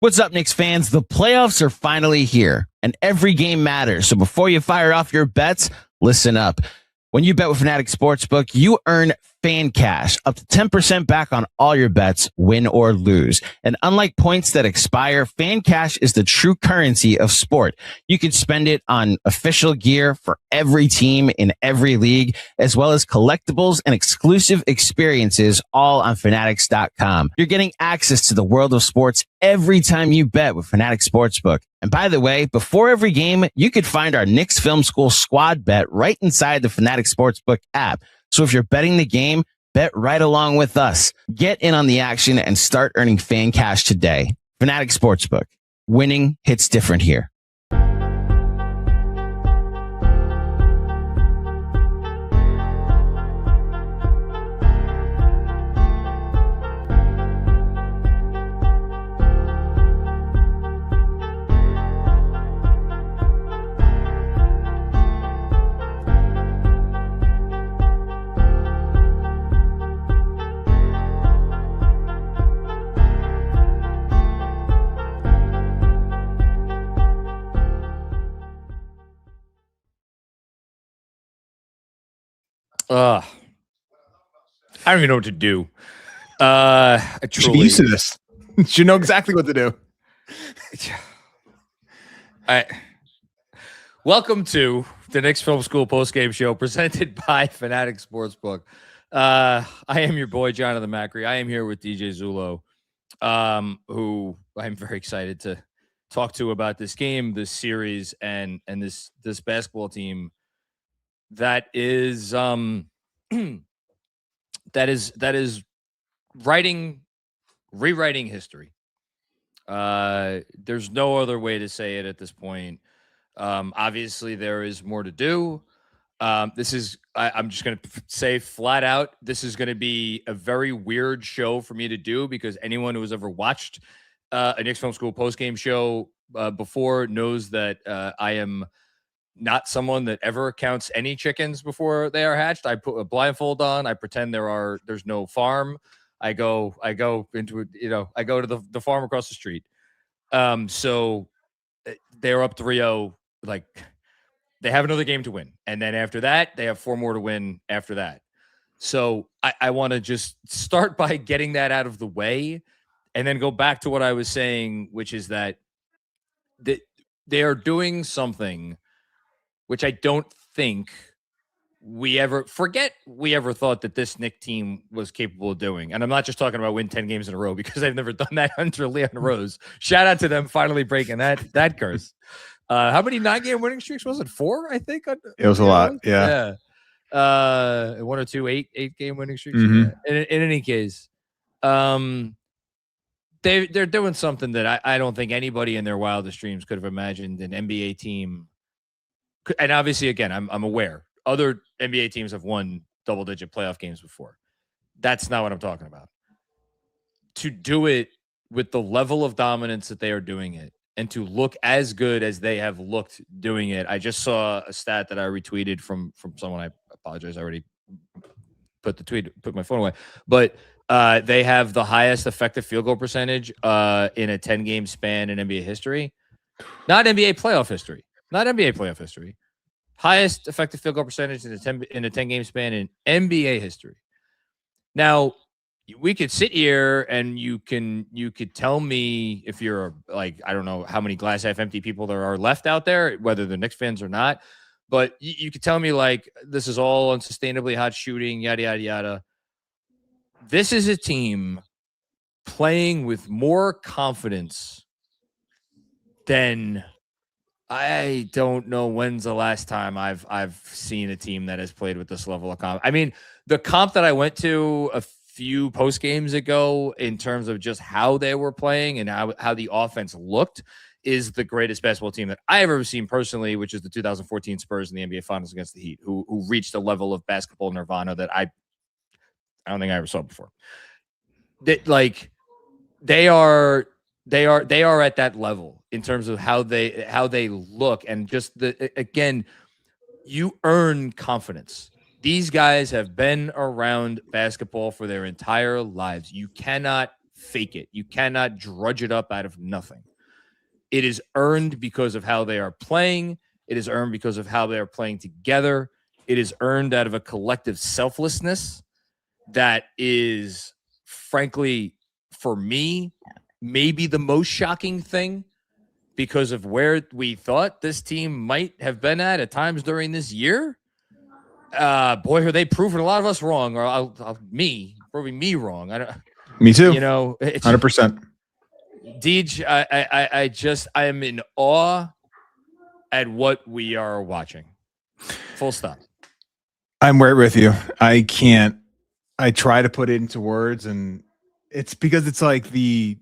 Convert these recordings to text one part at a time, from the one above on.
What's up, Knicks fans? The playoffs are finally here, and every game matters. So before you fire off your bets, listen up. When you bet with Fanatics Sportsbook, you earn FANCASH, up to 10% back on all your bets, win or lose. And unlike points that expire, FANCASH is the true currency of sport. You can spend it on official gear for every team in every league, as well as collectibles and exclusive experiences, all on Fanatics.com. You're getting access to the world of sports every time you bet with Fanatics Sportsbook. And by the way, before every game, you could find our Knicks Film School squad bet right inside the Fanatics Sportsbook app. So if you're betting the game, bet right along with us. Get in on the action and start earning FANCASH today. Fanatics Sportsbook. Winning hits different here. I don't even know what to do. I you should be used to this. You should know exactly what to do. Welcome to the Knicks Film School Postgame Show presented by Fanatics Sportsbook. I am your boy, Jonathan Macri. I am here with DJ Zullo, who I'm very excited to talk to about this game, this series, and this basketball team that is rewriting history. There's no other way to say it at this point. Obviously there is more to do. I'm just going to say flat out, this is going to be a very weird show for me to do, because anyone who has ever watched a Knicks Film School postgame show before knows that I am not someone that ever counts any chickens before they are hatched. I put a blindfold on. I pretend there's no farm. I go into it, I go to the farm across the street. So they're up 3-0. Like, they have another game to win. And then after that, they have 4 more to win after that. So I want to just start by getting that out of the way and then go back to what I was saying, which is that they are doing something which I don't think we ever thought that this Knicks team was capable of doing. And I'm not just talking about win 10 games in a row, because they've never done that under Leon Rose. Shout out to them finally breaking that curse. How many 9-game winning streaks was it? 4, I think. It was a lot. Yeah. 1 or 2 8-game winning streaks. Mm-hmm. Yeah. In any case, they're doing something that I don't think anybody in their wildest dreams could have imagined an NBA team. And obviously, again, I'm aware other NBA teams have won double-digit playoff games before. That's not what I'm talking about. To do it with the level of dominance that they are doing it, and to look as good as they have looked doing it. I just saw a stat that I retweeted from someone. I apologize. I already put my phone away. But they have the highest effective field goal percentage in a 10-game span in NBA history. Not NBA playoff history. Highest effective field goal percentage in a 10-game span in NBA history. Now, we could sit here and you could tell me, if you're like, I don't know how many glass half empty people there are left out there, whether they're Knicks fans or not, but you could tell me like, this is all unsustainably hot shooting, yada, yada, yada. This is a team playing with more confidence than I don't know when's the last time I've seen a team that has played with this level of comp. I mean, the comp that I went to a few post games ago in terms of just how they were playing and how the offense looked is the greatest basketball team that I've ever seen personally, which is the 2014 Spurs in the NBA Finals against the Heat, who reached a level of basketball nirvana that I don't think I ever saw before. They are at that level in terms of how they look, and just again, you earn confidence. These guys have been around basketball for their entire lives. You cannot fake it. You cannot drudge it up out of nothing. It is earned because of how they are playing. It is earned because of how they are playing together. It is earned out of a collective selflessness that is, frankly, for me, maybe the most shocking thing because of where we thought this team might have been at times during this year. Boy, are they proving a lot of us wrong, or proving me wrong. Me too. 100%. Deej, I am in awe at what we are watching. Full stop. I'm right with you. I can't. I try to put it into words, and it's because it's like the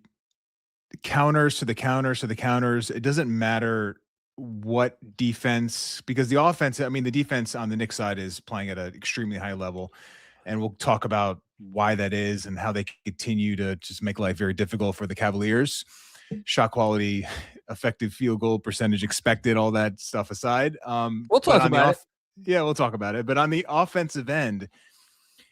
counters to the counters to the counters. It doesn't matter what defense, because the offense, I mean, the defense on the Knicks side is playing at an extremely high level, and we'll talk about why that is and how they continue to just make life very difficult for the Cavaliers. Shot quality, effective field goal percentage expected, all that stuff aside. We'll talk about it. Yeah, we'll talk about it. But on the offensive end,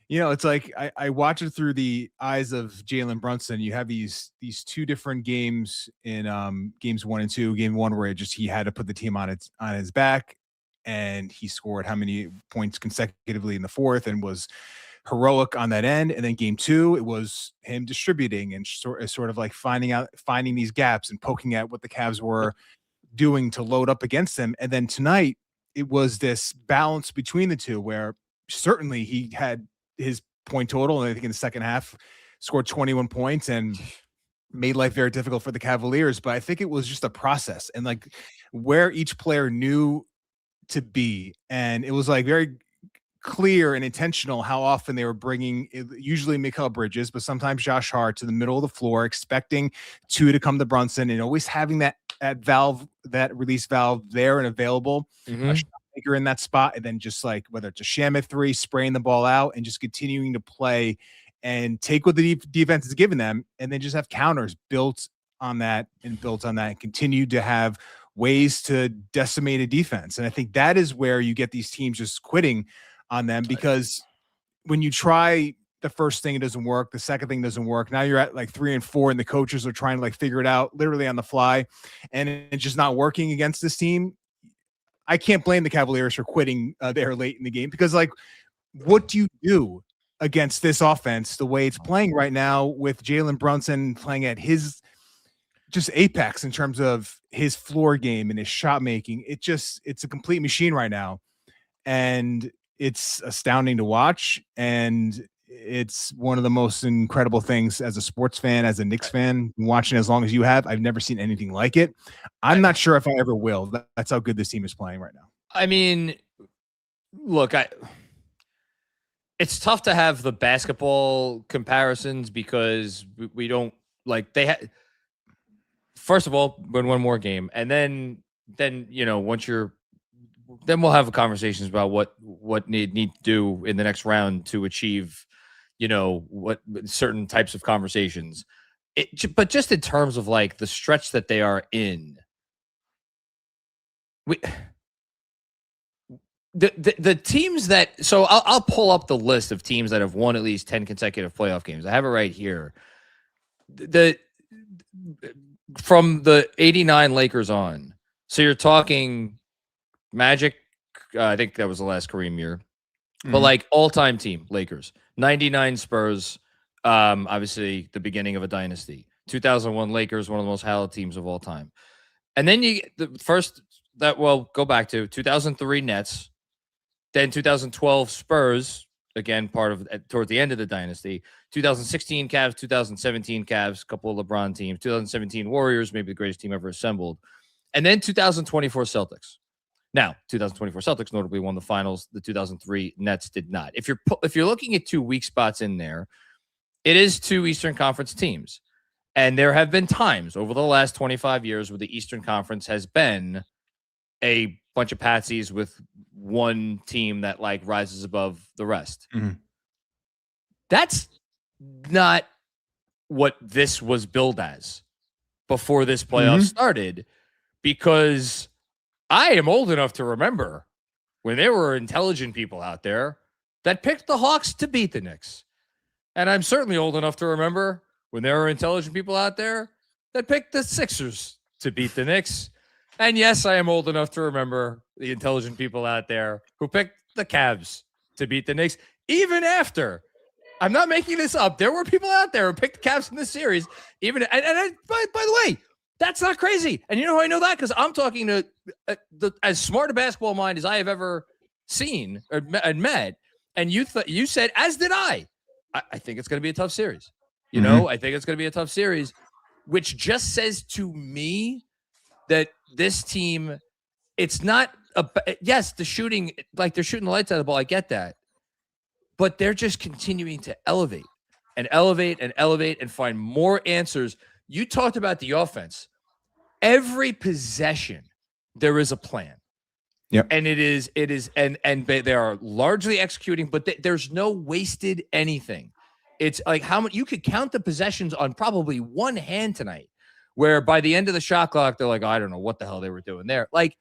it's like I watch it through the eyes of Jalen Brunson. You have these two different games in games 1 and 2. Game 1 where he had to put the team on his back, and he scored how many points consecutively in the fourth and was heroic on that end. And then game 2, it was him distributing and sort of like finding these gaps and poking at what the Cavs were doing to load up against them. And then tonight, it was this balance between the two where certainly he had his point total, and I think in the second half scored 21 points and made life very difficult for the Cavaliers. But I think it was just a process and like where each player knew to be. And it was like very clear and intentional how often they were bringing usually Mikal Bridges, but sometimes Josh Hart to the middle of the floor, expecting two to come to Brunson, and always having that release valve there and available. Mm-hmm. A shot maker in that spot, and then just like whether it's a sham at 3, spraying the ball out and just continuing to play and take what the defense is giving them, and then just have counters built on that and continue to have ways to decimate a defense. And I think that is where you get these teams just quitting on them, because when you try the first thing, it doesn't work. The second thing doesn't work. Now you're at like 3 and 4, and the coaches are trying to like figure it out literally on the fly, and it's just not working against this team. I can't blame the Cavaliers for quitting there late in the game, because like, what do you do against this offense the way it's playing right now, with Jalen Brunson playing at his just apex in terms of his floor game and his shot making? It's a complete machine right now, and it's astounding to watch. And it's one of the most incredible things as a sports fan, as a Knicks fan, watching as long as you have. I've never seen anything like it. I'm not sure if I ever will. That's how good this team is playing right now. I mean, look, it's tough to have the basketball comparisons because we don't like they had. First of all, win one more game, and then once you're. Then we'll have conversations about what need to do in the next round to achieve, what certain types of conversations. But just in terms of like the stretch that they are in, the teams that. So I'll pull up the list of teams that have won at least 10 consecutive playoff games. I have it right here. From the 89 Lakers on. So you're talking Magic, I think that was the last Kareem year. But like all-time team, Lakers. 99 Spurs, obviously the beginning of a dynasty. 2001 Lakers, one of the most hallowed teams of all time. And then you the first go back to 2003 Nets, then 2012 Spurs, again part of toward the end of the dynasty. 2016 Cavs, 2017 Cavs, a couple of LeBron teams. 2017 Warriors, maybe the greatest team ever assembled. And then 2024 Celtics. Now, 2024 Celtics notably won the finals. The 2003 Nets did not. If you're looking at two weak spots in there, it is two Eastern Conference teams. And there have been times over the last 25 years where the Eastern Conference has been a bunch of patsies with one team that like rises above the rest. Mm-hmm. That's not what this was billed as before this playoff started, because I am old enough to remember when there were intelligent people out there that picked the Hawks to beat the Knicks. And I'm certainly old enough to remember when there are intelligent people out there that picked the Sixers to beat the Knicks. And yes, I am old enough to remember the intelligent people out there who picked the Cavs to beat the Knicks, even after. I'm not making this up. There were people out there who picked the Cavs in this series. By the way, that's not crazy. And you know how I know that? Because I'm talking to as smart a basketball mind as I have ever seen or met. And you said, as did I think it's going to be a tough series. You know, I think it's going to be a tough series, which just says to me that this team, it's not yes, the shooting, like they're shooting the lights out of the ball. I get that. But they're just continuing to elevate and find more answers. You talked about the offense. Every possession, there is a plan. Yep. And they are largely executing, but there's no wasted anything. It's like how much you could count the possessions on probably one hand tonight, where by the end of the shot clock, they're like, I don't know what the hell they were doing there. Like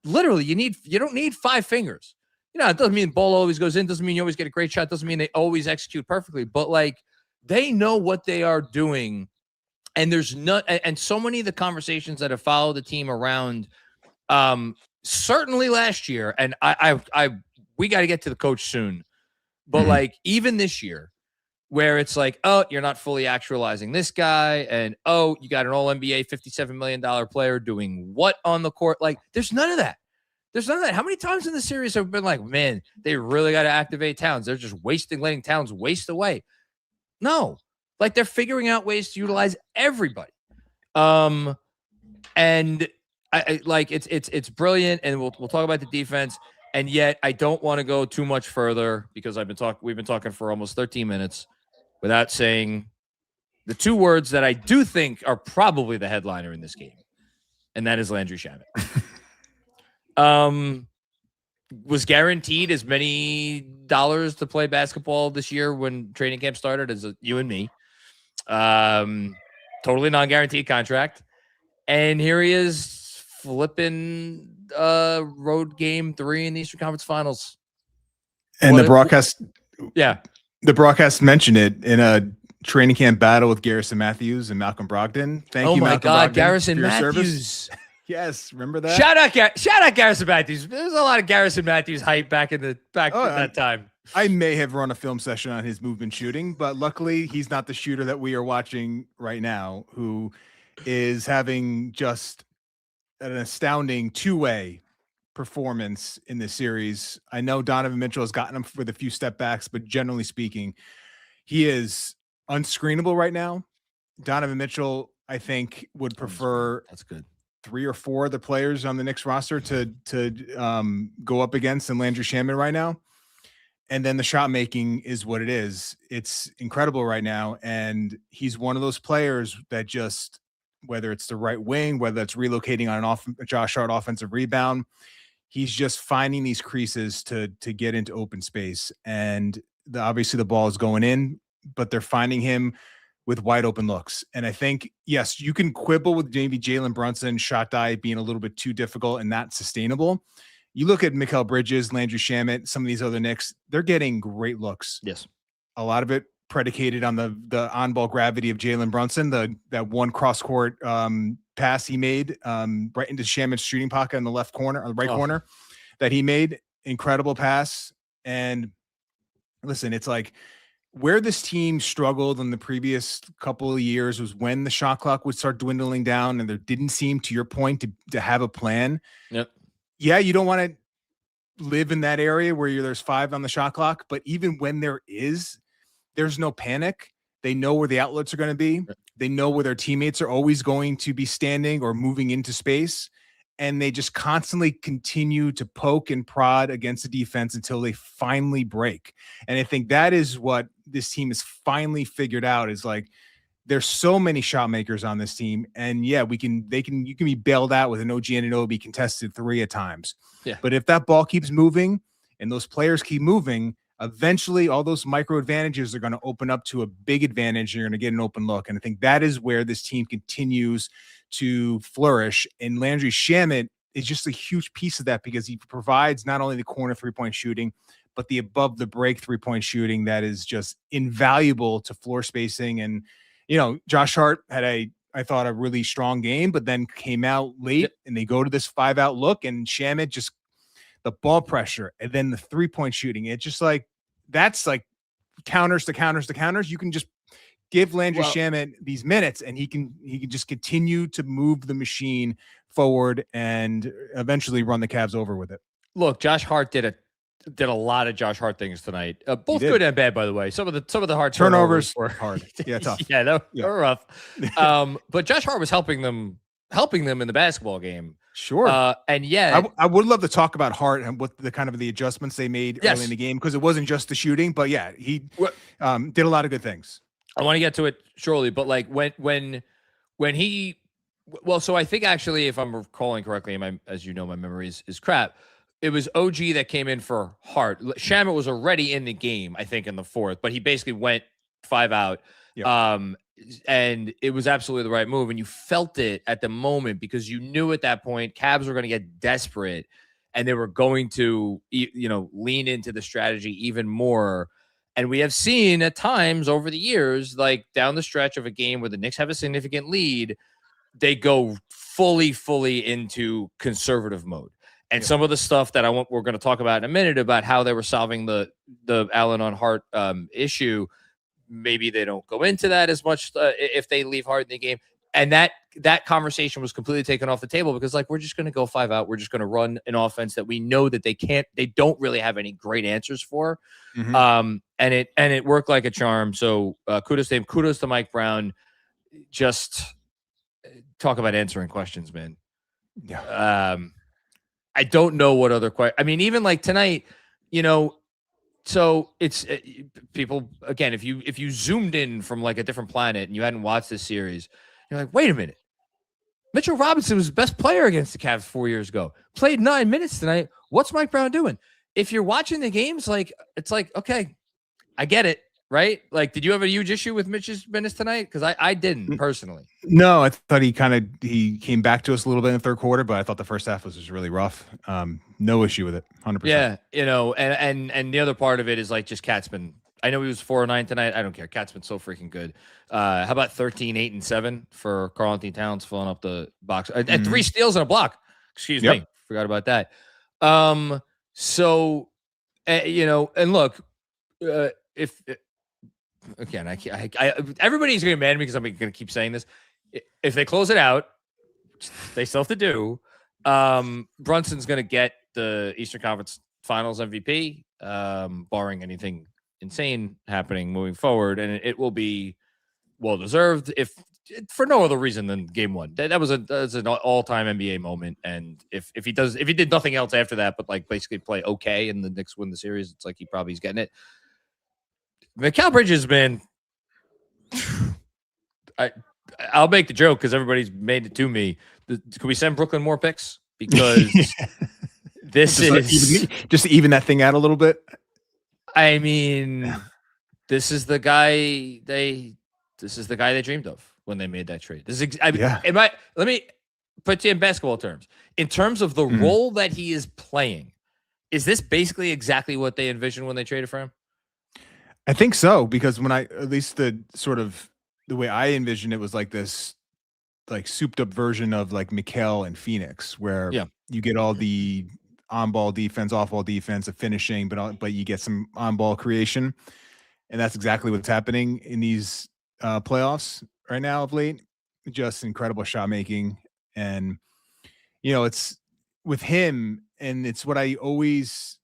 literally you don't need 5 fingers. You know, it doesn't mean the ball always goes in. Doesn't mean you always get a great shot. Doesn't mean they always execute perfectly. But, like, they know what they are doing. And there's not – and so many of the conversations that have followed the team around certainly last year, and we got to get to the coach soon. But, like, even this year, where it's like, oh, you're not fully actualizing this guy, and, oh, you got an all-NBA $57 million player doing what on the court? Like, there's none of that. There's none of that. How many times in the series have been like, man, they really got to activate Towns. They're just letting Towns waste away. No, like they're figuring out ways to utilize everybody. And I like it's brilliant. And we'll talk about the defense. And yet I don't want to go too much further because we've been talking for almost 13 minutes without saying the 2 words that I do think are probably the headliner in this game. And that is Landry Shamet. Was guaranteed as many dollars to play basketball this year when training camp started as you and me. Totally non-guaranteed contract. And here he is flipping road game 3 in the Eastern Conference Finals. And the broadcast mentioned it in a training camp battle with Garrison Matthews and Malcolm Brogdon. Thank you, Malcolm Brogdon, Garrison for your Matthews. Service. Yes, remember that? Shout out Garrison Matthews. There's a lot of Garrison Matthews hype back at that time. I may have run a film session on his movement shooting, but luckily he's not the shooter that we are watching right now, who is having just an astounding 2-way performance in this series. I know Donovan Mitchell has gotten him with a few step backs, but generally speaking, he is unscreenable right now. Donovan Mitchell, I think, would prefer that's good 3 or 4 of the players on the Knicks roster to go up against and Landry Shamet right now. And then the shot making is what it is. It's incredible right now. And he's one of those players that just, whether it's the right wing, whether it's relocating on a Josh Hart offensive rebound, he's just finding these creases to get into open space. And obviously the ball is going in, but they're finding him with wide open looks. And I think, yes, you can quibble with maybe Jalen Brunson shot diet being a little bit too difficult and not sustainable. You look at Mikal Bridges, Landry Shamet, some of these other Knicks, they're getting great looks. Yes. A lot of it predicated on the on-ball gravity of Jalen Brunson, that one cross-court pass he made right into Shamet's shooting pocket in the left corner, or the right corner that he made. Incredible pass. And listen, it's like, where this team struggled in the previous couple of years was when the shot clock would start dwindling down and there didn't seem, to your point, to have a plan. Yep. Yeah, you don't want to live in that area where there's 5 on the shot clock, but even when there's no panic. They know where the outlets are going to be. They know where their teammates are always going to be standing or moving into space. And they just constantly continue to poke and prod against the defense until they finally break. And I think that is what this team has finally figured out, is like, there's so many shot makers on this team. And yeah, you can be bailed out with an OG Anunoby contested 3 at times. Yeah. But if that ball keeps moving and those players keep moving, eventually all those micro advantages are going to open up to a big advantage. You're going to get an open look. And I think that is where this team continues to flourish. And Landry Shamet is just a huge piece of that, because he provides not only the corner 3-point shooting, but the above the break 3-point shooting that is just invaluable to floor spacing. And Josh Hart had I thought a really strong game, but then came out late and they go to this 5-out look and Shamet just the ball pressure and then the 3-point shooting. It's just like, that's like counters to counters to counters. You can just give Landry Shamet these minutes and he can just continue to move the machine forward and eventually run the Cavs over with it. Look, Josh Hart did a lot of Josh Hart things tonight. Both good and bad, by the way. Some of the hard turnovers were hard. Yeah, tough. Yeah, they were rough. But Josh Hart was helping them in the basketball game. Sure. And yeah, I would love to talk about Hart and what the kind of the adjustments they made early in the game, because it wasn't just the shooting, but yeah, he did a lot of good things. I want to get to it shortly, but like when he, so I think actually, if I'm recalling correctly, as you know, my memory is crap. It was OG that came in for Hart. Shamet was already in the game, I think, in the fourth, but he basically went 5 out. Yep. And it was absolutely the right move. And you felt it at the moment because you knew at that point Cavs were going to get desperate and they were going to, lean into the strategy even more. And we have seen at times over the years, like down the stretch of a game where the Knicks have a significant lead, they go fully into conservative mode. And some of the stuff that we're going to talk about in a minute about how they were solving the Allen on Hart issue, maybe they don't go into that as much if they leave Hart in the game. And that conversation was completely taken off the table because we're just going to go 5 out. We're just going to run an offense that we know that they don't really have any great answers for. Mm-hmm. And it worked like a charm. So kudos to him. Kudos to Mike Brown. Just talk about answering questions, man. Yeah. I don't know what other question. I mean, even like tonight, so it's people again. If you zoomed in from like a different planet and you hadn't watched this series, you're like, wait a minute. Mitchell Robinson was the best player against the Cavs 4 years ago. Played 9 minutes tonight. What's Mike Brown doing? If you're watching the games, it's like, okay, I get it. Right? Like, did you have a huge issue with Mitch's minutes tonight? Because I didn't personally. No, I thought he came back to us a little bit in the third quarter, but I thought the first half was just really rough. No issue with it, 100%. Yeah, and the other part of it is like just Cat's been. I know he was 4-9 tonight. I don't care. Cat's been so freaking good. How about 13, 8, and 7 for Karl-Anthony Towns filling up the box and 3 steals and a block. Excuse me, forgot about that. So, and look, if. Again, everybody's going to be mad at me because I'm going to keep saying this. If they close it out, they still have to do. Brunson's going to get the Eastern Conference Finals MVP, barring anything insane happening moving forward, and it will be well deserved. If for no other reason than Game 1, that was an all-time NBA moment. And if he did nothing else after that, but like basically play okay, and the Knicks win the series, it's like he probably is getting it. Mikal Bridges, man, I'll make the joke because everybody's made it to me. Can we send Brooklyn more picks? Because this is just to even that thing out a little bit. I mean, this is the guy they dreamed of when they made that trade. Let me put you in basketball terms. In terms of the role that he is playing, is this basically exactly what they envisioned when they traded for him? I think so, because at least the way I envisioned it was like this, like souped up version of like Mikal and Phoenix, where you get all the on-ball defense, off-ball defense, of finishing, but you get some on-ball creation, and that's exactly what's happening in these playoffs right now of late. Just incredible shot making, and it's with him, and it's what I always.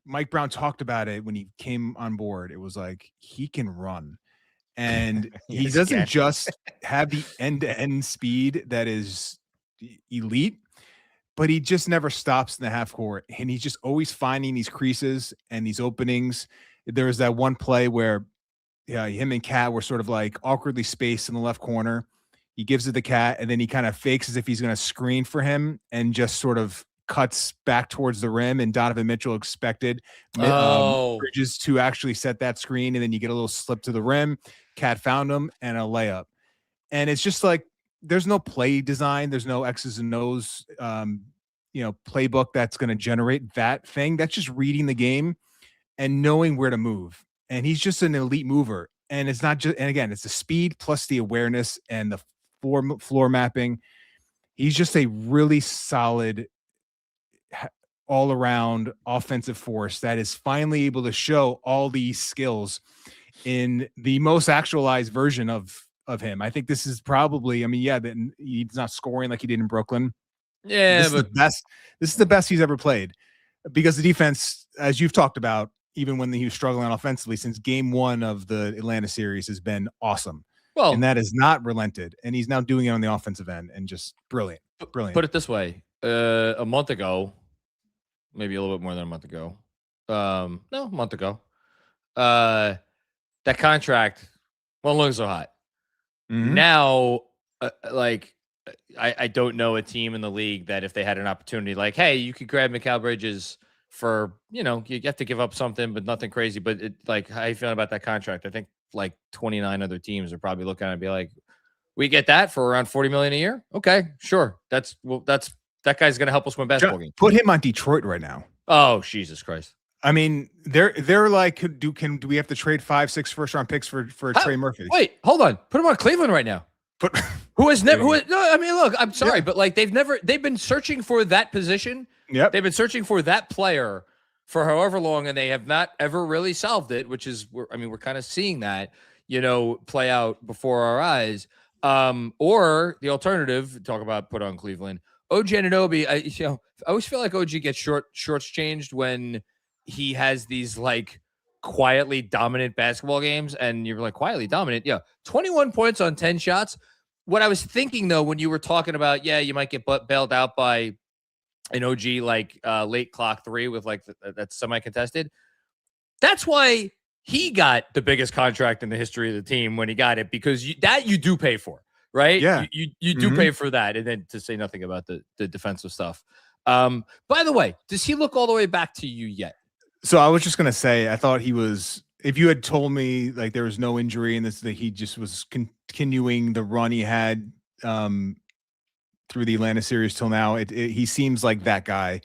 Mike Brown talked about it when he came on board. It was like, he can run, and he doesn't just have the end-to-end speed that is elite, but he just never stops in the half court. And he's just always finding these creases and these openings. There was that one play where him and Cat were sort of like awkwardly spaced in the left corner. He gives it to Cat, and then he kind of fakes as if he's going to screen for him and just sort of cuts back towards the rim, and Donovan Mitchell expected Bridges to actually set that screen, and then you get a little slip to the rim. Cat found him and a layup. And it's just like, there's no play design. There's no X's and O's, playbook that's going to generate that thing. That's just reading the game and knowing where to move. And he's just an elite mover. And it's not just, and again, it's the speed plus the awareness and the floor mapping. He's just a really solid all around offensive force that is finally able to show all these skills in the most actualized version of him. I think this is probably, I mean, yeah, he's not scoring like he did in Brooklyn. Yeah, this is the best. This is the best he's ever played, because the defense, as you've talked about, even when he was struggling offensively since game 1 of the Atlanta series, has been awesome. Well, and that has not relented. And he's now doing it on the offensive end, and just brilliant. Brilliant. Put it this way: a month ago, maybe a little bit more than a month ago. No, a month ago. That contract won't look so hot. Mm-hmm. Now, I don't know a team in the league that if they had an opportunity, like, hey, you could grab Mikal Bridges for, you have to give up something, but nothing crazy. But how you feeling about that contract? I think like 29 other teams are probably looking at it and be like, we get that for around $40 million a year. Okay, sure. That guy's going to help us win basketball games. Put him on Detroit right now. Oh, Jesus Christ. I mean, they're like, do we have to trade 5-6 first-round picks for Trey Murphy? Wait, hold on. Put him on Cleveland right now. No, I mean, look, I'm sorry, but like they've been searching for that position. Yep. They've been searching for that player for however long, and they have not ever really solved it, which is, we're kind of seeing that, play out before our eyes. Or the alternative, talk about put on Cleveland, OG Anunoby. I always feel like OG gets shortchanged when he has these like quietly dominant basketball games, and you're like, quietly dominant. Yeah. 21 points on 10 shots. What I was thinking though, when you were talking about, you might get bailed out by an OG, like late clock 3 with like that's semi-contested. That's why he got the biggest contract in the history of the team when he got it, because you do pay for, right? Yeah. You do pay for that. And then to say nothing about the defensive stuff. By the way, does he look all the way back to you yet? So I was just going to say, I thought he was, if you had told me like there was no injury and that he just was continuing the run he had through the Atlanta series till now, he seems like that guy.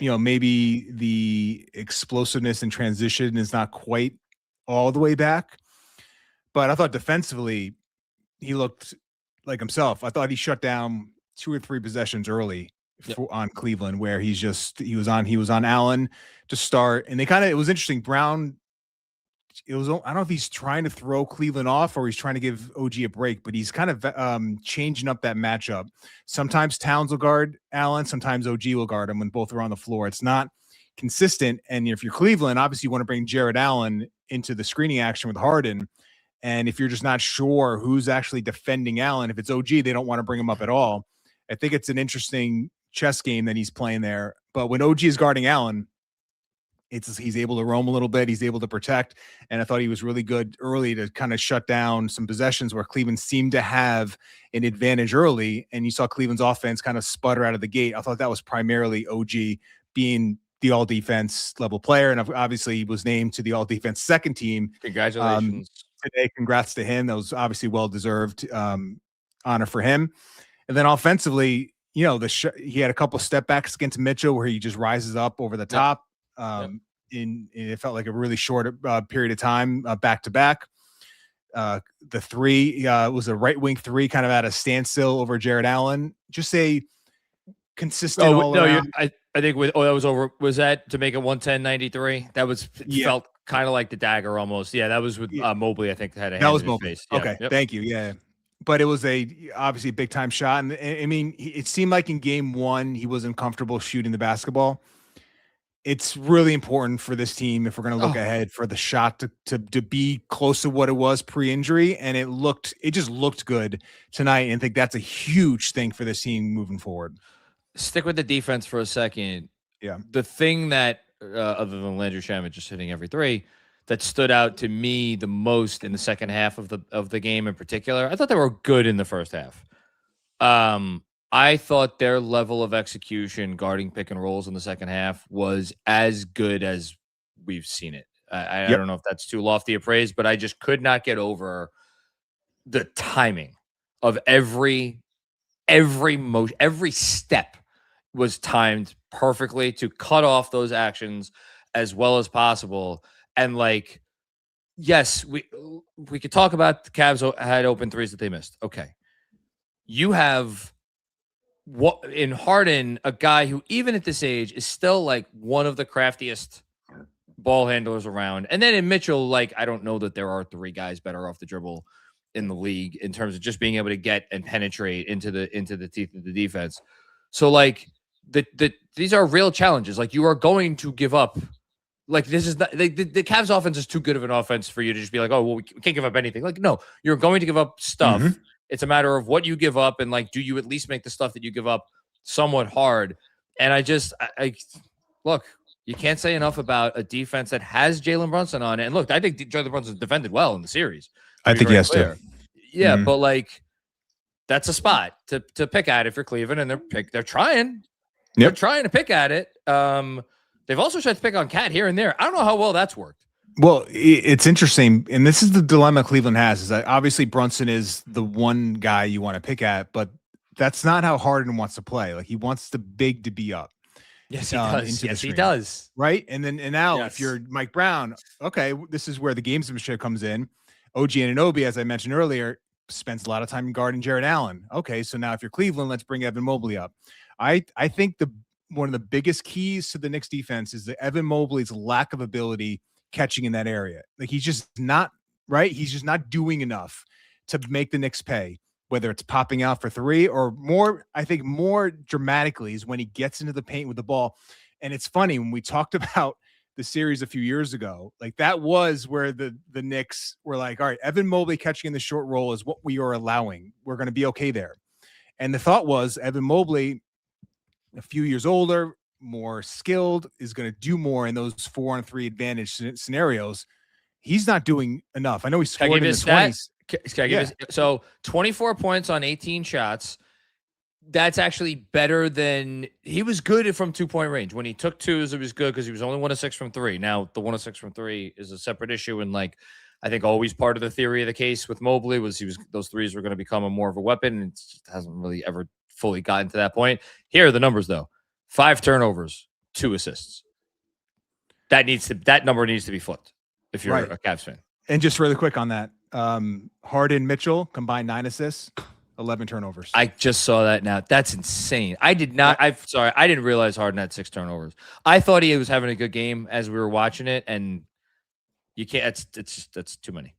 Maybe the explosiveness and transition is not quite all the way back, but I thought defensively he looked like himself. I thought he shut down 2 or 3 possessions early on Cleveland, where he was on Allen to start, and it was interesting. Brown, I don't know if he's trying to throw Cleveland off or he's trying to give OG a break, but he's kind of changing up that matchup. Sometimes Towns will guard Allen, sometimes OG will guard him when both are on the floor. It's not consistent, and if you're Cleveland, obviously you want to bring Jared Allen into the screening action with Harden, and if you're just not sure who's actually defending Allen, if it's OG, they don't want to bring him up at all. I think it's an interesting chess game that he's playing there. But when OG is guarding Allen, he's able to roam a little bit. He's able to protect. And I thought he was really good early to kind of shut down some possessions where Cleveland seemed to have an advantage early. And you saw Cleveland's offense kind of sputter out of the gate. I thought that was primarily OG being the all defense level player. And obviously he was named to the all defense second team. Congratulations. Today. Congrats to him. That was obviously well-deserved honor for him. And then offensively, he had a couple step backs against Mitchell where he just rises up over the top. It felt like a really short period of time back to back. The 3 was a right wing 3, kind of at a standstill over Jared Allen. Just a consistent. I think that was over. Was that to make it 110-93? That was felt kind of like the dagger almost. Yeah, that was with Mobley. I think had a hand in his face. Yeah, okay, thank you. Yeah. But it was obviously a big time shot. And I mean, it seemed like in game 1, he wasn't comfortable shooting the basketball. It's really important for this team, if we're going to look ahead, for the shot to be close to what it was pre-injury. And it just looked good tonight. And I think that's a huge thing for this team moving forward. Stick with the defense for a second. Yeah. The thing that, other than Landry Shamet just hitting every 3, that stood out to me the most in the second half of the game in particular, I thought they were good in the first half. I thought their level of execution guarding pick and rolls in the second half was as good as we've seen it. I don't know if that's too lofty a praise, but I just could not get over the timing of every step was timed perfectly to cut off those actions as well as possible. And like yes, we could talk about the Cavs had open threes that they missed. Okay. You have what in Harden, a guy who even at this age is still like one of the craftiest ball handlers around. And then in Mitchell, like, I don't know that there are three guys better off the dribble in the league in terms of just being able to get and penetrate into the teeth of the defense. So like these are real challenges. Like you are going to give up. Like this is the Cavs offense is too good of an offense for you to just be like, oh, well, we can't give up anything. Like, no, you're going to give up stuff. Mm-hmm. It's a matter of what you give up and like, do you at least make the stuff that you give up somewhat hard? And I look, you can't say enough about a defense that has Jalen Brunson on it. And look, I think Jalen Brunson defended well in the series. I think he has to. Yeah, but like that's a spot to pick at if you're Cleveland, and they're trying. Yep. They're trying to pick at it. They've also tried to pick on Cat here and there. I don't know how well that's worked. Well, it's interesting, and this is the dilemma Cleveland has, is that obviously Brunson is the one guy you want to pick at, but that's not how Harden wants to play. Like he wants the big to be up. Yes, he does. Yes, he does. Right? And now if you're Mike Brown, okay, this is where the gamesmanship comes in. OG Anunoby, as I mentioned earlier, spends a lot of time guarding Jared Allen. Okay, so now if you're Cleveland, let's bring Evan Mobley up. I think one of the biggest keys to the Knicks defense is that Evan Mobley's lack of ability catching in that area. Like he's just not right. He's just not doing enough to make the Knicks pay, whether it's popping out for three or more. I think more dramatically is when he gets into the paint with the ball. And it's funny when we talked about the series a few years ago, like that was where the Knicks were like, all right, Evan Mobley catching in the short roll is what we are allowing. We're going to be okay there. And the thought was Evan Mobley, a few years older, more skilled, is going to do more in those 4-on-3 advantage scenarios. He's not doing enough. I know he scored in the 20s. So 24 points on 18 shots. That's actually better than he was good from 2-point range. When he took twos, it was good because he was only 1 of 6 from three. Now the 1 of 6 from three is a separate issue. And like, I think always part of the theory of the case with Mobley was those threes were going to become more of a weapon. And it just hasn't really ever fully gotten to that point. Here are the numbers though: 5 turnovers, 2 assists. That number needs to be flipped if you're a Cavs fan. And just really quick on that, Harden, Mitchell combined 9 assists, 11 turnovers. I just saw that now. That's insane. I didn't realize Harden had 6 turnovers. I thought he was having a good game as we were watching it, and you can't. That's too many.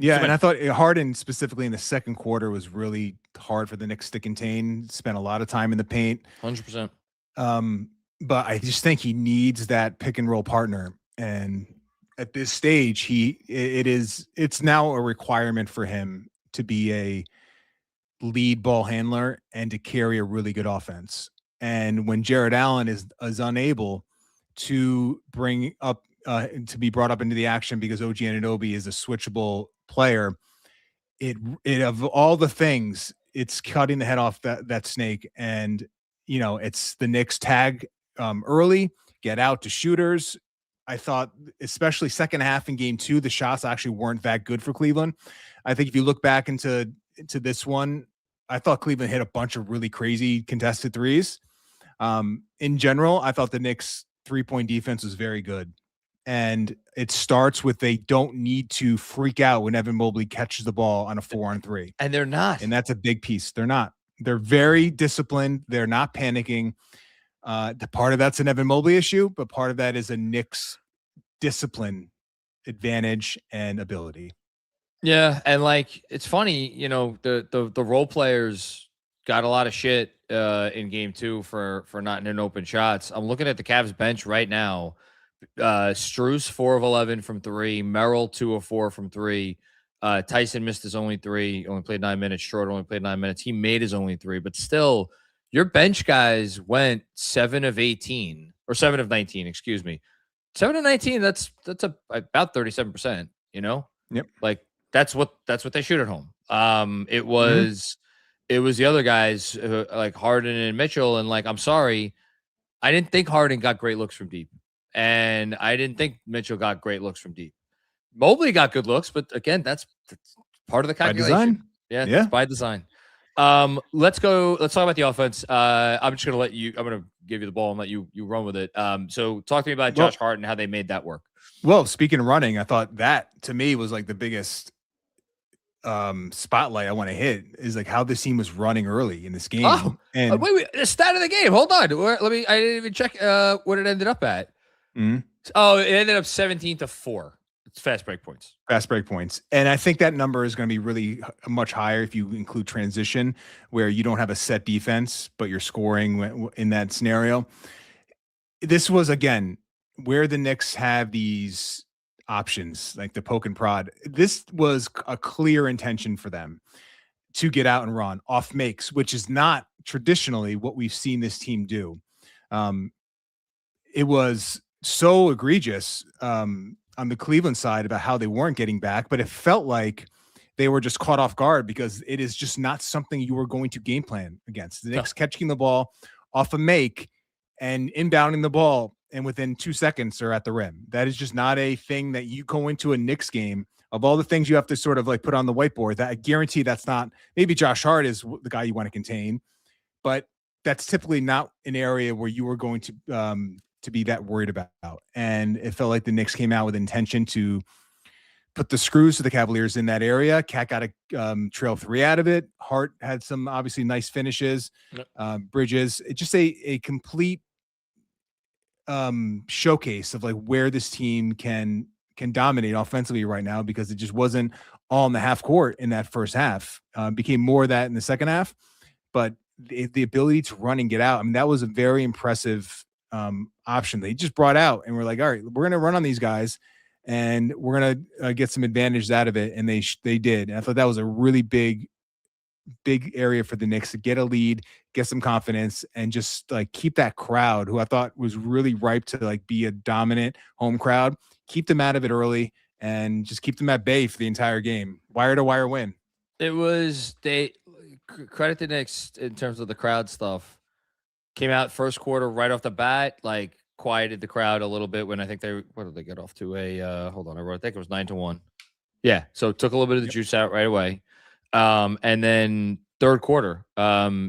Yeah, and I thought Harden specifically in the second quarter was really hard for the Knicks to contain. Spent a lot of time in the paint. 100%. But I just think he needs that pick and roll partner, and at this stage, it's now a requirement for him to be a lead ball handler and to carry a really good offense. And when Jared Allen is unable to bring up to be brought up into the action because OG Anunoby is a switchable player, it of all the things, it's cutting the head off that snake. And it's the Knicks tag early, get out to shooters. I thought, especially second half in game 2, the shots actually weren't that good for Cleveland. I think if you look back into this one, I thought Cleveland hit a bunch of really crazy contested threes. In general, I thought the Knicks 3-point defense was very good. And it starts with they don't need to freak out when Evan Mobley catches the ball on a 4-on-3. And they're not. And that's a big piece. They're not. They're very disciplined. They're not panicking. The part of that's an Evan Mobley issue, but part of that is a Knicks discipline advantage and ability. Yeah, and like it's funny, the role players got a lot of shit in game 2 for not hitting open shots. I'm looking at the Cavs bench right now. Strus 4 of 11 from 3, Merrill 2 of 4 from 3. Tyson missed his only 3, only played 9 minutes. Short only played 9 minutes. He made his only 3, but still, your bench guys went 7 of 18 or 7 of 19. Excuse me, 7 of 19. That's about 37%. Yep. Like that's what they shoot at home. It was the other guys like Harden and Mitchell, and like I'm sorry, I didn't think Harden got great looks from deep. And I didn't think Mitchell got great looks from deep. Mobley got good looks, but again, that's part of the calculation. By design. Yeah, that's by design. Let's talk about the offense. I'm going to give you the ball and let you run with it. So talk to me about Josh Hart and how they made that work. Well, speaking of running, I thought that to me was like the biggest spotlight I want to hit is like how this team was running early in this game. Oh, and wait, the stat of the game. Hold on. I didn't even check what it ended up at. Mhm. Oh, it ended up 17-4. It's fast break points. Fast break points. And I think that number is going to be really much higher if you include transition, where you don't have a set defense, but you're scoring in that scenario. This was, again, where the Knicks have these options, like the poke and prod. This was a clear intention for them to get out and run off makes, which is not traditionally what we've seen this team do. It was so egregious on the Cleveland side about how they weren't getting back, but it felt like they were just caught off guard because it is just not something you were going to game plan against. The Knicks catching the ball off a make and inbounding the ball, and within 2 seconds are at the rim. That is just not a thing that you go into a Knicks game. Of all the things you have to sort of like put on the whiteboard, that I guarantee that's not. Maybe Josh Hart is the guy you want to contain, but that's typically not an area where you were going to be that worried about. And it felt like the Knicks came out with intention to put the screws to the Cavaliers in that area. Cat got a trail 3 out of it. Hart had some obviously nice finishes. Bridges. It's just a complete showcase of like where this team can dominate offensively right now, because it just wasn't all in the half court in that first half. Became more of that in the second half, but the ability to run and get out, I mean, that was a very impressive option they just brought out, and we're like, all right, we're going to run on these guys and we're going to get some advantage out of it. And they did. And I thought that was a really big area for the Knicks to get a lead, get some confidence, and just like keep that crowd, who I thought was really ripe to like be a dominant home crowd, keep them out of it early and just keep them at bay for the entire game. Wire to wire win. It was, they credit the Knicks in terms of the crowd stuff. Came out first quarter right off the bat, like quieted the crowd a little bit when I think what did they get off to a, hold on, I think it was 9-1. Yeah. So took a little bit of the juice out right away. And then third quarter,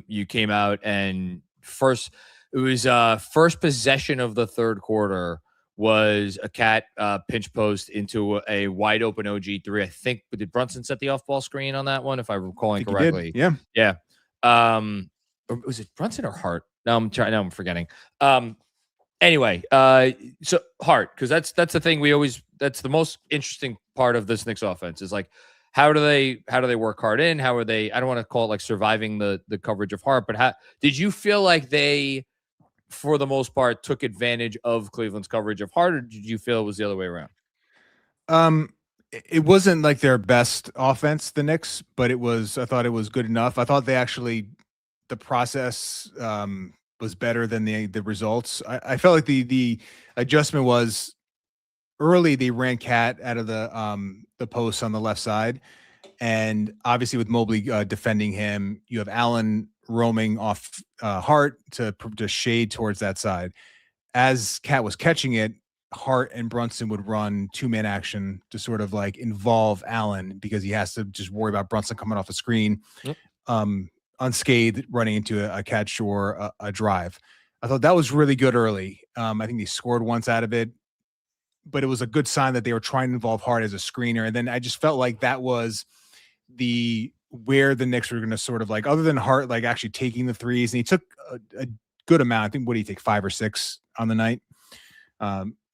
you came out and first possession of the third quarter was a Cat pinch post into a wide open OG3. I think, did Brunson set the off ball screen on that one, if I'm recalling correctly? Yeah. Or was it Brunson or Hart? No, I'm forgetting. Anyway, so Hart, because that's the thing that's the most interesting part of this Knicks offense is like, how do they work hard in? How are they? I don't want to call it like surviving the coverage of Hart, but how did you feel like they, for the most part, took advantage of Cleveland's coverage of Hart, or did you feel it was the other way around? It wasn't like their best offense, the Knicks, but I thought it was good enough. I thought the process was better than the results. I felt like the adjustment was early. They ran Cat out of the post on the left side, and obviously with Mobley defending him, you have Allen roaming off Hart to shade towards that side. As Cat was catching it, Hart and Brunson would run 2-man action to sort of like involve Allen, because he has to just worry about Brunson coming off a screen, unscathed, running into a catch or a drive. I thought that was really good early. I think they scored once out of it, but it was a good sign that they were trying to involve Hart as a screener. And then I just felt like that was where the Knicks were going to sort of like, other than Hart, like actually taking the threes, and he took a good amount. I think, what did he take, 5 or 6 on the night?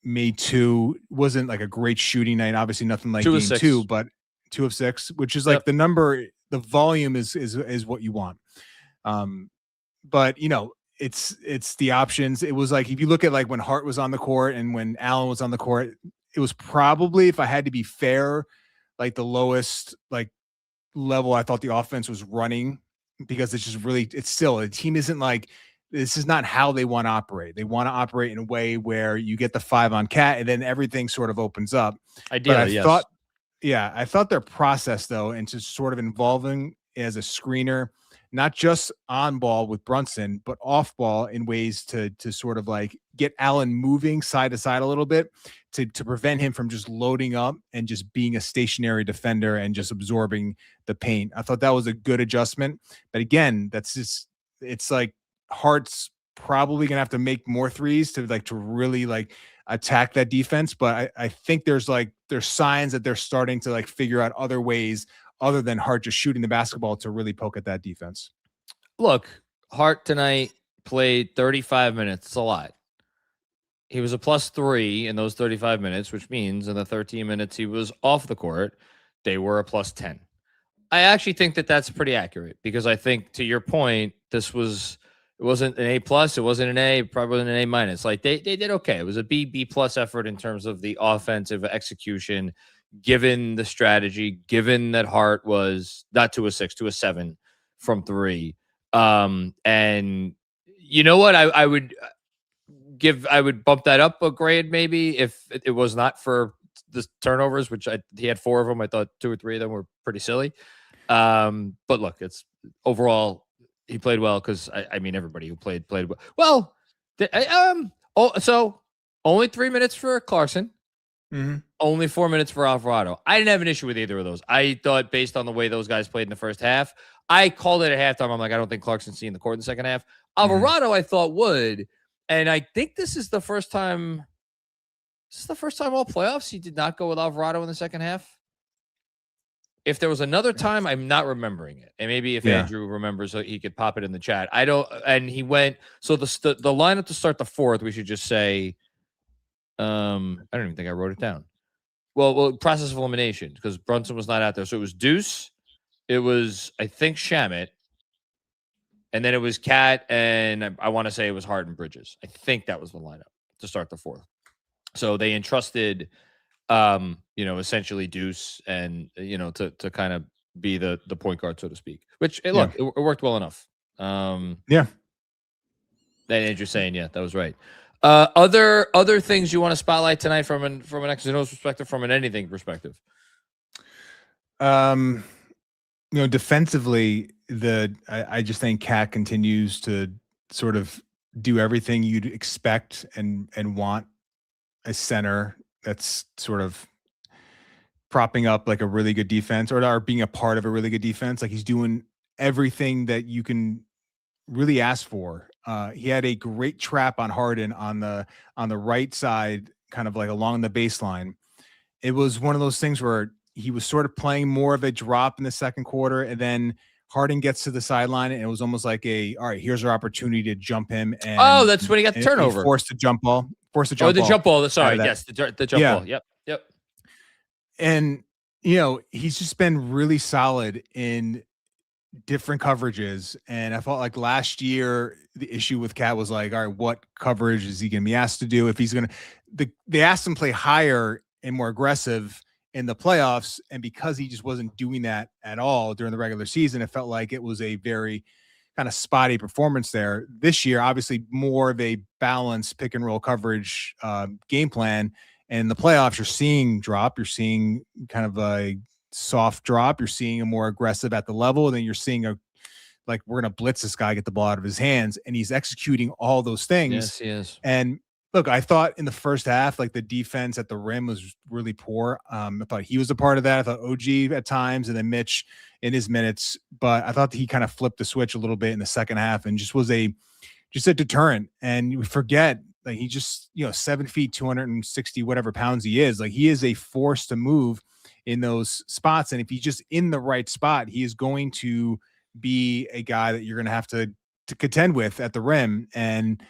Made 2. Wasn't like a great shooting night. Obviously nothing like game 2, but 2 of 6, which is like the number, the volume is what you want. But you know, it's the options. It was like, if you look at like when Hart was on the court and when Allen was on the court, it was probably, if I had to be fair, like the lowest like level I thought the offense was running, because it's just really, it's still, a team isn't like, this is not how they want to operate. They want to operate in a way where you get the 5 on Cat and then everything sort of opens up. Ideally, I thought their process though, into sort of involving as a screener, not just on ball with Brunson, but off ball in ways to sort of like get Allen moving side to side a little bit to prevent him from just loading up and just being a stationary defender and just absorbing the paint. I thought that was a good adjustment. But again, it's like Hart's probably going to have to make more threes to really like attack that defense. But I think there's signs that they're starting to like figure out other ways other than Hart just shooting the basketball to really poke at that defense. Look, Hart tonight played 35 minutes. It's a lot. He was a +3 in those 35 minutes, which means in the 13 minutes he was off the court, they were a +10. I actually think that that's pretty accurate because I think, to your point, it wasn't an A+, it wasn't an A, probably an A-. Like they did okay. It was a B+ effort in terms of the offensive execution, given the strategy, given that Hart was not to a 6, to a 7 from 3. And you know what? I would bump that up a grade maybe if it was not for the turnovers, which he had 4 of them. I thought 2 or 3 of them were pretty silly. But look, it's overall he played well because I mean everybody who played well. So only 3 minutes for Clarkson. Mm-hmm. Only 4 minutes for Alvarado. I didn't have an issue with either of those. I thought based on the way those guys played in the first half, I called it at halftime. I'm like, I don't think Clarkson's seeing the court in the second half. Alvarado, I thought would, and I think this is the first time. This is the first time all playoffs he did not go with Alvarado in the second half. If there was another time, I'm not remembering it, and maybe if Andrew remembers, he could pop it in the chat. I don't. And he went. So the lineup to start the fourth, we should just say. I don't even think I wrote it down. Well, process of elimination because Brunson was not out there. So it was Deuce. It was, I think, Shamet. And then it was Cat. And I want to say it was Hart and Bridges. I think that was the lineup to start the fourth. So they entrusted, essentially Deuce and, to kind of be the point guard, so to speak, which, it worked well enough. Yeah. Then Andrew's saying, that was right. Other things you want to spotlight tonight from an X's and O's perspective, from an anything perspective? Defensively, I just think Cat continues to sort of do everything you'd expect and want a center that's sort of propping up like a really good defense or being a part of a really good defense. Like he's doing everything that you can really ask for. He had a great trap on Harden on the right side, kind of like along the baseline. It was one of those things where he was sort of playing more of a drop in the second quarter, and then Harden gets to the sideline, and it was almost like all right, here's our opportunity to jump him. And that's when he got the turnover. Forced the jump ball. The jump ball. Sorry, yes, the jump ball. Yep. And he's just been really solid in different coverages, and I felt like last year the issue with Cat was like, all right, what coverage is he going to be asked to do? If he's going to, they asked him to play higher and more aggressive in the playoffs, and because he just wasn't doing that at all during the regular season, it felt like it was a very kind of spotty performance there. This year, obviously more of a balanced pick and roll coverage game plan, and in the playoffs, you're seeing drop, you're seeing kind of a soft drop, you're seeing a more aggressive at the level, and then you're seeing we're going to blitz this guy, get the ball out of his hands, and he's executing all those things. Yes, he is. And look, I thought in the first half, like the defense at the rim was really poor. I thought he was a part of that. I thought OG at times, and then Mitch in his minutes, but I thought that he kind of flipped the switch a little bit in the second half and just was a deterrent. And we forget, like, he just, 7 feet, 260 whatever pounds he is. Like, he is a force to move in those spots. And if he's just in the right spot, he is going to be a guy that you're going to have to contend with at the rim. And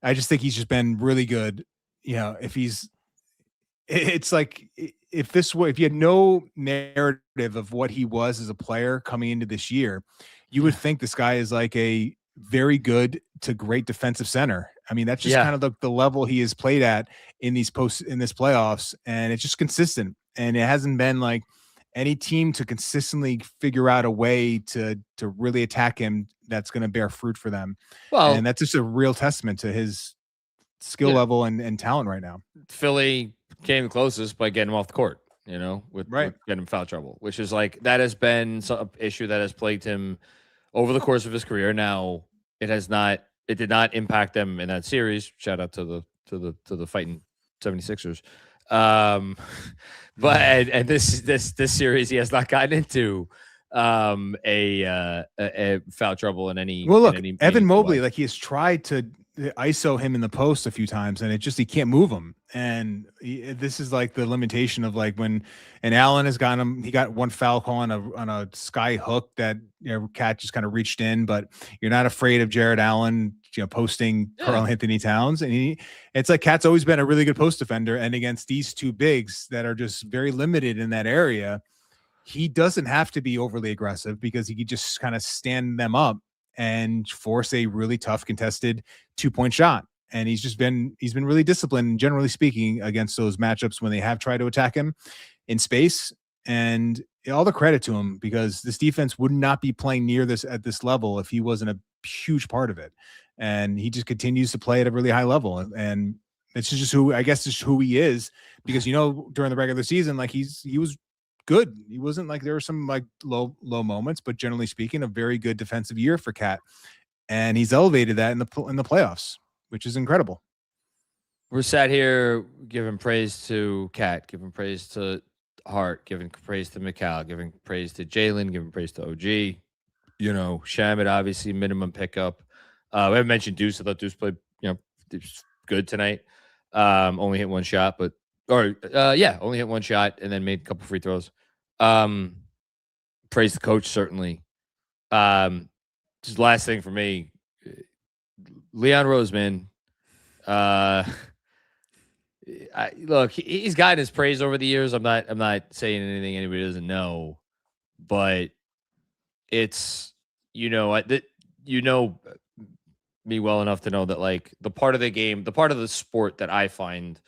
I just think he's just been really good. It's like if you had no narrative of what he was as a player coming into this year, you would think this guy is like a very good to great defensive center. I mean, that's just kind of the level he has played at in this playoffs, and it's just consistent. And it hasn't been like any team to consistently figure out a way to really attack him that's going to bear fruit for them. Well, and that's just a real testament to his skill level and talent right now. Philly came closest by getting him off the court, with getting him foul trouble, which is like, that has been some issue that has plagued him over the course of his career. Now it did not impact them in that series. Shout out to the fighting 76ers. But and this series, he has not gotten into a foul trouble in any. Well, look, in any Evan Mobley, like, he has tried to ISO him in the post a few times, and he can't move him. And this is like the limitation of like when, and Allen has got him. He got one foul call on a sky hook that Cat just kind of reached in, but you're not afraid of Jared Allen, posting Karl Anthony Towns, and it's like Cat's always been a really good post defender, and against these two bigs that are just very limited in that area, he doesn't have to be overly aggressive because he could just kind of stand them up and force a really tough contested 2-point shot. And he's been really disciplined, generally speaking, against those matchups when they have tried to attack him in space. And all the credit to him, because this defense would not be playing near this at this level if he wasn't a huge part of it. And he just continues to play at a really high level. And it's just who he is, because, during the regular season, like he was good. He wasn't like, there were some like low moments, but generally speaking, a very good defensive year for Cat. And he's elevated that in the playoffs, which is incredible. We're sat here giving praise to Cat, giving praise to Hart, giving praise to McCall, giving praise to Jalen, giving praise to OG. Shamet, obviously minimum pickup. We haven't mentioned Deuce. I thought Deuce played, good tonight. Only hit one shot, only hit one shot and then made a couple free throws. Praise the coach, certainly. Just last thing for me, Leon Roseman. Look, he's gotten his praise over the years. I'm not saying anything anybody doesn't know, but it's me well enough to know that like the part of the game, the part of the sport that I find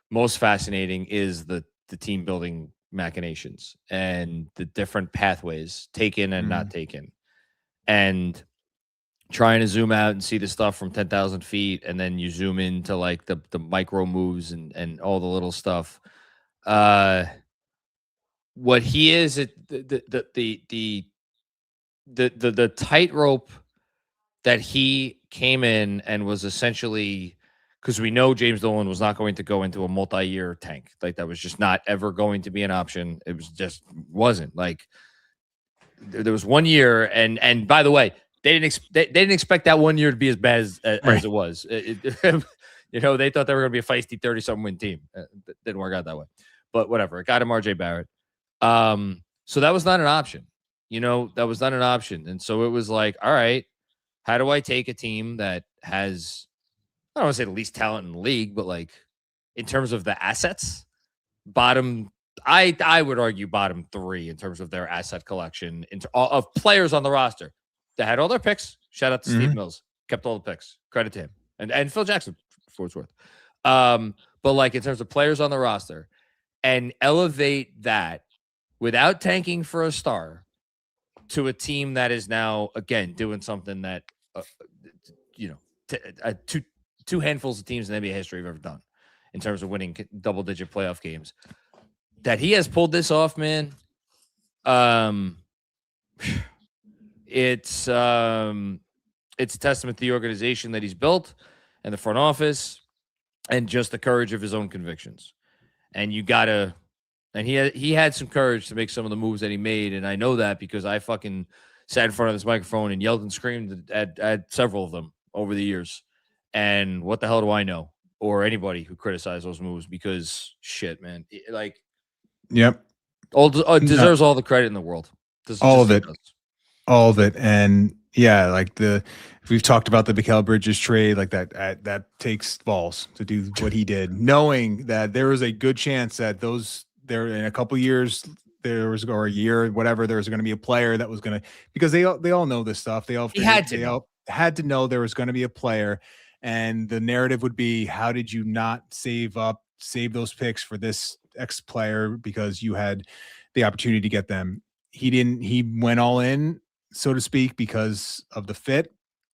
most fascinating is the team building machinations and the different pathways taken and not taken, and trying to zoom out and see the stuff from 10,000 feet. And then you zoom into like the micro moves and all the little stuff. What he is, the tightrope that he came in and was essentially, because we know James Dolan was not going to go into a multi-year tank. Like that was just not ever going to be an option. It was just wasn't. Like there was 1 year, and by the way, they didn't expect that 1 year to be as bad as it was. They thought they were going to be a feisty 30-something win team. It didn't work out that way, but whatever. It got him RJ Barrett. So that was not an option. That was not an option, and so it was like, all right, how do I take a team that has, I don't want to say the least talent in the league, but like in terms of the assets, I would argue bottom 3 in terms of their asset collection of players on the roster. They had all their picks. Shout out to Steve Mills. Kept all the picks. Credit to him. And Phil Jackson, for what it's worth. But like in terms of players on the roster, and elevate that without tanking for a star to a team that is now, again, doing something that, two handfuls of teams in NBA history have ever done in terms of winning double-digit playoff games. That he has pulled this off, man. It's a testament to the organization that he's built and the front office and just the courage of his own convictions. And he had some courage to make some of the moves that he made. And I know that because I fucking sat in front of this microphone and yelled and screamed at several of them over the years. And what the hell do I know? Or anybody who criticized those moves, because shit, man, yep. Deserves all the credit in the world. All of it. And yeah, like we've talked about the Mikal Bridges trade, like that takes balls to do what he did, knowing that there was a good chance that there in a couple years, or a year, whatever, there was going to be a player that was going to, because they all know this stuff. They all had to know there was going to be a player, and the narrative would be, how did you not save those picks for this X player because you had the opportunity to get them? He didn't. He went all in, so to speak, because of the fit.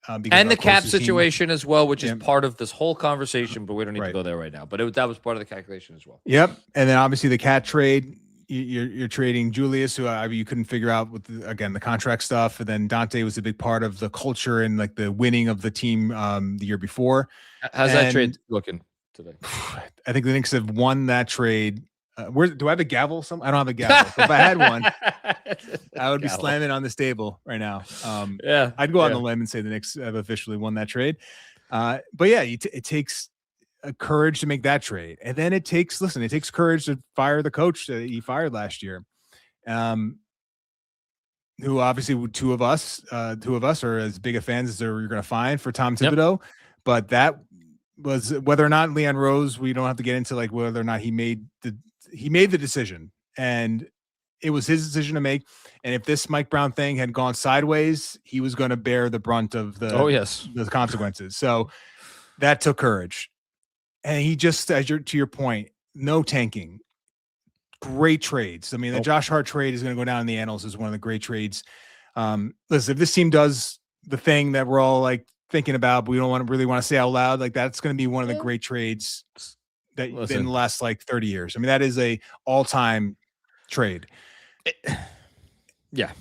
And the cap situation as well, which is part of this whole conversation, but we don't need to go there right now. But that was part of the calculation as well. Yep. And then obviously the Cat trade, you're trading Julius, who you couldn't figure out with the contract stuff. And then Dante was a big part of the culture and like the winning of the team the year before. How's that trade looking today? I think the Knicks have won that trade. Do I have a gavel? I don't have a gavel. So if I had one, I would be slamming on this table right now. I'd go on the limb and say the Knicks have officially won that trade. But yeah, it takes courage to make that trade. And then it takes courage to fire the coach that he fired last year. Who obviously two of us are as big a fans as you're going to find for Tom Thibodeau. Yep. But that was whether or not Leon Rose, we don't have to get into like whether or not he made the decision, and it was his decision to make. And if this Mike Brown thing had gone sideways, he was going to bear the brunt of the consequences. So that took courage. And he just, to your point, no tanking. Great trades. I mean, the Josh Hart trade is going to go down in the annals as one of the great trades. Listen, if this team does the thing that we're all like thinking about, but we don't really want to say out loud, like that's going to be one of the great trades that in the last like 30 years. I mean, that is a all-time trade. Yeah.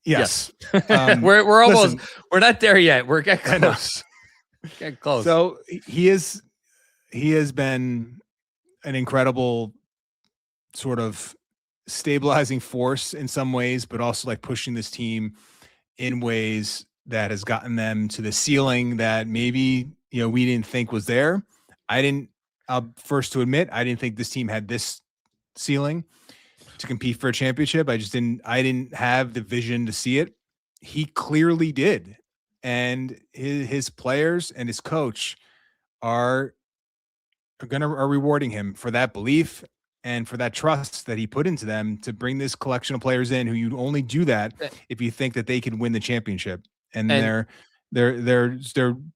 Yes. We're almost, we're not there yet. We're getting close. Getting close. So he has been an incredible sort of stabilizing force in some ways, but also like pushing this team in ways that has gotten them to the ceiling that maybe, we didn't think was there. I'll first to admit, I didn't think this team had this ceiling to compete for a championship. I didn't have the vision to see it. He clearly did. And his players and his coach are rewarding him for that belief and for that trust that he put into them to bring this collection of players in, who you only do that if you think that they can win the championship. And they're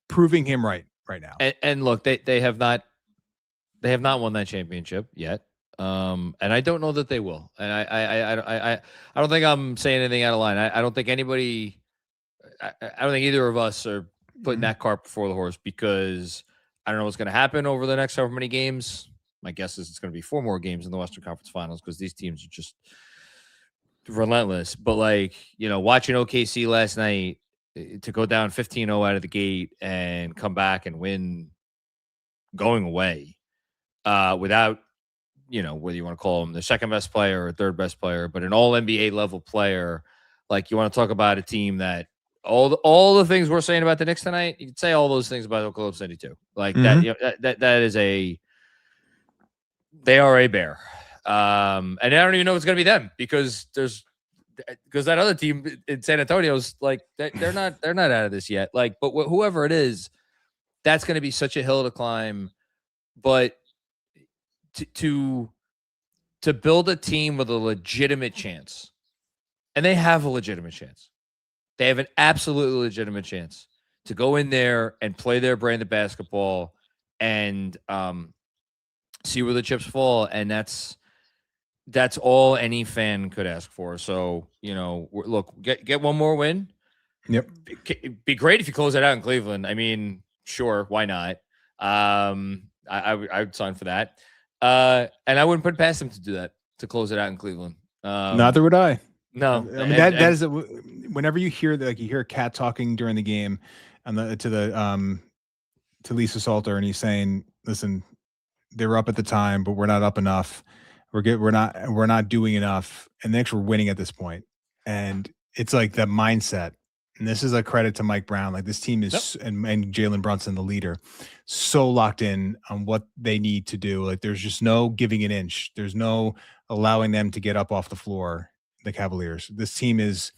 proving him right now. And look, they have not won that championship yet. And I don't know that they will. And I don't think I'm saying anything out of line. I don't think anybody, I don't think either of us are putting that cart before the horse, because I don't know what's going to happen over the next however many games. My guess is it's going to be 4 more games in the Western Conference Finals, because these teams are just relentless. But like, watching OKC last night to go down 15-0 out of the gate and come back and win going away without, whether you want to call him the second best player or third best player, but an all NBA level player. Like, you want to talk about a team that all the things we're saying about the Knicks tonight, you could say all those things about Oklahoma City too. Like that is they are a bear. And I don't even know if it's going to be them, because that other team in San Antonio's like, they're not out of this yet. Like, but whoever it is, that's going to be such a hill to climb. But to build a team with a legitimate chance, and they have a legitimate chance. They have an absolutely legitimate chance to go in there and play their brand of basketball and see where the chips fall. And that's all any fan could ask for. So, look, get one more win. Yep. It'd be great if you close it out in Cleveland. I mean, sure, why not? I would sign for that. And I wouldn't put past them to do that, to close it out in Cleveland. Neither would I. No, I mean, that is whenever you hear you hear a cat talking during the game, to Lisa Salter, and he's saying, "Listen, they were up at the time, but we're not up enough. We're not doing enough, and the Knicks were winning at this point." And it's like the mindset. And this is a credit to Mike Brown. Like, this team is, and Jalen Brunson, the leader, so locked in on what they need to do. Like, there's just no giving an inch. There's no allowing them to get up off the floor. The Cavaliers. This team is.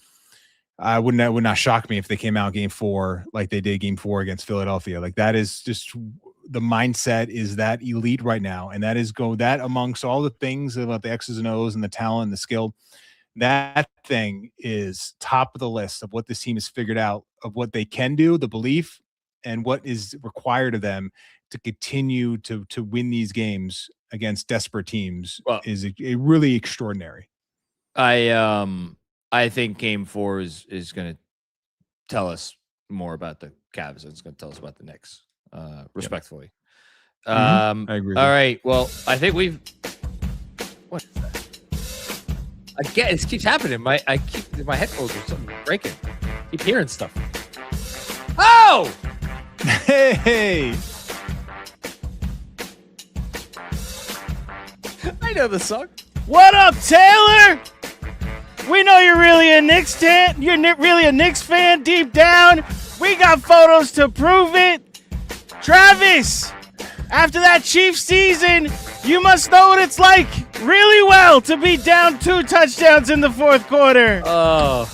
It would not shock me if they came out game 4 like they did game 4 against Philadelphia. Like, that is just, the mindset is that elite right now, and that amongst all the things about the X's and O's and the talent and the skill. That thing is top of the list of what this team has figured out, of what they can do, the belief, and what is required of them to continue to win these games against desperate teams. Well, is a really extraordinary. I think game 4 is going to tell us more about the Cavs. It's going to tell us about the Knicks, respectfully. I agree. All right. Well, I think what is that? Again, it keeps happening. My headphones or something breaking. I keep hearing stuff. Oh! Hey! I know the song. What up, Taylor? We know you're really a Knicks fan. You're really a Knicks fan deep down. We got photos to prove it. Travis, after that Chiefs season, you must know what it's like really well to be down 2 touchdowns in the fourth quarter. Oh.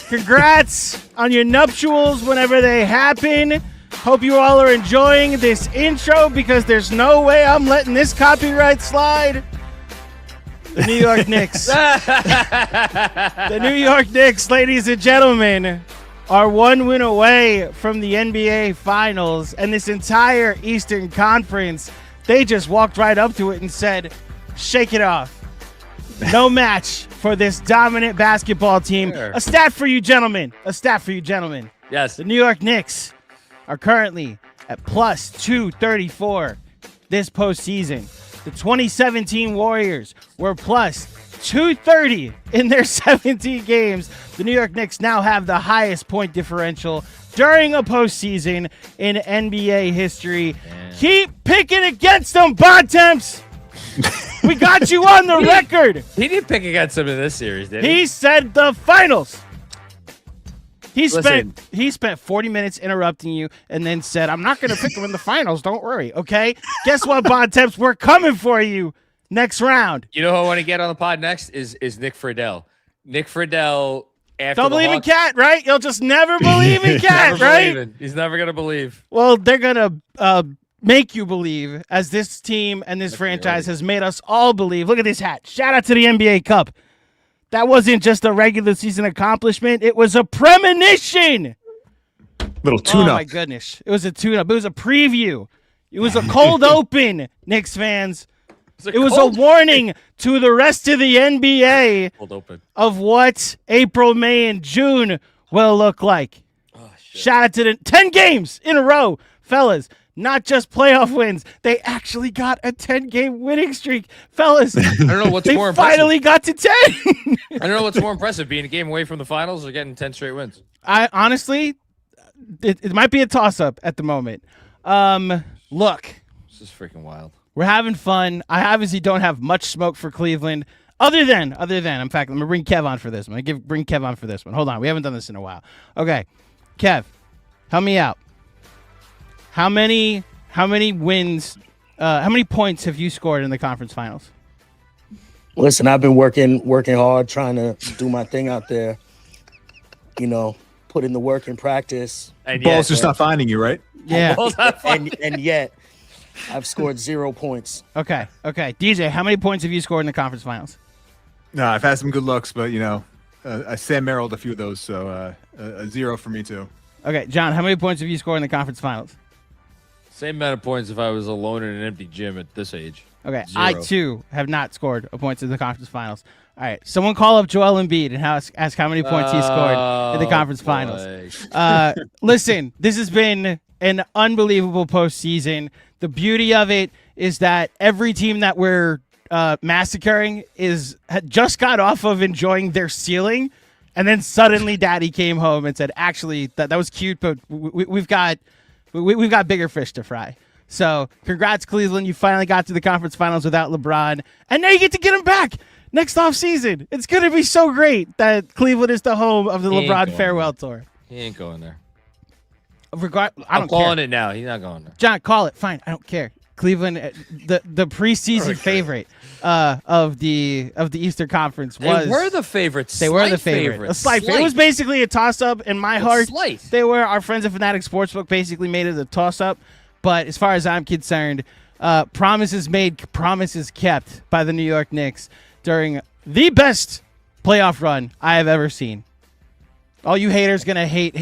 Congrats on your nuptials whenever they happen. Hope you all are enjoying this intro because there's no way I'm letting this copyright slide. The New York Knicks. The New York Knicks, ladies and gentlemen, are 1 win away from the NBA Finals, and this entire Eastern Conference, they just walked right up to it and said, shake it off. No match for this dominant basketball team. Sure. A stat for you gentlemen. Yes. The New York Knicks are currently at plus 234 this postseason. The 2017 Warriors were plus 230 in their 17 games. The New York Knicks now have the highest point differential during a postseason in NBA history. Man. Keep picking against them, Bontemps. We got you on the record. He didn't pick against him in this series, did he? He said the finals. He Listen. spent 40 minutes interrupting you and then said, I'm not going to pick him in the finals. Don't worry. Okay. Guess what, Bontemps? We're coming for you next round. You know who I want to get on the pod next is Nick Friedel. Nick Friedel. After Don't believe in Cat, right? You'll just never believe in Cat, right? He's never going to believe. Well, they're going to make you believe, as this team and this franchise has made us all believe. Look at this hat. Shout out to the NBA Cup. That wasn't just a regular season accomplishment. It was a premonition. Little tune-up. Oh, my goodness. It was a tune-up. It was a preview. It was a cold open, Knicks fans. It was a warning to the rest of the NBA of what April, May, and June will look like. Oh, shit. Shout out to the 10 games in a row, fellas. Not just playoff wins. They actually got a 10-game winning streak. Fellas, I don't know what's they more impressive. finally got to 10. I don't know what's more impressive, being a game away from the finals or getting 10 straight wins. I honestly, it might be a toss-up at the moment. Look. This is freaking wild. We're having fun. I obviously don't have much smoke for Cleveland. Other than, in fact, I'm going to bring Kev on for this one. Bring Kev on for this one. Hold on. We haven't done this in a while. Okay. Kev, help me out. How many wins, how many points have you scored in the conference finals? Listen, I've been working hard, trying to do my thing out there. You know, put in the work in practice. And Ball's just not finding you, right? Yeah. And yet, I've scored 0 points. Okay. DJ, how many points have you scored in the conference finals? No, I've had some good looks, but, I Sam Merrilled a few of those, so a 0 for me, too. Okay, John, how many points have you scored in the conference finals? Same amount of points if I was alone in an empty gym at this age. Okay, 0. I, too, have not scored a points in the conference finals. All right, someone call up Joel Embiid and ask how many points he scored in the conference finals. Listen, this has been an unbelievable postseason. The beauty of it is that every team that we're massacring had just got off of enjoying their ceiling, and then suddenly Daddy came home and said, "Actually, that was cute, but we've got bigger fish to fry." So, congrats, Cleveland! You finally got to the conference finals without LeBron, and now you get to get him back next offseason. It's going to be so great that Cleveland is the home of the LeBron farewell tour. He ain't going there. I'm calling it now. He's not going there. John, call it. Fine. I don't care. Cleveland, the preseason favorite of the Eastern Conference was. They were the favorites. They were the favorite. A slight favorite. It was basically a toss-up in my heart. Slight. They were. Our friends at Fanatics Sportsbook basically made it a toss-up. But as far as I'm concerned, promises made, promises kept by the New York Knicks during the best playoff run I have ever seen. All you haters gonna hate.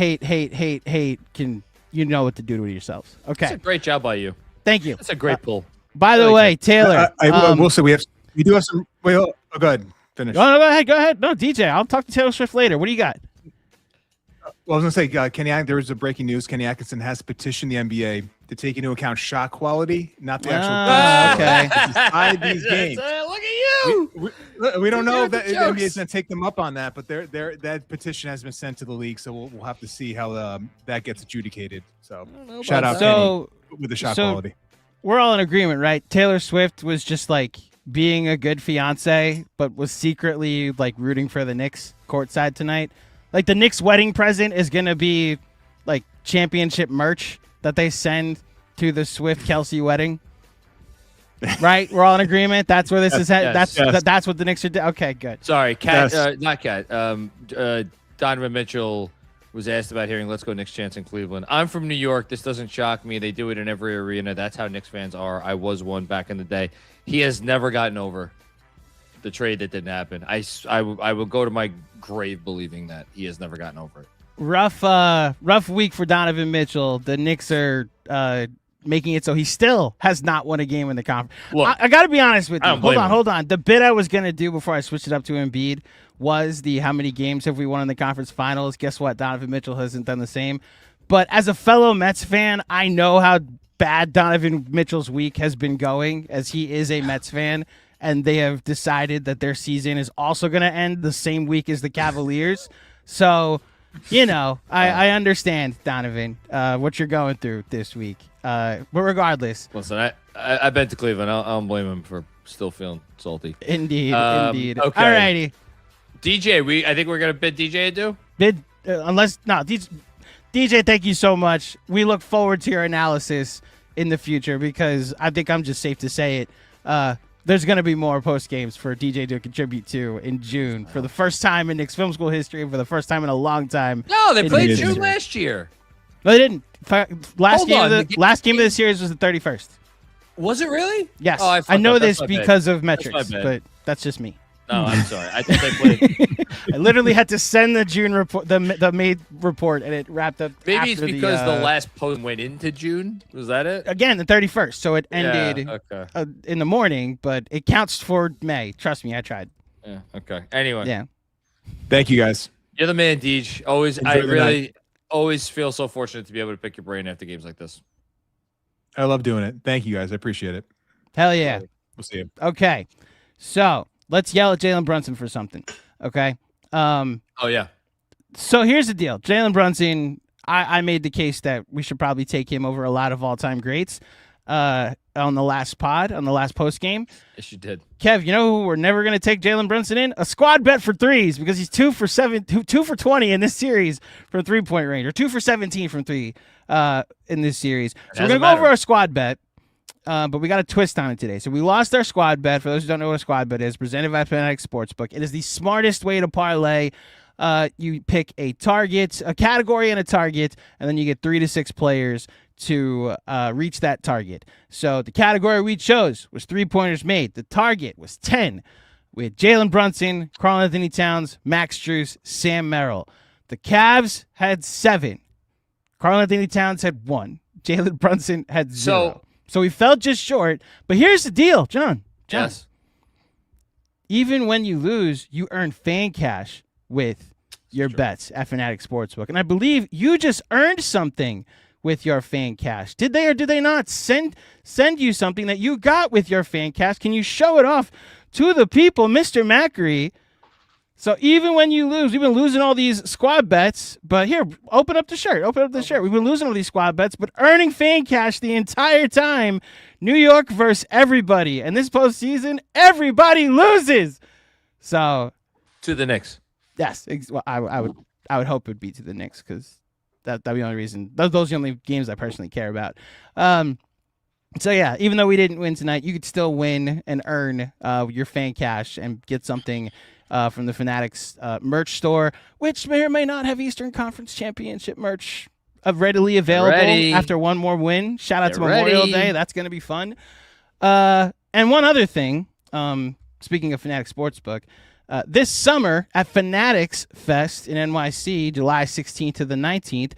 Can you know what to do to yourselves? Okay. That's a great job by you. Thank you. That's a great pull. By the way, Taylor. I will say we do have some. Wait, go ahead. Finish. No, go ahead. No, DJ, I'll talk to Taylor Swift later. What do you got? Well, I was going to say, there was a breaking news. Kenny Atkinson has petitioned the NBA to take into account shot quality, not the actual. Okay. These games. Look at you. We don't know if the NBA is going to take them up on that, but that petition has been sent to the league, so we'll have to see how that gets adjudicated. So shout out Kenny with the shot quality. We're all in agreement, right? Taylor Swift was just like being a good fiance, but was secretly like rooting for the Knicks courtside tonight. Like the Knicks wedding present is going to be like championship merch that they send to the Swift-Kelsey wedding? Right? We're all in agreement? That's where this is headed? That's what the Knicks are doing? Okay, good. Sorry, not Cat. Donovan Mitchell was asked about hearing "Let's Go Knicks" chants in Cleveland. I'm from New York. This doesn't shock me. They do it in every arena. That's how Knicks fans are. I was one back in the day. He has never gotten over the trade that didn't happen. I will go to my grave believing that he has never gotten over it. Rough week for Donovan Mitchell. The Knicks are making it so he still has not won a game in the conference. Look, I got to be honest with you. Hold on. The bit I was going to do before I switched it up to Embiid was the how many games have we won in the conference finals. Guess what? Donovan Mitchell hasn't done the same. But as a fellow Mets fan, I know how bad Donovan Mitchell's week has been going, as he is a Mets fan, and they have decided that their season is also going to end the same week as the Cavaliers. So, I understand, Donovan, what you're going through this week. But regardless. Listen, I bet to Cleveland. I don't blame him for still feeling salty. Indeed. Okay. All righty. DJ, I think we're going to bid DJ to do? DJ, thank you so much. We look forward to your analysis in the future because I think I'm just safe to say it. There's going to be more post games for DJ to contribute to in June for the first time in Knicks Film School history, for the first time in a long time. No, they played June last year. No, they didn't. Last game of the series was the 31st. Was it really? Yes. Oh, I know this because of metrics, but that's just me. No, I'm sorry. I think they played. I literally had to send the June report, the May report, and it wrapped up. Maybe it's because the last post went into June. Was that it? Again, the 31st. So it ended in the morning, but it counts for May. Trust me, I tried. Yeah. Okay. Anyway. Yeah. Thank you, guys. You're the man, Deej. Always feel so fortunate to be able to pick your brain after games like this. I love doing it. Thank you, guys. I appreciate it. Hell yeah. We'll see you. Okay. So let's yell at Jalen Brunson for something. Okay. Oh, yeah. So here's the deal. Jalen Brunson, I made the case that we should probably take him over a lot of all-time greats on the last post game. Yes, you did. Kev, you know who we're never going to take Jalen Brunson in? A squad bet for threes because he's 2 for 20 in this series from three-point range, or 2 for 17 from three in this series. So we're going to go over our squad bet. But we got a twist on it today. So we lost our squad bet. For those who don't know what a squad bet is, presented by Fanatics Sportsbook. It is the smartest way to parlay. You pick a target, a category and a target, and then you get 3 to 6 players to reach that target. So the category we chose was 3-pointers made. The target was 10 with Jalen Brunson, Karl-Anthony Towns, Max Strus, Sam Merrill. The Cavs had 7. Karl-Anthony Towns had 1. Jalen Brunson had 0. So we fell just short. But here's the deal, John. Yes. Even when you lose, you earn FANCASH with your bets at Fanatics Sportsbook. And I believe you just earned something with your FANCASH. Did they or did they not send you something that you got with your FANCASH? Can you show it off to the people, Mr. Macri? So even when you lose, we've been losing all these squad bets, but here, open up the shirt. We've been losing all these squad bets, but earning FANCASH the entire time. New York versus everybody. And this postseason, everybody loses. So to the Knicks. Yes. Well, I would hope it would be to the Knicks because that'd be the only reason. Those are the only games I personally care about. So yeah, even though we didn't win tonight, you could still win and earn your FANCASH and get something from the Fanatics merch store, which may or may not have Eastern Conference Championship merch readily available after one more win. Shout out to Memorial Day. That's going to be fun. And one other thing, speaking of Fanatics Sportsbook, this summer at Fanatics Fest in NYC, July 16th to the 19th,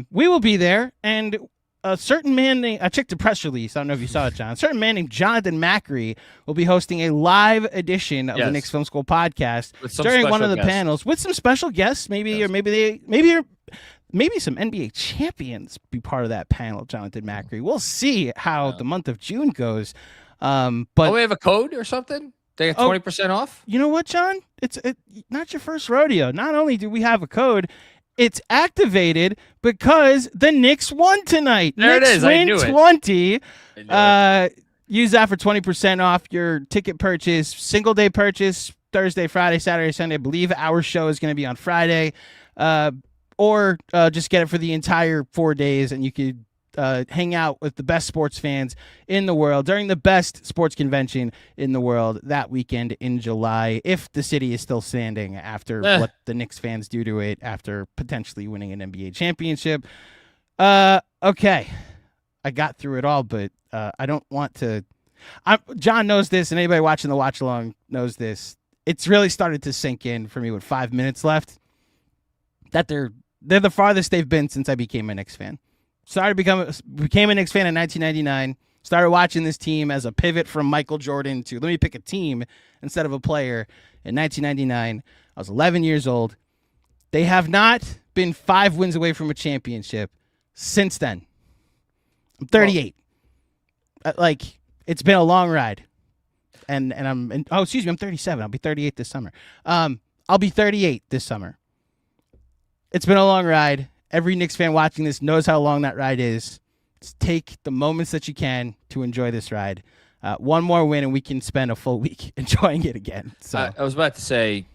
we will be there, and a certain man named, I checked the press release, I don't know if you saw it, John. A certain man named Jonathan Macri will be hosting a live edition of the Knicks Film School podcast during one of the panels with some special guests, maybe some NBA champions be part of that panel, Jonathan Macri. We'll see how the month of June goes. But we have a code or something? They got 20% off? You know what, John? It's not your first rodeo. Not only do we have a code, it's activated because the Knicks won tonight. There Knicks it is. I knew 20. it. Use that for 20% off your ticket purchase, single day purchase, Thursday, Friday, Saturday, Sunday. I believe our show is going to be on Friday. Or just get it for the entire 4 days, and you could hang out with the best sports fans in the world during the best sports convention in the world that weekend in July, if the city is still standing after what the Knicks fans do to it after potentially winning an NBA championship. Okay. I got through it all, but I don't want to. John knows this, and anybody watching the watch along knows this. It's really started to sink in for me with 5 minutes left that they're the farthest they've been since I became a Knicks fan. Became a Knicks fan in 1999. Started watching this team as a pivot from Michael Jordan to let me pick a team instead of a player in 1999. I was 11 years old. They have not been 5 wins away from a championship since then. I'm 38. It's been a long ride. And I'm 37. I'll be 38 this summer. I'll be 38 this summer. It's been a long ride. Every Knicks fan watching this knows how long that ride is. Just take the moments that you can to enjoy this ride. One more win, and we can spend a full week enjoying it again. So I was about to say,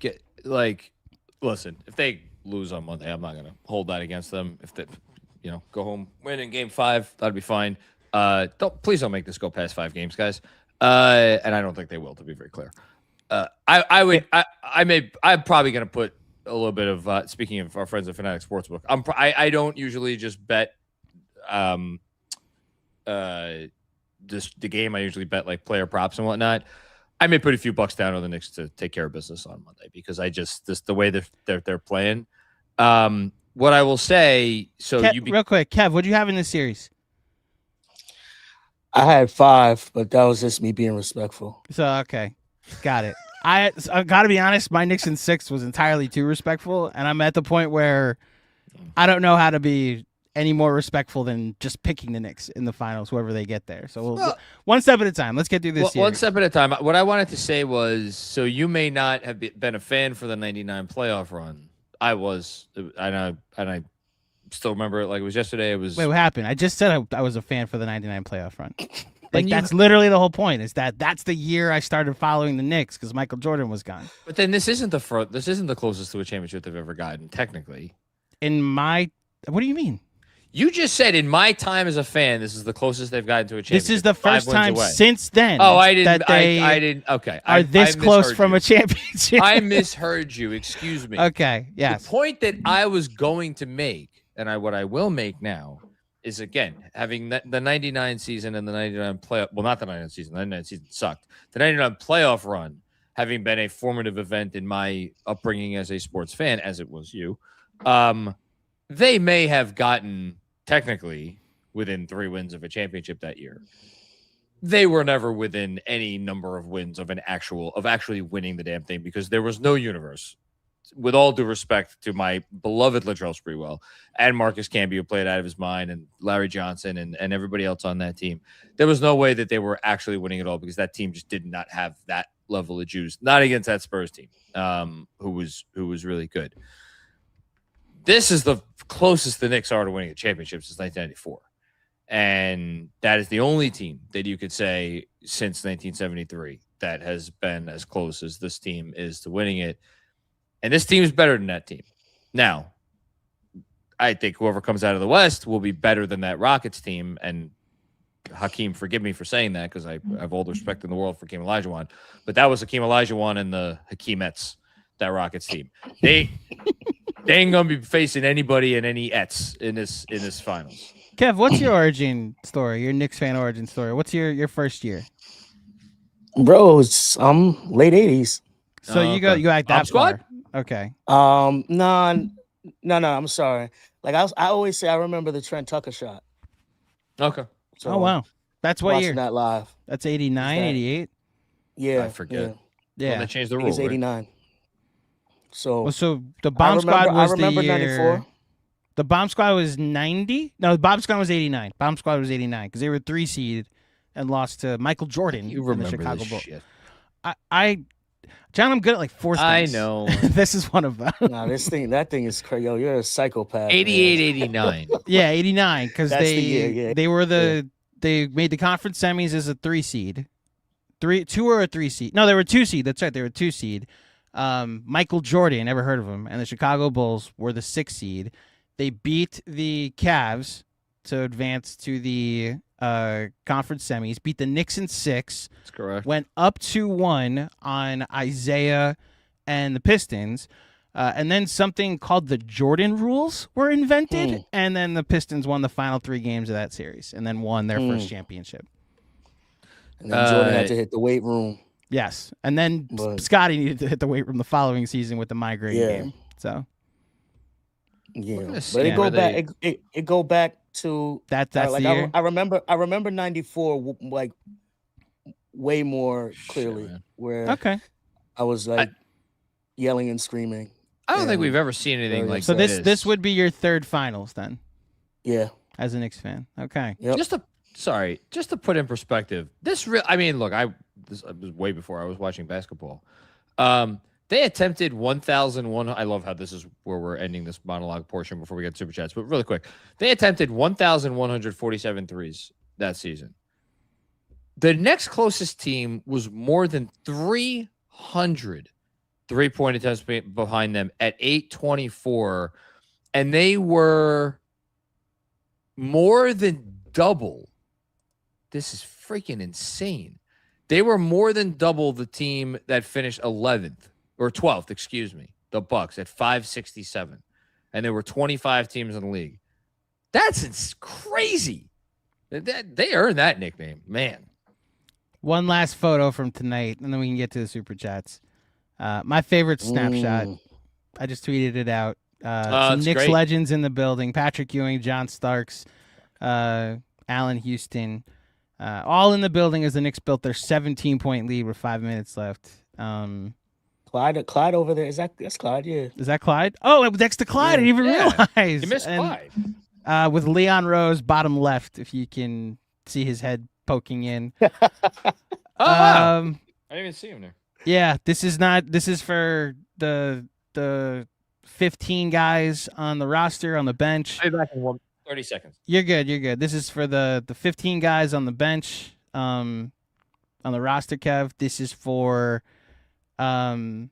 listen, if they lose on Monday, I'm not going to hold that against them. If they, go home, win in Game 5, that'd be fine. Please don't make this go past 5 games, guys. And I don't think they will, to be very clear. I'm probably going to put a little bit of speaking of our friends at Fanatics Sportsbook. I don't usually just bet the game. I usually bet like player props and whatnot. I may put a few bucks down on the Knicks to take care of business on Monday because the way they're playing. What I will say, real quick, Kev, what'd you have in this series? I had 5, but that was just me being respectful. So okay, got it. I got to be honest, my Knicks in 6 was entirely too respectful, and I'm at the point where I don't know how to be any more respectful than just picking the Knicks in the finals, whoever they get there. So we'll one step at a time. Let's get through this. One step at a time. What I wanted to say was, so you may not have been a fan for the '99 playoff run. I was, and I still remember it like it was yesterday. It was. Wait, what happened? I just said I was a fan for the '99 playoff run. That's literally the whole point. Is that's the year I started following the Knicks because Michael Jordan was gone. But then this isn't the closest to a championship they've ever gotten, technically. What do you mean? You just said in my time as a fan, this is the closest they've gotten to a championship. This is the first time since then. Oh, I didn't. I didn't. Okay, are this close from a championship? I misheard you. Excuse me. Okay. Yes. The point that I was going to make, and what I will make now, is again having the '99 season and the '99 playoff. Well, not the '99 season. The '99 season sucked. The '99 playoff run, having been a formative event in my upbringing as a sports fan, as it was you, they may have gotten technically within 3 wins of a championship that year. They were never within any number of wins of actually winning the damn thing because there was no universe. With all due respect to my beloved Latrell Sprewell and Marcus Camby, who played out of his mind, and Larry Johnson and everybody else on that team, there was no way that they were actually winning it all because that team just did not have that level of juice. Not against that Spurs team, who was really good. This is the closest the Knicks are to winning a championship since 1994. And that is the only team that you could say since 1973 that has been as close as this team is to winning it. And this team is better than that team. Now, I think whoever comes out of the West will be better than that Rockets team. And Hakeem, forgive me for saying that because I have all the respect in the world for Hakeem Olajuwon. But that was Hakeem Olajuwon and the Hakeemettes, that Rockets team. They ain't gonna be facing anybody in any Ets in this finals. Kev, what's your origin story? Your Knicks fan origin story? What's your first year? Bro, I'm late 80s. So you go like that squad? far. Okay. No, I'm sorry. Like I always say, I remember the Trent Tucker shot. Okay. So oh wow, that's what watching year? that live. That's 89, 88. Yeah, I forget. Yeah, Well, they changed the I think rule. it's 89. So, so the Bomb Squad was I remember the year. 94. The Bomb Squad was 90. No, the Bomb Squad was 89. Bomb Squad was 89 because they were 3 seed and lost to Michael Jordan You in remember the Chicago this Bulls. shit. John, I'm good at like 4 things. I know. This is one of them. Nah, that thing is crazy. Yo, you're a psychopath. 88, 89. Yeah, 89 because That's the year, yeah. they were they made the conference semis as a 3 seed. 2 or a 3 seed. No, they were 2 seed. That's right. They were 2 seed. Michael Jordan, never heard of him, and the Chicago Bulls were the 6 seed. They beat the Cavs to advance to the conference semis. Beat the Knicks in 6. That's correct. Went up 2-1 on Isaiah and the Pistons. And then something called the Jordan rules were invented. And then the Pistons won the final 3 games of that series and then won their first championship. And then Jordan had to hit the weight room. Yes. And then Scotty needed to hit the weight room the following season with the migraine game. So. Yeah. But it go back to that's like the year. I remember 94 like way more clearly where I was like yelling and screaming. I don't think we've ever seen anything like so this. This would be your 3rd finals then. Yeah. As a Knicks fan. Okay. Yep. Just to put in perspective, I mean, look, this was way before I was watching basketball. They attempted 1,001. I love how this is where we're ending this monologue portion before we get to super chats. But really quick, they attempted 1,147 threes that season. The next closest team was more than 300 3-point attempts behind them at 824, and they were more than double. This is freaking insane. They were more than double the team that finished 11th or 12th, excuse me, the Bucks at 567, and there were 25 teams in the league. That's crazy. They earned that nickname, man. One last photo from tonight, and then we can get to the super chats. My favorite snapshot. I just tweeted it out. Some Knicks legends in the building: Patrick Ewing, John Starks, Allen Houston, all in the building as the Knicks built their 17-point lead with 5 minutes left. Clyde over there. That's Clyde? Yeah. Is that Clyde? Oh, next to Clyde. I didn't even realize. You missed Clyde. With Leon Rose, bottom left, if you can see his head poking in. Wow. I didn't even see him there. Yeah, this is for the 15 guys on the roster, on the bench. I'll be back in 30 seconds. You're good. This is for the 15 guys on the bench, on the roster, Kev. This is for, this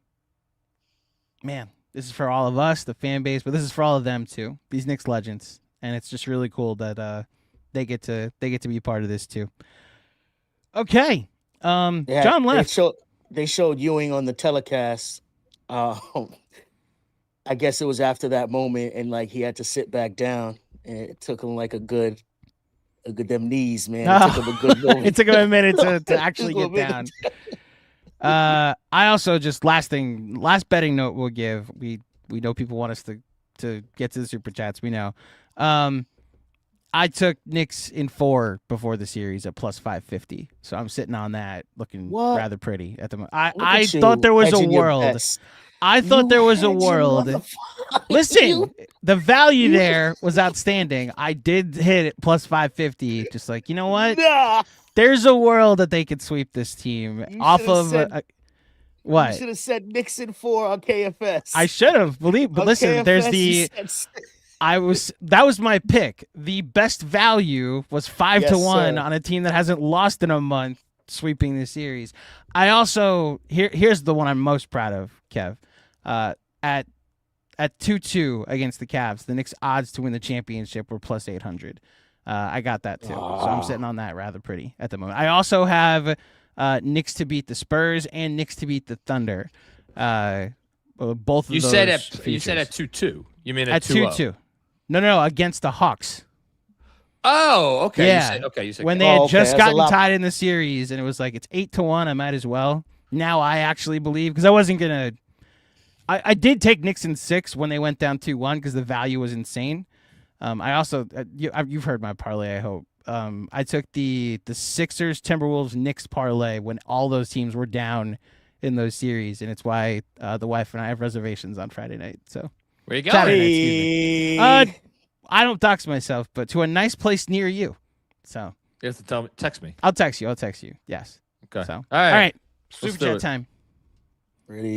is for all of us, the fan base, but this is for all of them too. These Knicks legends, and it's just really cool that they get to be part of this too. Okay, John left. They showed Ewing on the telecast. I guess it was after that moment, and like he had to sit back down, and it took him like a good them knees, man. It took him a good moment. It took him a minute to actually get down. I also just last betting note we'll give. We know people want us to get to the super chats. We know. I took Knicks in 4 before the series at plus 550, so I'm sitting on that, looking rather pretty at the moment. I thought there was a world. I thought there was a world. Listen, the value there was outstanding. I did hit it plus 550, just like, you know what? Nah. There's a world that they could sweep this team off of what? You should have said Knicks in 4 on KFS. I should have, but listen, KFS, there's that was my pick. The best value was 5-1 on a team that hasn't lost in a month, sweeping the series. I also here's the one I'm most proud of, Kev. At 2-2 against the Cavs, the Knicks odds to win the championship were plus 800. I got that too, so I'm sitting on that rather pretty at the moment. I also have Knicks to beat the Spurs and Knicks to beat the Thunder. Both of those. You said at 2-2. You mean at 2-2? No, against the Hawks. Oh, okay. Yeah. You said when they had just gotten tied in the series, and it was like it's 8-1. I might as well. Now I actually believe, because I wasn't gonna. I did take Knicks in 6 when they went down 2-1 because the value was insane. I also you've heard my parlay, I hope. I took the Sixers, Timberwolves, Knicks parlay when all those teams were down in those series, and it's why the wife and I have reservations on Friday night. So. Where you going? I don't dox myself, but to a nice place near you. So you have to text me. I'll text you. Yes. Okay. So all right. Super chat time. Ready.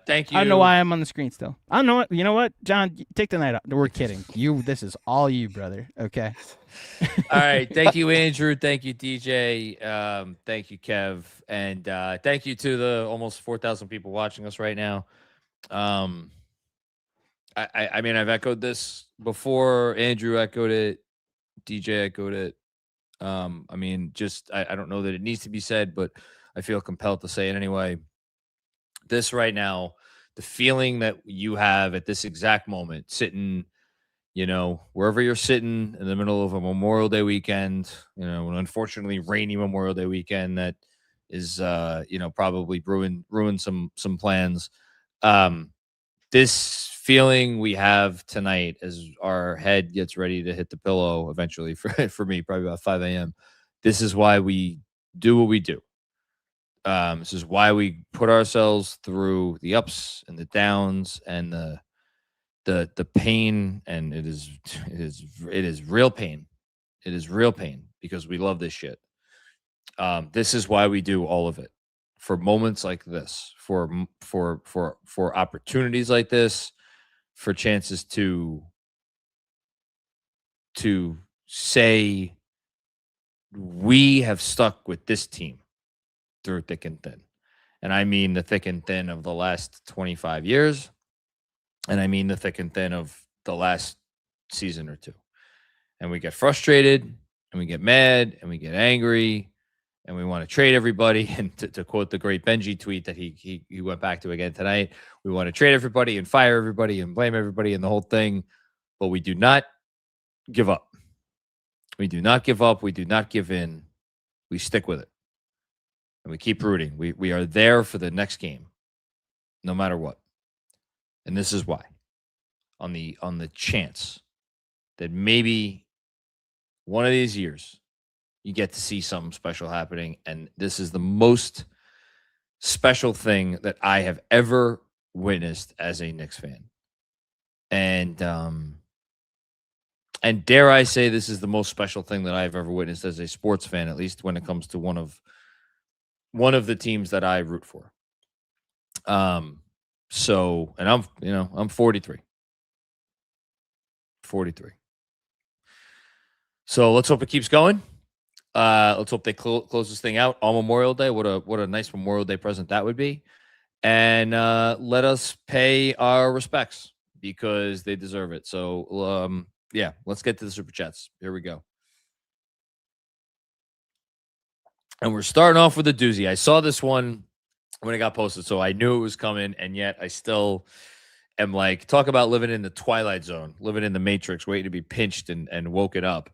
Thank you. I don't know why I'm on the screen still. I don't know what. You know what, John? Take the night off. We're kidding. This is all you, brother. Okay. All right. Thank you, Andrew. Thank you, DJ. Thank you, Kev, and thank you to the almost 4,000 people watching us right now. I mean, I've echoed this before. Andrew echoed it. DJ, I go to. I mean, just I don't know that it needs to be said, but I feel compelled to say it anyway. This right now, the feeling that you have at this exact moment, sitting, wherever you're sitting in the middle of a Memorial Day weekend, an unfortunately rainy Memorial Day weekend that is, probably ruin some plans. This feeling we have tonight as our head gets ready to hit the pillow eventually for me, probably about 5 a.m. This is why we do what we do. This is why we put ourselves through the ups and the downs and the pain, and it is real pain. It is real pain because we love this shit. This is why we do all of it, for moments like this, for opportunities like this, for chances to say we have stuck with this team through thick and thin. And I mean the thick and thin of the last 25 years. And I mean the thick and thin of the last season or two. And we get frustrated, and we get mad, and we get angry, and we want to trade everybody. And to quote the great Benji tweet that he went back to again tonight, we want to trade everybody and fire everybody and blame everybody and the whole thing. But we do not give up. We do not give up. We do not give in. We stick with it. And we keep rooting. We are there for the next game, no matter what. And this is why. On the chance that maybe one of these years you get to see something special happening. And this is the most special thing that I have ever witnessed as a Knicks fan. And dare I say, this is the most special thing that I've ever witnessed as a sports fan, at least when it comes to one of the teams that I root for. So, and I'm 43. 43. So let's hope it keeps going. Let's hope they close this thing out on Memorial Day. What a nice Memorial Day present that would be. And let us pay our respects because they deserve it. So, yeah, let's get to the Super Chats. Here we go. And we're starting off with a doozy. I saw this one when it got posted, so I knew it was coming, and yet I still am like, talk about living in the Twilight Zone, living in the Matrix, waiting to be pinched and woken up.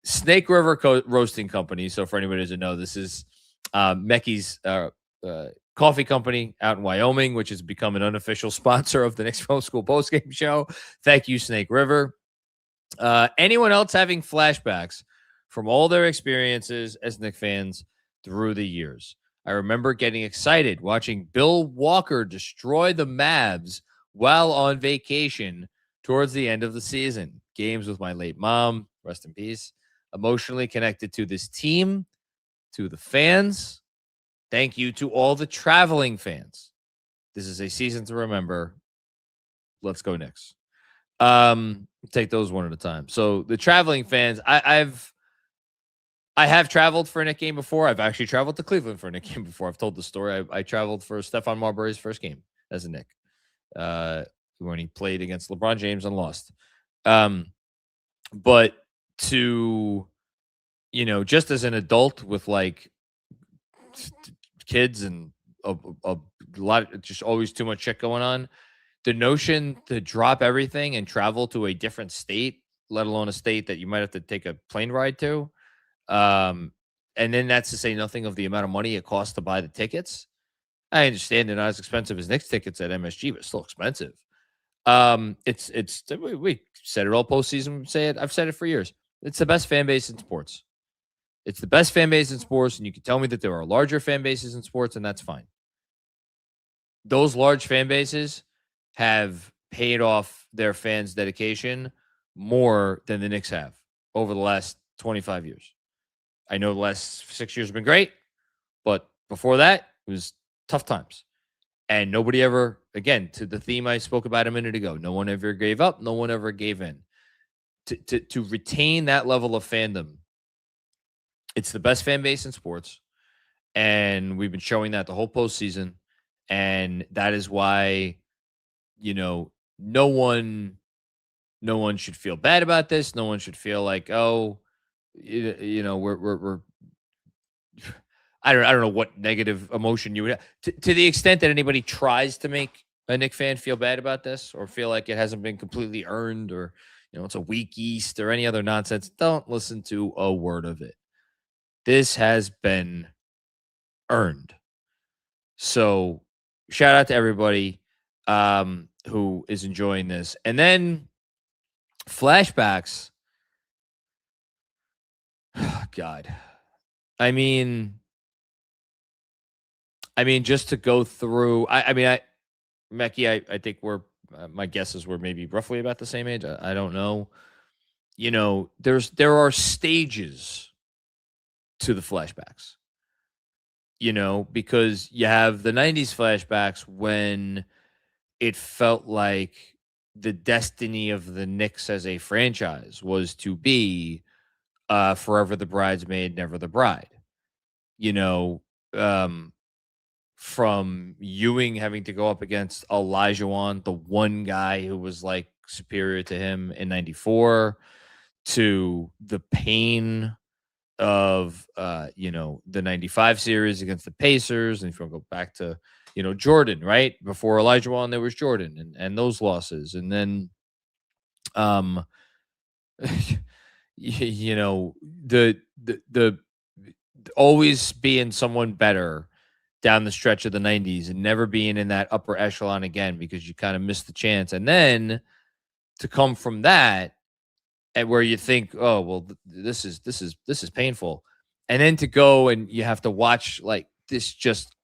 Snake River Roasting Company. So for anybody who doesn't know, this is Meki's coffee company out in Wyoming, which has become an unofficial sponsor of the Knicks Film School Postgame Show. Thank you, Snake River. Anyone else having flashbacks from all their experiences as Knicks fans through the years? I remember getting excited watching Bill Walker destroy the Mavs while on vacation towards the end of the season. Games with my late mom, rest in peace. Emotionally connected to this team, to the fans. Thank you to all the traveling fans. This is a season to remember. Let's go Knicks. Take those one at a time. So the traveling fans, I have traveled for a Knicks game before. I've actually traveled to Cleveland for a Knicks game before. I've told the story. I traveled for Stephon Marbury's first game as a Knick, when he played against LeBron James and lost. But to, just as an adult with like kids and a lot, just always too much shit going on, the notion to drop everything and travel to a different state, let alone a state that you might have to take a plane ride to, and then that's to say nothing of the amount of money it costs to buy the tickets. I understand they're not as expensive as Knicks tickets at MSG, but still expensive. We said it all postseason. I've said it for years. It's the best fan base in sports. It's the best fan base in sports, and you can tell me that there are larger fan bases in sports, and that's fine. Those large fan bases have paid off their fans' dedication more than the Knicks have over the last 25 years. I know the last 6 years have been great, but before that, it was tough times. And nobody ever, again, to the theme I spoke about a minute ago, no one ever gave up. No one ever gave in. To retain that level of fandom, it's the best fan base in sports. And we've been showing that the whole postseason. And that is why, no one No one should feel bad about this. No one should feel like, oh, we're I don't know what negative emotion you would have. To the extent that anybody tries to make a Knicks fan feel bad about this or feel like it hasn't been completely earned or, it's a weak East or any other nonsense, don't listen to a word of it. This has been earned. So shout out to everybody who is enjoying this. And then flashbacks. God. I mean, just to go through, Mecky, I think we're, my guess is we're maybe roughly about the same age. I don't know. There are stages to the flashbacks, because you have the 90s flashbacks when it felt like the destiny of the Knicks as a franchise was to be forever the bridesmaid, never the bride. From Ewing having to go up against Olajuwon, the one guy who was like superior to him in 94, to the pain of the 95 series against the Pacers. And if you want to go back to Jordan, right? Before Olajuwon, there was Jordan and those losses. And then the always being someone better down the stretch of the 90s and never being in that upper echelon again because you kind of missed the chance. And then to come from that and where you think, oh, well, this is painful. And then to go and you have to watch like this just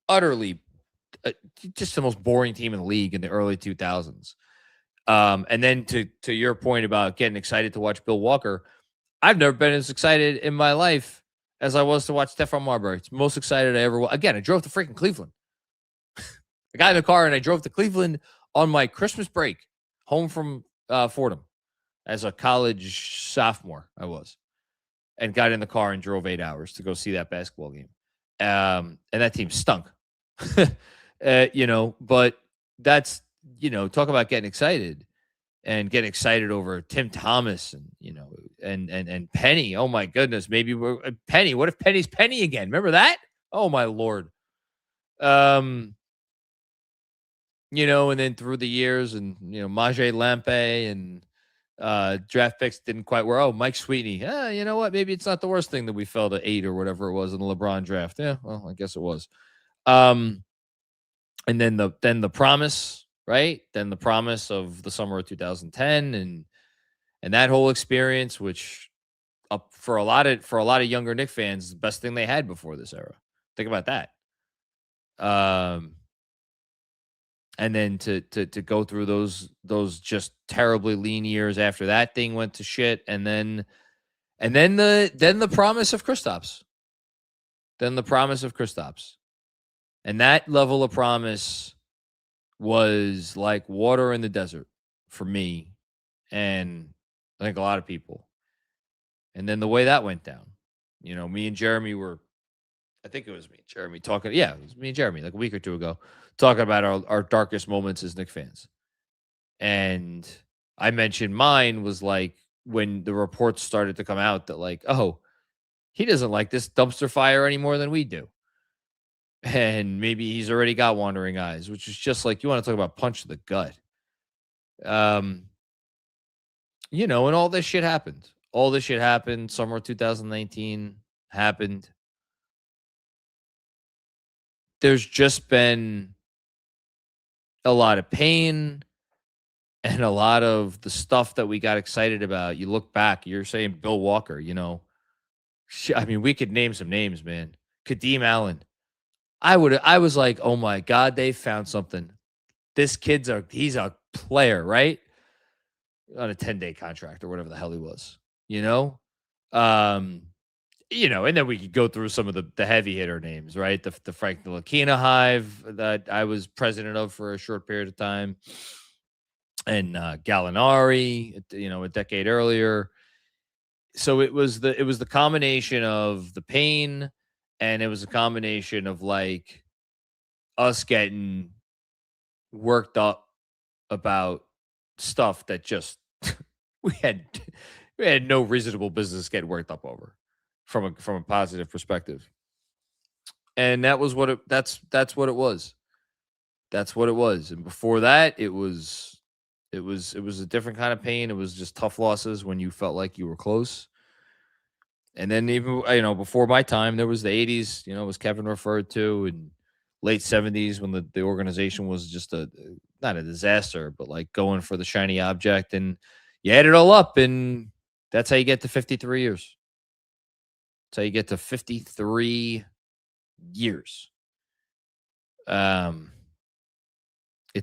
utterly just the most boring team in the league in the early 2000s. And then to your point about getting excited to watch Bill Walker, I've never been as excited in my life as I was to watch Stephon Marbury. It's the most excited I ever was. Again, I drove to freaking Cleveland. I got in the car and I drove to Cleveland on my Christmas break home from Fordham as a college sophomore I was, and got in the car and drove 8 hours to go see that basketball game. And that team stunk, but that's, talk about getting excited. And get excited over Tim Thomas and Penny. Oh my goodness, maybe we're Penny. What if Penny's Penny again? Remember that? Oh my Lord. And then through the years and Majay Lampe and draft picks didn't quite work. Oh, Mike Sweetney. You know what? Maybe it's not the worst thing that we fell to 8 or whatever it was in the LeBron draft. Yeah, well, I guess it was. And then the promise. Right. Then the promise of the summer of 2010 and that whole experience, which for a lot of younger Knicks fans, the best thing they had before this era. Think about that. And then to go through those just terribly lean years after that thing went to shit, and then the promise of Kristaps. Then the promise of Kristaps. And that level of promise was like water in the desert for me and I think a lot of people. And then the way that went down, me and Jeremy were, I think it was me and Jeremy talking. Yeah, it was me and Jeremy like a week or two ago talking about our darkest moments as Knicks fans. And I mentioned mine was like when the reports started to come out that like, oh, he doesn't like this dumpster fire any more than we do. And maybe he's already got wandering eyes, which is just like, you want to talk about punch to the gut. And all this shit happened. All this shit happened. Summer 2019 happened. There's just been a lot of pain and a lot of the stuff that we got excited about. You look back, you're saying Bill Walker, we could name some names, man. Kadeem Allen. I was like, oh my God, they found something. This he's a player, right? On a 10-day contract or whatever the hell he was, and then we could go through some of the heavy hitter names, right? The Frank Ntilikina Hive that I was president of for a short period of time, and Gallinari, a decade earlier. So it was the combination of the pain. And it was a combination of like us getting worked up about stuff that just we had no reasonable business getting worked up over from a positive perspective. And that was what that's what it was. That's what it was. And before that, it was a different kind of pain. It was just tough losses when you felt like you were close. And then even, before my time, there was the 80s, as Kevin referred to, and late 70s when the organization was just not a disaster, but like going for the shiny object. And you add it all up, and that's how you get to 53 years. That's how you get to 53 years. It's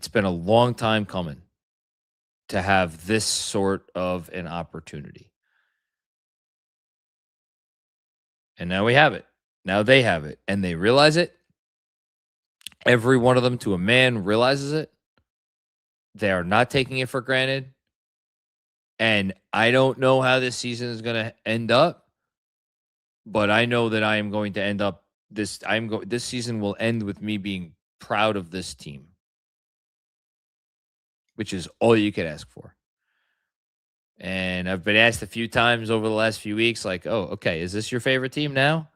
been a long time coming to have this sort of an opportunity. And now we have it. Now they have it. And they realize it. Every one of them, to a man, realizes it. They are not taking it for granted. And I don't know how this season is going to end up, but I know that I am going to end up this season will end with me being proud of this team, which is all you could ask for. And I've been asked a few times over the last few weeks, like, oh, okay, is this your favorite team now?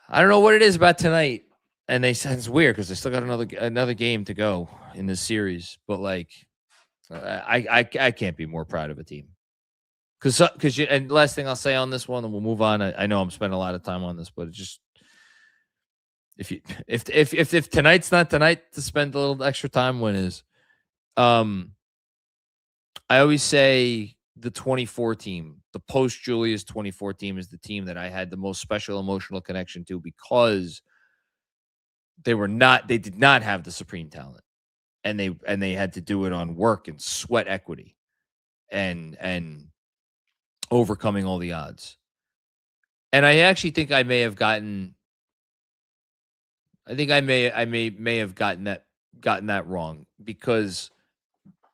I don't know what it is about tonight. And they said it's weird because they still got another game to go in this series. But like, I can't be more proud of a team. And last thing I'll say on this one, and we'll move on. I know I'm spending a lot of time on this, but it just if tonight's not tonight to spend a little extra time, when is? I always say the 24 team, the post-Julius 24 team, is the team that I had the most special emotional connection to, because they did not have the supreme talent, and they had to do it on work and sweat equity and overcoming all the odds. And I actually think I may have gotten that wrong, because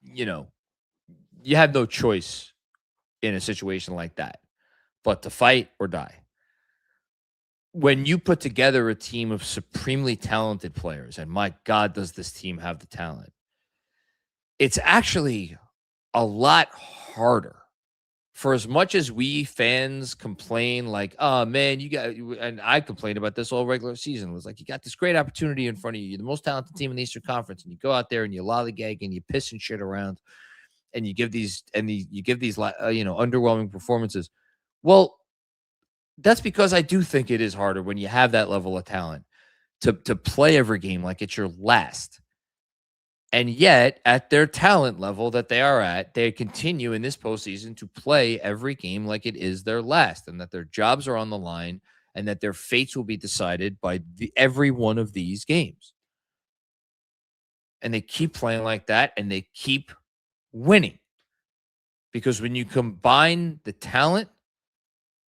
you have no choice in a situation like that but to fight or die. When you put together a team of supremely talented players, and my God, does this team have the talent, it's actually a lot harder. For as much as we fans complain, like, oh man, and I complained about this all regular season, it was like, you got this great opportunity in front of you. You're the most talented team in the Eastern Conference, and you go out there and you lollygag and you piss and shit around, and you give these underwhelming performances. Well, that's because I do think it is harder when you have that level of talent to play every game like it's your last. And yet, at their talent level that they are at, they continue in this postseason to play every game like it is their last, and that their jobs are on the line, and that their fates will be decided by every one of these games. And they keep playing like that, and they keep winning. Because when you combine the talent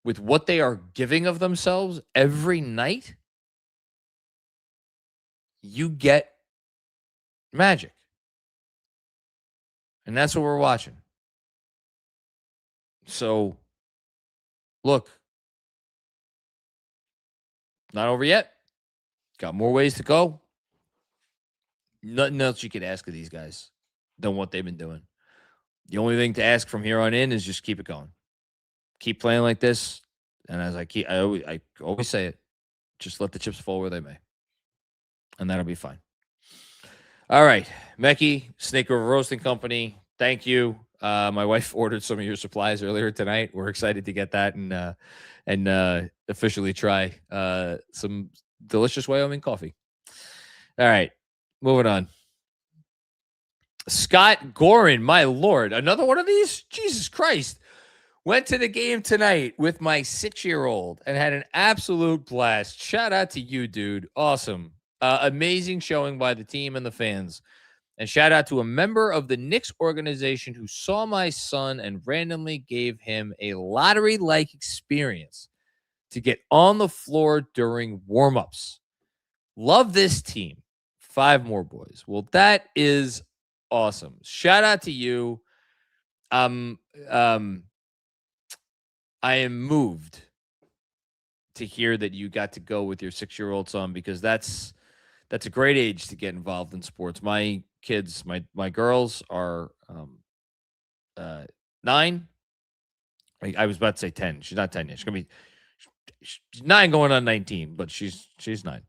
with what they are giving of themselves every night, you get magic. And that's what we're watching. So, look, not over yet. Got more ways to go. Nothing else you could ask of these guys than what they've been doing. The only thing to ask from here on in is just keep it going. Keep playing like this. And as I always say it, just let the chips fall where they may. And that'll be fine. All right. Mekhi, Snake River Roasting Company, thank you. My wife ordered some of your supplies earlier tonight. We're excited to get that and officially try some delicious Wyoming coffee. All right. Moving on. Scott Gorin, my Lord, another one of these? Jesus Christ. Went to the game tonight with my 6-year-old and had an absolute blast. Shout out to you, dude. Awesome. Amazing showing by the team and the fans. And shout out to a member of the Knicks organization who saw my son and randomly gave him a lottery-like experience to get on the floor during warm-ups. Love this team. 5 more boys. Well, that is awesome. Shout out to you. I am moved to hear that you got to go with your 6-year-old son, because that's a great age to get involved in sports. My kids, my girls are 9. I was about to say 10. She's not 10 yet. She's gonna be 9 going on 19, but she's 9.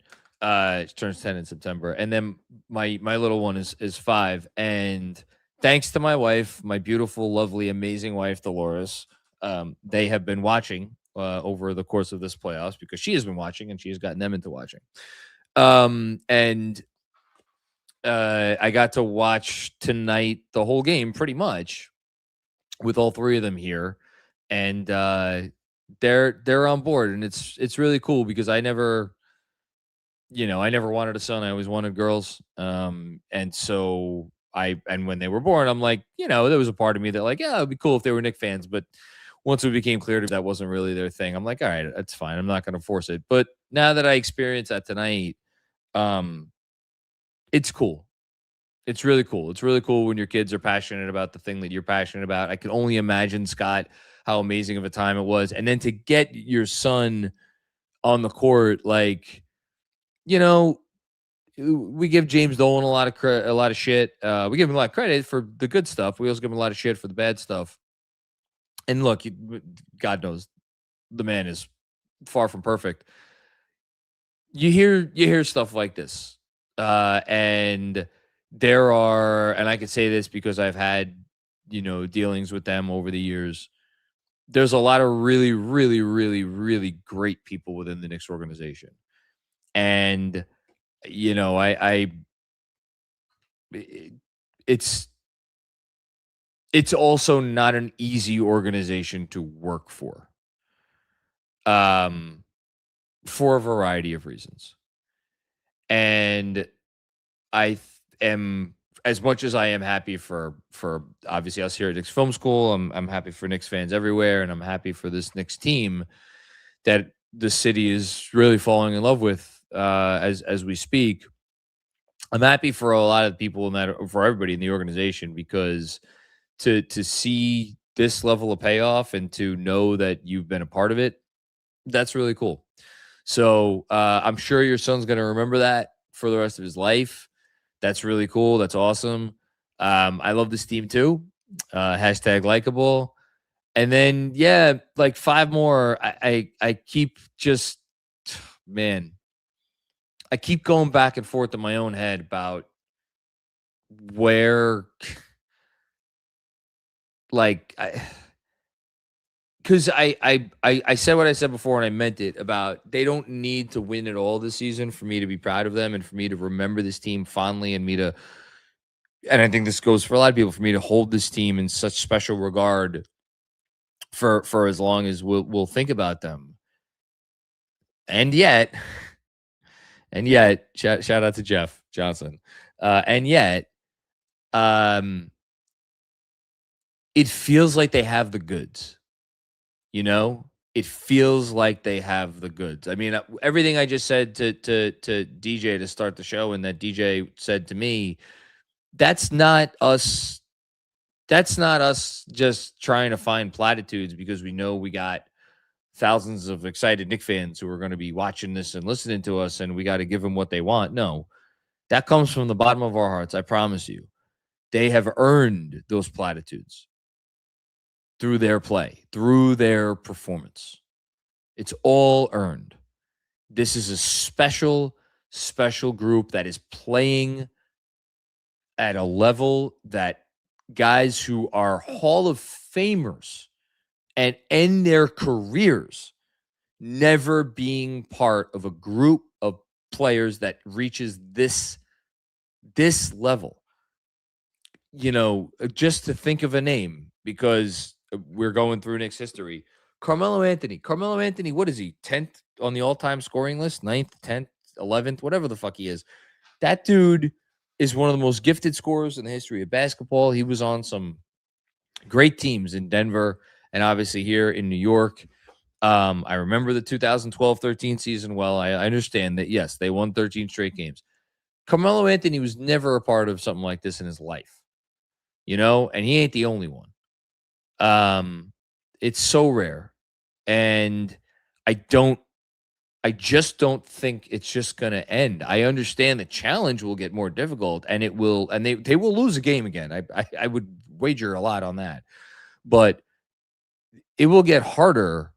She turns 10 in September. And then my little one is 5. And thanks to my wife, my beautiful, lovely, amazing wife, Dolores, they have been watching over the course of this playoffs because she has been watching and she has gotten them into watching. And I got to watch tonight the whole game pretty much with all 3 of them here. And they're on board, and it's really cool because I never wanted a son. I always wanted girls. And so when they were born, I'm like, there was a part of me that like, yeah, it'd be cool if they were Knicks fans. But once it became clear that wasn't really their thing, I'm like, all right, that's fine. I'm not going to force it. But now that I experienced that tonight, it's cool. It's really cool. It's really cool when your kids are passionate about the thing that you're passionate about. I can only imagine, Scott, how amazing of a time it was. And then to get your son on the court, like, we give James Dolan a lot of shit. We give him a lot of credit for the good stuff. We also give him a lot of shit for the bad stuff. And look, God knows the man is far from perfect. You hear stuff like this. And there are, and I can say this because I've had, dealings with them over the years. There's a lot of really, really, really, really great people within the Knicks organization. And, it's also not an easy organization to work for a variety of reasons. And I am, as much as I am happy for obviously us here at Knicks Film School, I'm happy for Knicks fans everywhere, and I'm happy for this Knicks team that the city is really falling in love with as we speak. I'm happy for a lot of people for everybody in the organization, because to see this level of payoff and to know that you've been a part of it, that's really cool. So I'm sure your son's going to remember that for the rest of his life. That's really cool. That's awesome. I love this team too. Hashtag likable. And then, yeah, like 5 more. I keep just, man, I keep going back and forth in my own head about where, like, because I said what I said before, and I meant it, about they don't need to win it all this season for me to be proud of them and for me to remember this team fondly, and I think this goes for a lot of people, for me to hold this team in such special regard for as long as we'll think about them. And yet, shout out to Jeff Johnson. And yet, it feels like they have the goods. It feels like they have the goods. I mean, everything I just said to DJ to start the show, and that DJ said to me, that's not us. That's not us just trying to find platitudes because we know we got thousands of excited Knicks fans who are going to be watching this and listening to us, and we got to give them what they want. No, that comes from the bottom of our hearts. I promise you. They have earned those platitudes through their play, through their performance. It's all earned. This is a special, special group that is playing at a level that guys who are Hall of Famers and end their careers never being part of a group of players that reaches this level. Just to think of a name, because we're going through Knicks history. Carmelo Anthony, what is he? 10th on the all-time scoring list? 9th, 10th, 11th, whatever the fuck he is. That dude is one of the most gifted scorers in the history of basketball. He was on some great teams in Denver and obviously here in New York. I remember the 2012-13 season well. I understand that, yes, they won 13 straight games. Carmelo Anthony was never a part of something like this in his life, and he ain't the only one. It's so rare. And I don't I just don't think it's just going to end. I understand the challenge will get more difficult, and it will, and they will lose a game again. I would wager a lot on that, but it will get harder.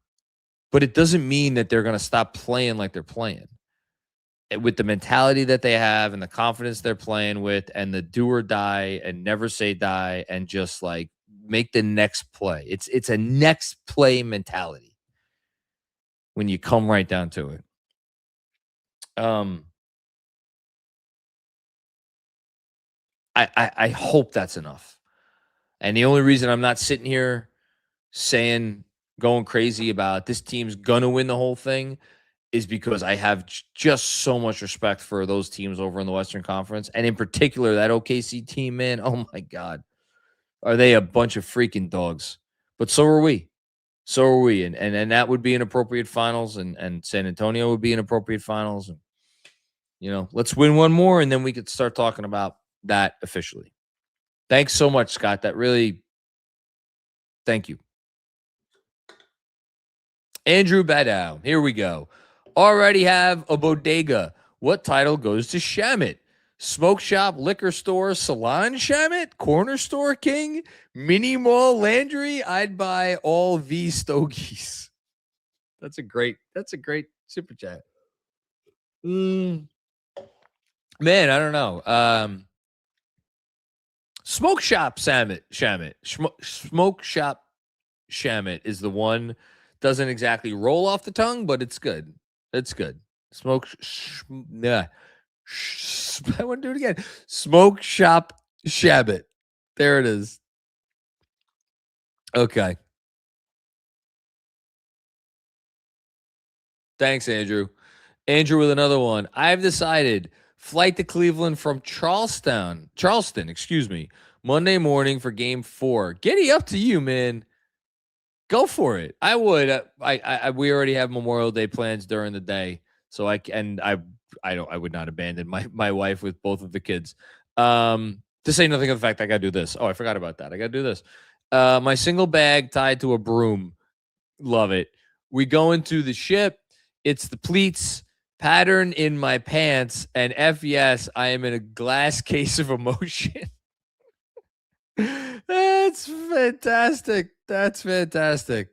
But it doesn't mean that they're going to stop playing like they're playing. With the mentality that they have and the confidence they're playing with, and the do or die and never say die, and just like make the next play. It's a next play mentality when you come right down to it. I hope that's enough. And the only reason I'm not sitting here going crazy about this team's gonna win the whole thing is because I have just so much respect for those teams over in the Western Conference, and in particular that OKC team, man. Oh my God, are they a bunch of freaking dogs? But so are we. So are we, and that would be an appropriate finals, and San Antonio would be an appropriate finals, and let's win one more, and then we could start talking about that officially. Thanks so much, Scott. That really, thank you. Andrew Badow, here we go. Already have a bodega. What title goes to Shamit? Smoke shop, liquor store, salon Shamit, corner store king, mini mall Landry. I'd buy all V stogies. That's a great super chat. Man, I don't know. Smoke shop Shamit. Smoke shop Shamit is the one. Doesn't exactly roll off the tongue, but it's good. It's good. I want to do it again. Smoke shop Shabbat. There it is. Okay. Thanks, Andrew. Andrew with another one. I've decided flight to Cleveland from Charleston, Monday morning for game 4. Giddy up to you, man. Go for it. I would. We already have Memorial Day plans during the day, so I would not abandon my wife with both of the kids. To say nothing of the fact I gotta do this. Oh, I forgot about that. I gotta do this. My single bag tied to a broom. Love it. We go into the ship. It's the pleats pattern in my pants, and yes, I am in a glass case of emotion. That's fantastic. That's fantastic.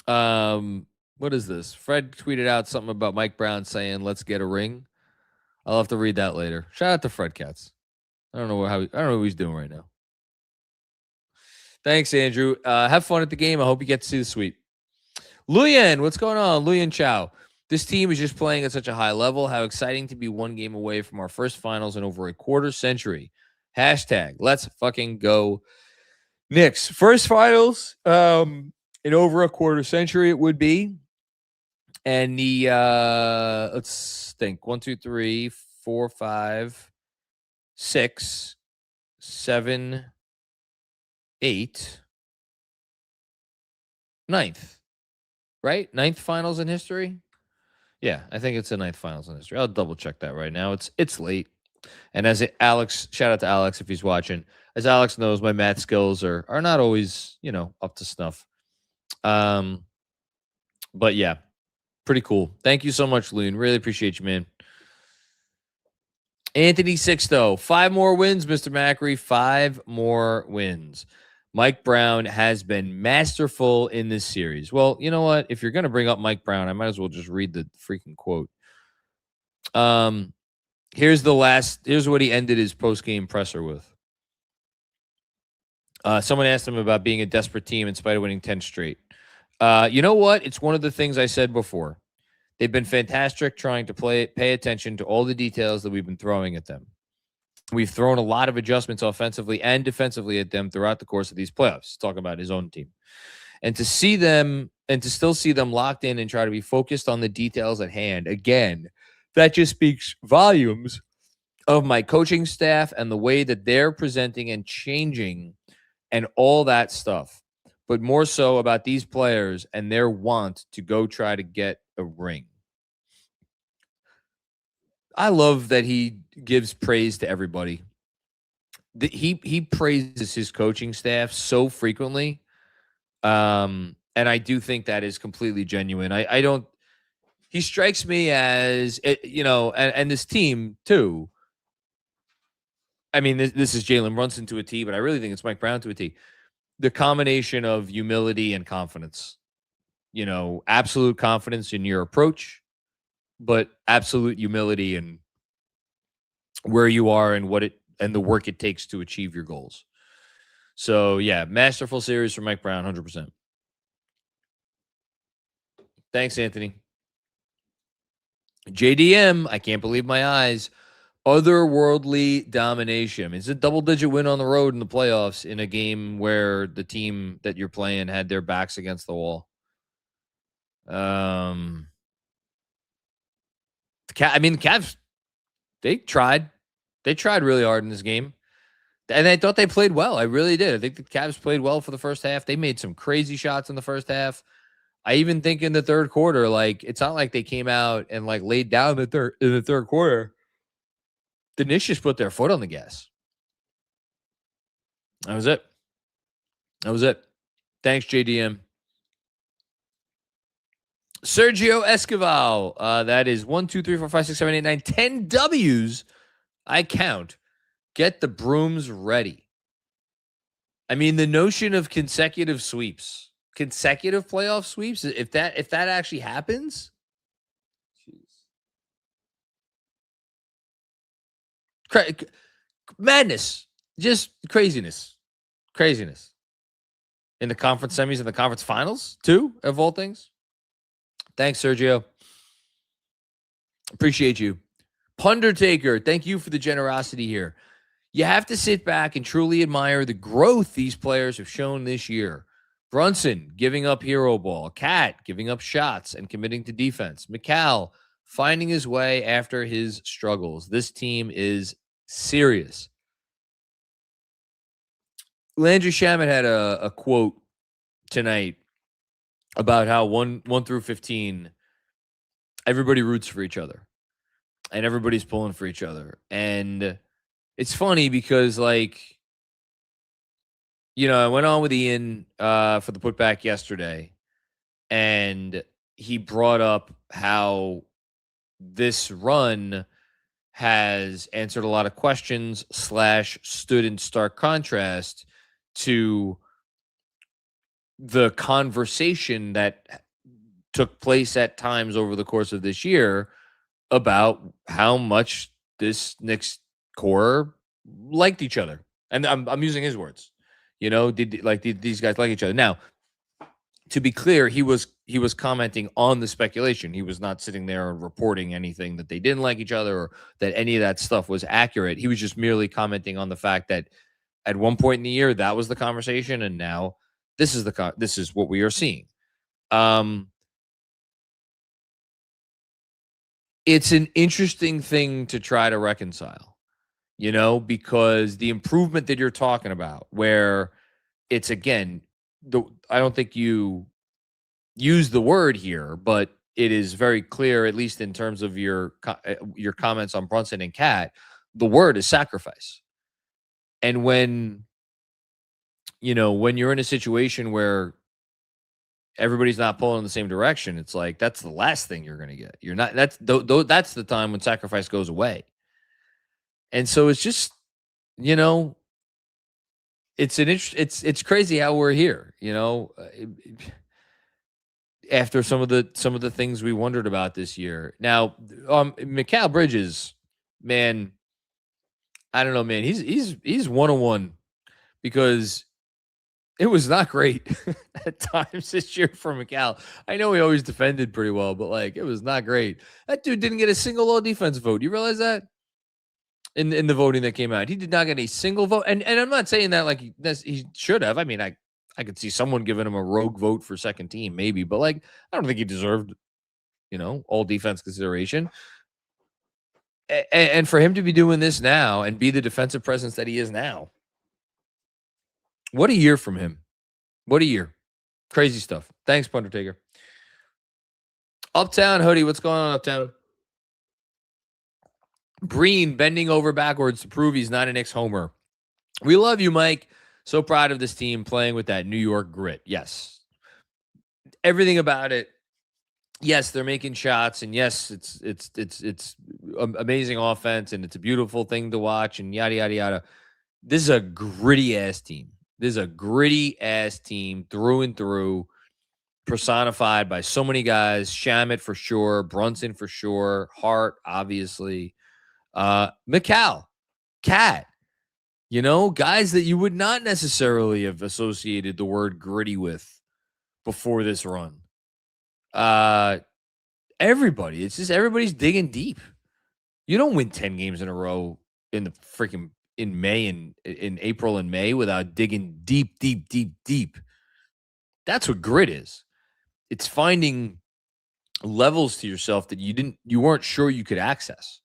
What is this? Fred tweeted out something about Mike Brown saying, "Let's get a ring." I'll have to read that later. Shout out to Fred Katz. I don't know what he's doing right now. Thanks, Andrew. Have fun at the game. I hope you get to see the suite. Luyan, what's going on? Luyan Chow. This team is just playing at such a high level. How exciting to be one game away from our first finals in over a quarter century. Hashtag, let's fucking go Knicks. First finals in over a quarter century it would be. And the, let's think, 1, 2, 3, 4, 5, 6, 7, 8, 9th, right? 9th finals in history. Yeah, I think it's the 9th finals in history. I'll double check that right now. It's late. And Alex, shout out to Alex if he's watching. As Alex knows, my math skills are not always, up to snuff. But yeah, pretty cool. Thank you so much, Loon. Really appreciate you, man. Anthony Sixto, 5 more wins, Mr. Macri. 5 more wins. Mike Brown has been masterful in this series. Well, you know what? If you're going to bring up Mike Brown, I might as well just read the freaking quote. Here's what he ended his post-game presser with. Someone asked him about being a desperate team in spite of winning 10 straight. You know what? It's one of the things I said before. They've been fantastic trying to pay attention to all the details that we've been throwing at them. We've thrown a lot of adjustments offensively and defensively at them throughout the course of these playoffs. Talking about his own team. And to still see them locked in and try to be focused on the details at hand, again, that just speaks volumes of my coaching staff and the way that they're presenting and changing and all that stuff. But more so about these players and their want to go try to get a ring. I love that he gives praise to everybody. He praises his coaching staff so frequently. And And I do think that is completely genuine. I don't, he strikes me as, and this team too. I mean, this is Jalen Brunson to a T, but I really think it's Mike Brown to a T. The combination of humility and confidence, absolute confidence in your approach, but absolute humility in where you are and and the work it takes to achieve your goals. So yeah, masterful series for Mike Brown, 100%. Thanks, Anthony. JDM, I can't believe my eyes. Otherworldly domination. I mean, it's a double-digit win on the road in the playoffs in a game where the team that you're playing had their backs against the wall. The Cavs, they tried. They tried really hard in this game. And I thought they played well. I really did. I think the Cavs played well for the first half. They made some crazy shots in the first half. I even think in the third quarter, it's not like they came out and laid down in the third quarter. The Knicks just put their foot on the gas. That was it. Thanks, JDM. Sergio Escoval. That is 1, 2, 3, 4, 5, 6, 7, 8, 9, 10 W's. I count. Get the brooms ready. I mean, the notion of consecutive playoff sweeps, if that actually happens, madness, just craziness in the conference semis and the conference finals too, of all things. Thanks, Sergio. Appreciate you. Pundertaker, thank you for the generosity here. You have to sit back and truly admire the growth these players have shown this year. Brunson giving up hero ball, Cat giving up shots and committing to defense, McCall finding his way after his struggles. This team is serious. Landry Shamet had a quote tonight about how 1 through 15, everybody roots for each other and everybody's pulling for each other. And it's funny because I went on with Ian for the putback yesterday, and he brought up how this run has answered a lot of questions / stood in stark contrast to the conversation that took place at times over the course of this year about how much this Knicks core liked each other. And I'm using his words. Did these guys like each other? Now, to be clear, he was commenting on the speculation. He was not sitting there and reporting anything that they didn't like each other or that any of that stuff was accurate. He was just merely commenting on the fact that at one point in the year that was the conversation, and now this is what we are seeing. It's an interesting thing to try to reconcile. Because the improvement that you're talking about, where it's, again, I don't think you use the word here, but it is very clear, at least in terms of your comments on Brunson and Cat, the word is sacrifice. And when you're in a situation where everybody's not pulling in the same direction, it's that's the last thing you're going to get. You're not. That's the time when sacrifice goes away. And so it's just, it's crazy how we're here, after some of the things we wondered about this year. Now, Mikal Bridges, man, I don't know, man. He's 101 because it was not great at times this year for Mikal. I know he always defended pretty well, but it was not great. That dude didn't get a single all defense vote. You realize that? In the voting that came out, he did not get a single vote, and I'm not saying that he should have. I mean, I could see someone giving him a rogue vote for second team, maybe, but I don't think he deserved, all defense consideration. And for him to be doing this now and be the defensive presence that he is now, what a year from him! What a year, crazy stuff. Thanks, Pundertaker. Uptown Hoodie, what's going on, Uptown? Breen bending over backwards to prove he's not an Knicks homer. We love you, Mike. So proud of this team playing with that New York grit. Yes. everything about it. Yes, they're making shots, and yes, it's amazing offense, and it's a beautiful thing to watch, and yada yada yada. This is a gritty ass team. This is a gritty ass team through and through, personified by so many guys. Shamet for sure, Brunson for sure, Hart obviously, McCall, Cat. You know, guys that you would not necessarily have associated the word gritty with before this run. Everybody. It's just everybody's digging deep. You don't win 10 games in a row in the freaking in May and in April and May without digging deep, deep, deep, deep. That's what grit is. It's finding levels to yourself that you weren't sure you could access.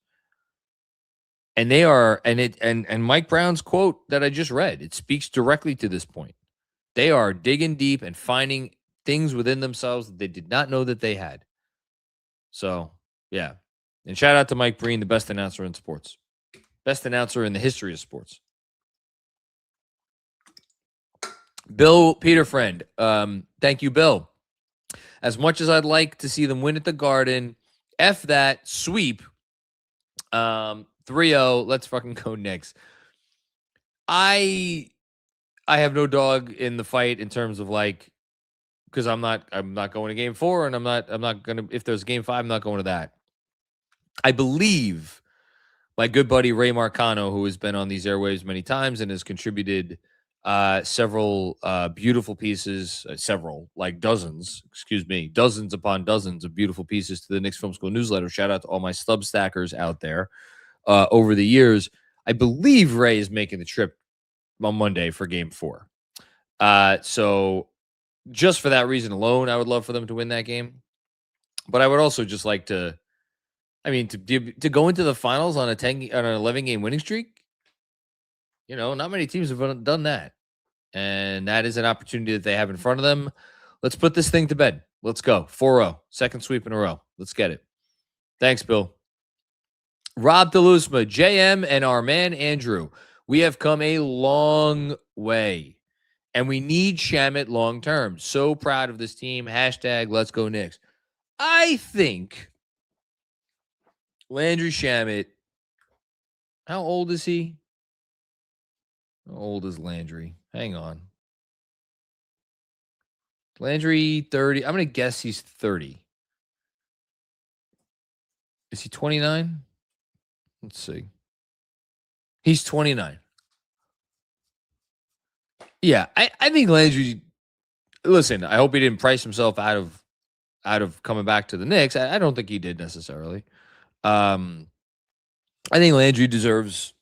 And they are, and Mike Brown's quote that I just read, it speaks directly to this point. They are digging deep and finding things within themselves that they did not know that they had. So, yeah. And shout out to Mike Breen, the best announcer in sports. Best announcer in the history of sports. Bill Peterfriend. Thank you, Bill. As much as I'd like to see them win at the Garden, F that, sweep. 3-0, let's fucking go Knicks. I have no dog in the fight in terms of like, because I'm not going to game 4, and I'm not gonna, if there's game 5, I'm not going to that. I believe my good buddy Ray Marcano, who has been on these airwaves many times and has contributed several beautiful pieces, dozens upon dozens of beautiful pieces to the Knicks Film School newsletter. Shout out to all my Substackers out there over the years. I believe Ray is making the trip on Monday for game 4. So just for that reason alone, I would love for them to win that game. But I would also just like to, to go into the finals on an 11 game winning streak. You know, not many teams have done that. And that is an opportunity that they have in front of them. Let's put this thing to bed. Let's go. 4-0. Second sweep in a row. Let's get it. Thanks, Bill. Rob DeLuzma, JM, and our man Andrew. We have come a long way. And we need Shamet long term. So proud of this team. Hashtag let's go Knicks. I think Landry Shamet, how old is he? How old is Landry? Hang on. Landry, 30. I'm going to guess he's 30. Is he 29? Let's see. He's 29. Yeah, I think Landry, listen, I hope he didn't price himself out of coming back to the Knicks. I don't think he did necessarily. I think Landry deserves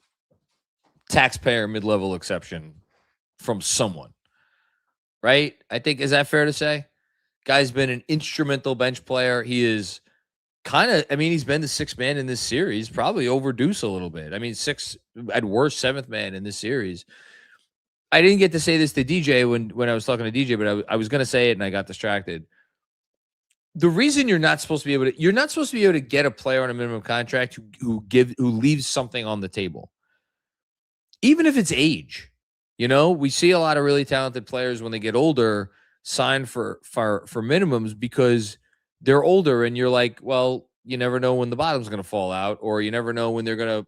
taxpayer mid-level exception from someone, right? I think, is that fair to say? Guy's been an instrumental bench player. He is he's been the 6th man in this series, probably overdue a little bit. 6th, at worst, 7th man in this series. I didn't get to say this to DJ when I was talking to DJ, but I was going to say it and I got distracted. The reason you're not supposed to be able to get a player on a minimum contract who leaves something on the table, even if it's age. You know, we see a lot of really talented players when they get older sign for minimums because they're older, and you're like, well, you never know when the bottom's going to fall out, or you never know when they're going to,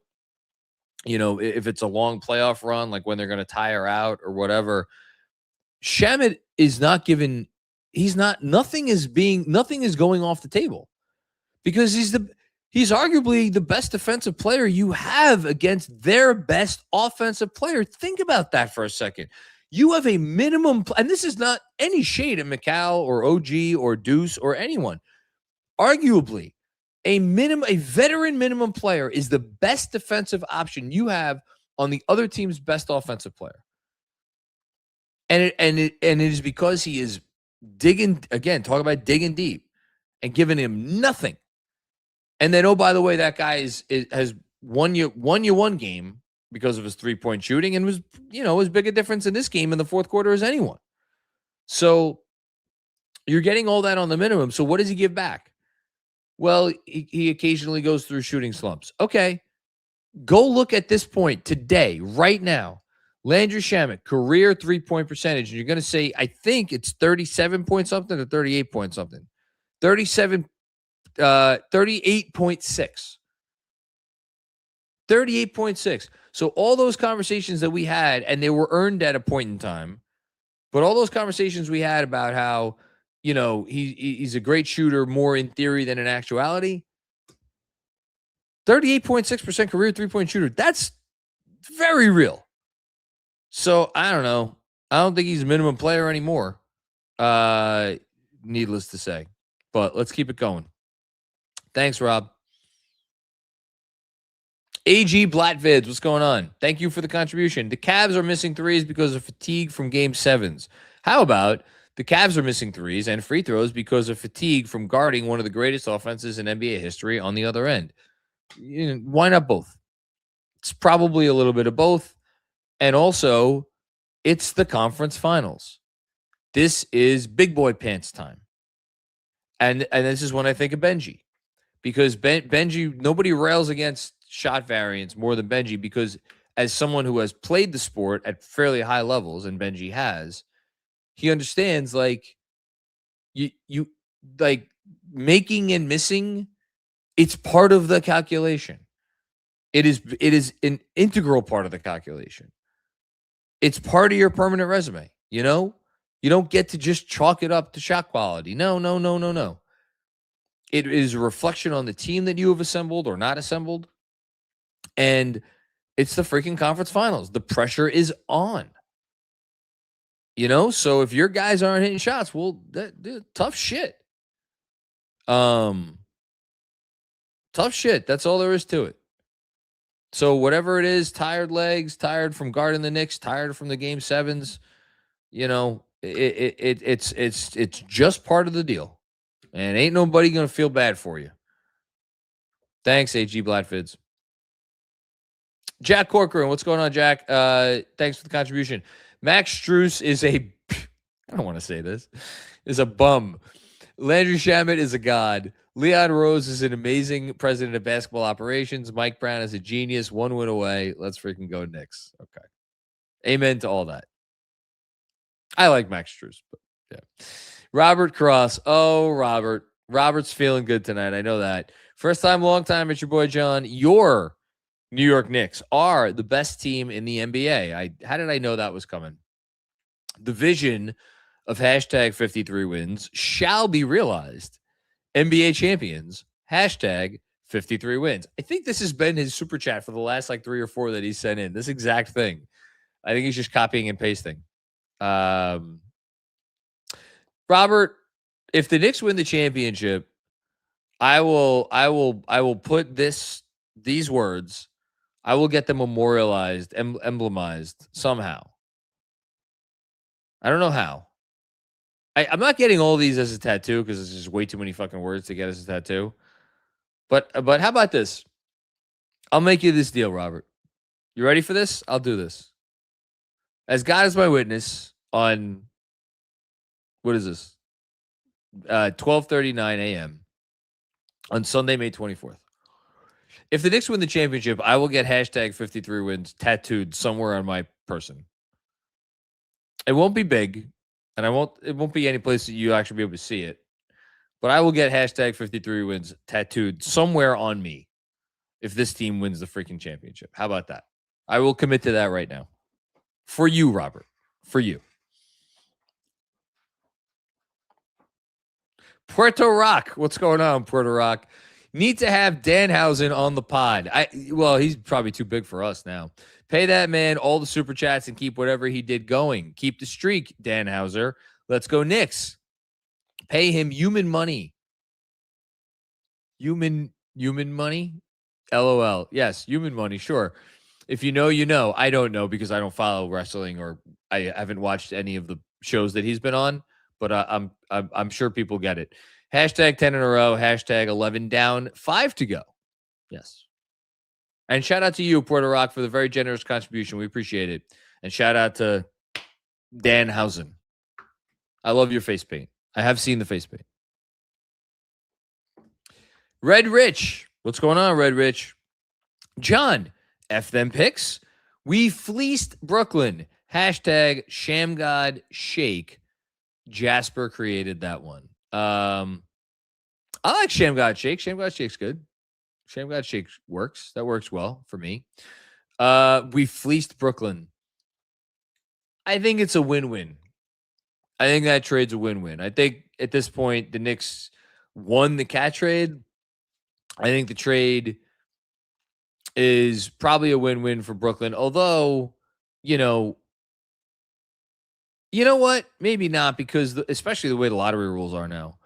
if it's a long playoff run, like when they're going to tire out or whatever. Shamet is not given. Nothing is going off the table because he's arguably the best defensive player you have against their best offensive player. Think about that for a second. You have a minimum, and this is not any shade at McCall or OG or Deuce or anyone. Arguably, a veteran minimum player is the best defensive option you have on the other team's best offensive player. And it is because he is digging, again, talk about digging deep and giving him nothing. And then, oh, by the way, that guy has won you one game because of his 3-point shooting and was, as big a difference in this game in the fourth quarter as anyone. So you're getting all that on the minimum. So what does he give back? Well, he occasionally goes through shooting slumps. Okay, go look at this point today, right now. Landry Shamet, career 3-point percentage. And you're going to say, I think it's 37 point something or 38 point something. 38.6. 38.6. So all those conversations that we had, and they were earned at a point in time, but all those conversations we had about how, he's a great shooter more in theory than in actuality. 38.6% career 3-point shooter. That's very real. So I don't know. I don't think he's a minimum player anymore. Needless to say. But let's keep it going. Thanks, Rob. AG Blatvids, what's going on? Thank you for the contribution. The Cavs are missing threes because of fatigue from game 7s. How about the Cavs are missing threes and free throws because of fatigue from guarding one of the greatest offenses in NBA history on the other end? Why not both? It's probably a little bit of both. And also, it's the conference finals. This is big boy pants time. And this is when I think of Benji. Because Benji, nobody rails against shot variance more than Benji, because as someone who has played the sport at fairly high levels, and Benji has, he understands you like making and missing, it's part of the calculation. It is an integral part of the calculation. It's part of your permanent resume, You don't get to just chalk it up to shot quality. No. It is a reflection on the team that you have assembled or not assembled. And it's the freaking conference finals. The pressure is on. So if your guys aren't hitting shots, well, tough shit. Tough shit. That's all there is to it. So whatever it is, tired legs, tired from guarding the Knicks, tired from the game 7s, it's just part of the deal. And ain't nobody going to feel bad for you. Thanks, AG Blatvids. Jack Corcoran, what's going on, Jack? Thanks for the contribution. Max Strus is I don't want to say this, is a bum. Landry Shamet is a god. Leon Rose is an amazing president of basketball operations. Mike Brown is a genius. 1 win away. Let's freaking go Knicks. Okay. Amen to all that. I like Max Strus, but yeah. Robert Cross. Oh, Robert. Robert's feeling good tonight. I know that. First time, long time. It's your boy, John. Your New York Knicks are the best team in the NBA. How did I know that was coming? The vision of hashtag 53 wins shall be realized. NBA champions, hashtag 53 wins. I think this has been his super chat for the last 3 or 4 that he sent in. This exact thing. I think he's just copying and pasting. Robert, if the Knicks win the championship, I will put these words. I will get them memorialized, emblemized somehow. I don't know how. I'm not getting all these as a tattoo because it's just way too many fucking words to get as a tattoo. But how about this? I'll make you this deal, Robert. You ready for this? I'll do this. As God is my witness on, what is this? 12:39 a.m. on Sunday, May 24th. If the Knicks win the championship, I will get hashtag 53 wins tattooed somewhere on my person. It won't be big, and it won't be any place that you actually be able to see it. But I will get hashtag 53 wins tattooed somewhere on me if this team wins the freaking championship. How about that? I will commit to that right now. For you, Robert. For you. Puerto Rock. What's going on, Puerto Rock? Need to have Danhausen on the pod. Well, he's probably too big for us now. Pay that man all the super chats and keep whatever he did going. Keep the streak, Danhauser. Let's go Knicks. Pay him human money. Human money? LOL. Yes, human money, sure. If you know, you know. I don't know because I don't follow wrestling or I haven't watched any of the shows that he's been on, but I'm sure people get it. Hashtag 10 in a row. Hashtag 11 down. 5 to go. Yes. And shout out to you, Puerto Rock, for the very generous contribution. We appreciate it. And shout out to Danhausen. I love your face paint. I have seen the face paint. Red Rich. What's going on, Red Rich? John, F them picks. We fleeced Brooklyn. Hashtag Shamgod Shake. Jasper created that one. I like Shamgod Shake. Shamgod Shake's good. Shamgod Shake works. That works well for me. We fleeced Brooklyn. I think it's a win-win. I think that trade's a win-win. I think at this point, the Knicks won the cat trade. I think the trade is probably a win-win for Brooklyn. Although, you know what? Maybe not, because especially the way the lottery rules are now.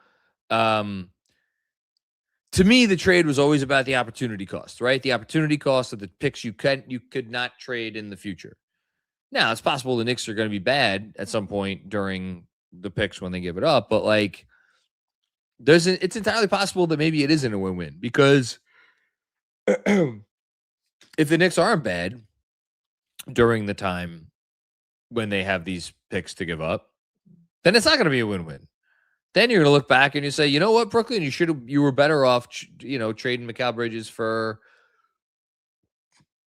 To me, the trade was always about the opportunity cost, right? The opportunity cost of the picks you could not trade in the future. Now, it's possible the Knicks are going to be bad at some point during the picks when they give it up, but like, it's entirely possible that maybe it isn't a win-win, because if the Knicks aren't bad during the time when they have these picks to give up, then it's not going to be a win-win. Then you're going to look back and you say, you know what, Brooklyn, you were better off, trading Mikal Bridges for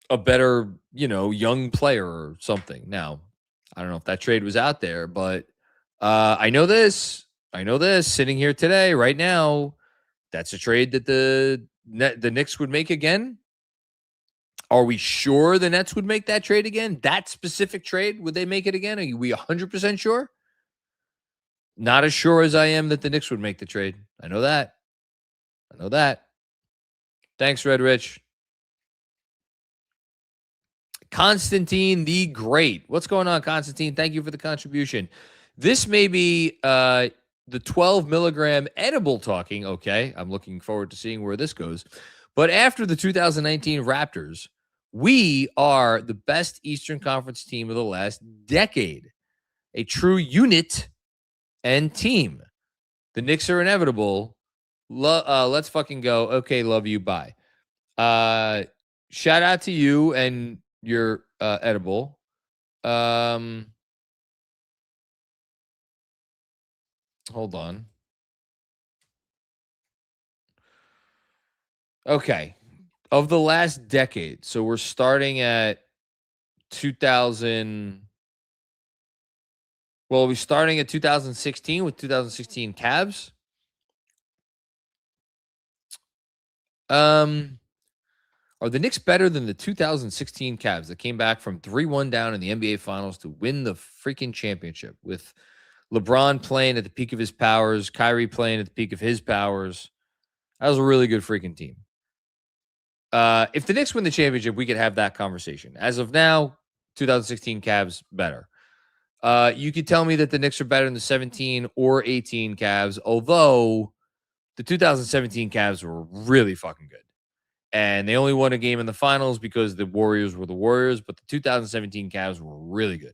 a better, young player or something. Now, I don't know if that trade was out there, but I know this sitting here today, right now, that's a trade that the Knicks would make again. Are we sure the Nets would make that trade again? That specific trade, would they make it again? Are we 100% sure? Not as sure as I am that the Knicks would make the trade. I know that. Thanks, Red Rich. Constantine the Great. What's going on, Constantine? Thank you for the contribution. This may be the 12 milligram edible talking. Okay, I'm looking forward to seeing where this goes. But after the 2019 Raptors, we are the best Eastern Conference team of the last decade. A true unit and team. The Knicks are inevitable. Let's fucking go. Okay, love you. Bye. Shout out to you and your edible. Hold on. Okay. Of the last decade. So we're starting at 2000. Well, we're starting at 2016 with 2016 Cavs. Are the Knicks better than the 2016 Cavs that came back from 3-1 down in the NBA Finals to win the freaking championship, with LeBron playing at the peak of his powers, Kyrie playing at the peak of his powers? That was a really good freaking team. If the Knicks win the championship, we could have that conversation. As of now, 2016 Cavs better. You could tell me that the Knicks are better than the 17 or 18 Cavs, although the 2017 Cavs were really fucking good. And they only won a game in the finals because the Warriors were the Warriors, but the 2017 Cavs were really good.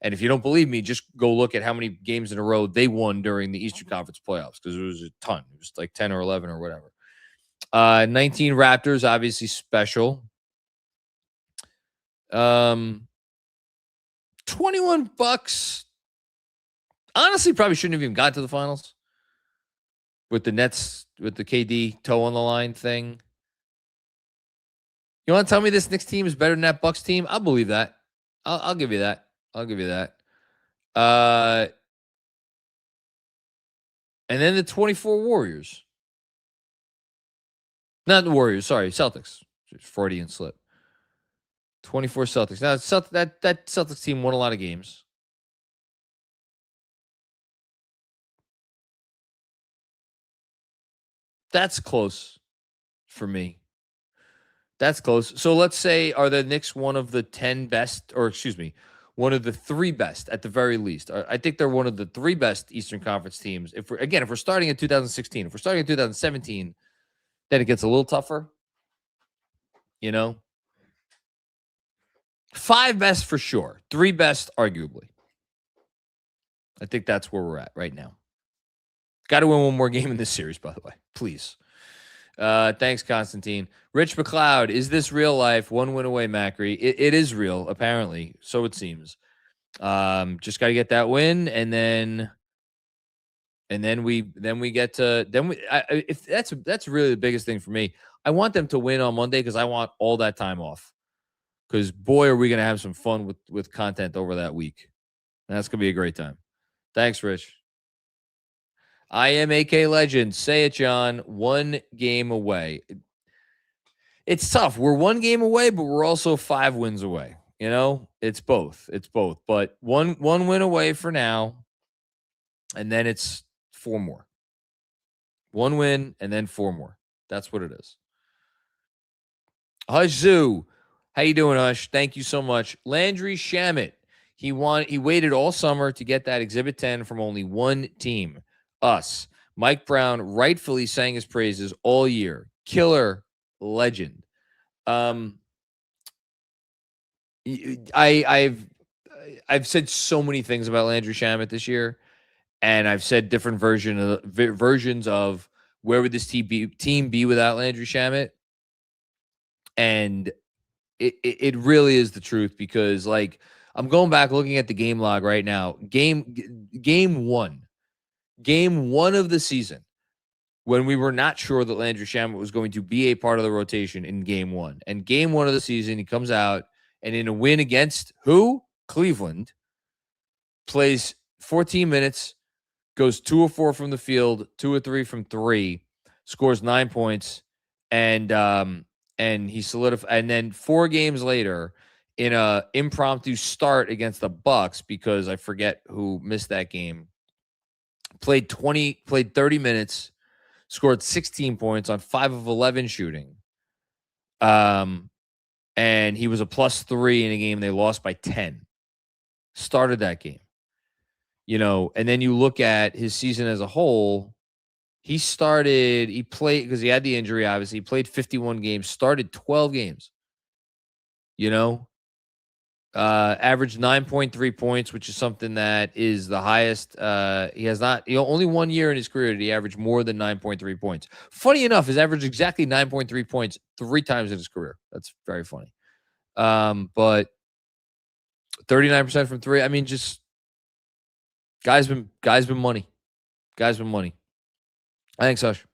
And if you don't believe me, just go look at how many games in a row they won during the Eastern Conference playoffs, because it was a ton. It was like 10 or 11 or whatever. 19 Raptors, obviously special. 21 Bucks, honestly, probably shouldn't have even got to the finals with the Nets, with the KD toe on the line thing. You want to tell me this Knicks team is better than that Bucks team? I'll believe that. I'll give you that. And then the 24 Warriors. Not the Warriors, sorry, Celtics. Freudian slip. 24 Celtics. Now, that Celtics team won a lot of games. That's close for me. That's close. So let's say, are the Knicks one of the 10 best, or excuse me, one of the 3 best at the very least? I think they're one of the 3 best Eastern Conference teams. If we're starting in 2016, if we're starting in 2017, then it gets a little tougher. 5 best for sure. 3 best, arguably. I think that's where we're at right now. Got to win one more game in this series, by the way. Please. Thanks, Constantine. Rich McLeod, is this real life? 1 win away, Macri. It is real, apparently. So it seems. Just got to get that win, and then we get to if that's really the biggest thing for me. I want them to win on Monday because I want all that time off. because boy, are we going to have some fun with content over that week. And that's going to be a great time. Thanks, Rich. I am AK Legend. Say it, John. 1 game away. It's tough. We're 1 game away, but we're also 5 wins away. You know, it's both. It's both. But one win away for now, and then it's 4 more. 1 win and then 4 more. That's what it is. Hush Zoo. How you doing, Hush? Thank you so much. Landry Shamet. He waited all summer to get that Exhibit 10 from only one team, us. Mike Brown rightfully sang his praises all year. Killer legend. I've said so many things about Landry Shamet this year, and I've said different versions of where would this team be without Landry Shamet, and it really is the truth, because like I'm going back looking at the game log right now. Game one of the season, when we were not sure that Landry Shamet was going to be a part of the rotation in game 1. And game 1 of the season, he comes out and in a win against who? Cleveland, plays 14 minutes, goes 2 of 4 from the field, 2 of 3 from 3, scores 9 points, and he solidified. And then 4 games later, in a impromptu start against the Bucks, because I forget who missed that game, played 30 minutes, scored 16 points on 5 of 11 shooting. And he was a +3 in a game they lost by 10. Started that game. You know, and then you look at his season as a whole, he played, because he had the injury, obviously. He played 51 games, started 12 games. You know, averaged 9.3 points, which is something that is the highest. He has not, only 1 year in his career did he average more than 9.3 points. Funny enough, he's averaged exactly 9.3 points 3 times in his career. That's very funny. But 39% from 3. I mean, just guy's been money. Guy's been money. Thanks, Hush.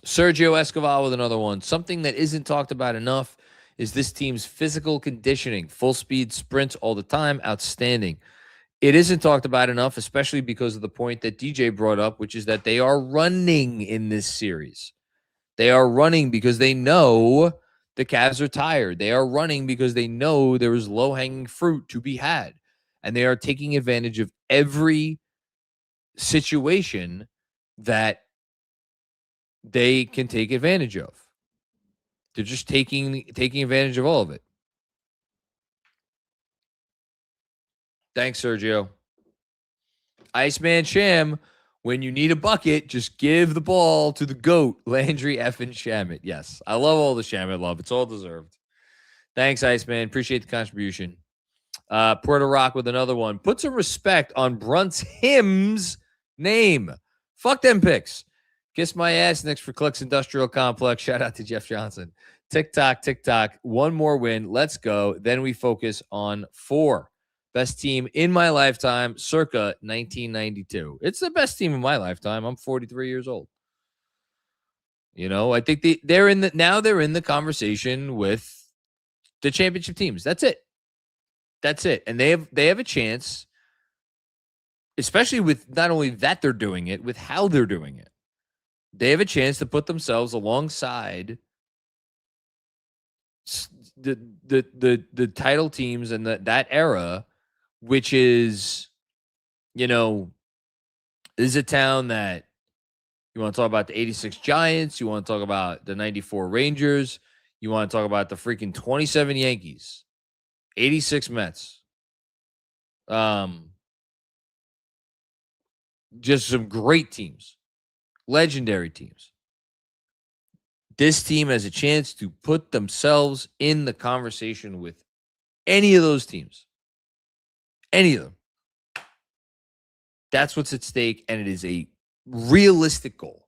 Sergio Escobar with another one. Something that isn't talked about enough is this team's physical conditioning. Full speed sprints all the time. Outstanding. It isn't talked about enough, especially because of the point that DJ brought up, which is that they are running in this series. They are running because they know the Cavs are tired. They are running because they know there is low-hanging fruit to be had. And they are taking advantage of every situation that they can take advantage of. They're just taking advantage of all of it. Thanks, Sergio. Iceman Sham, when you need a bucket, just give the ball to the GOAT, Landry effing Shamet. Yes, I love all the Shamet love. It's all deserved. Thanks, Iceman. Appreciate the contribution. Puerto Rock with another one. Put some respect on Brunt's hymn's name. Fuck them picks. Kiss my ass next for Clicks Industrial Complex. Shout out to Jeff Johnson. TikTok. 1 more win. Let's go. Then we focus on 4. Best team in my lifetime, circa 1992. It's the best team in my lifetime. I'm 43 years old. You know, I think they're in the conversation with the championship teams. That's it. And they have a chance, especially with not only that they're doing it, with how they're doing it. They have a chance to put themselves alongside the title teams and that era, which is, you know, is a town that you want to talk about the 86 Giants, you want to talk about the 94 Rangers, you want to talk about the freaking 27 Yankees, 86 Mets. Just some great teams. Legendary teams. This team has a chance to put themselves in the conversation with any of those teams. Any of them. That's what's at stake, and it is a realistic goal.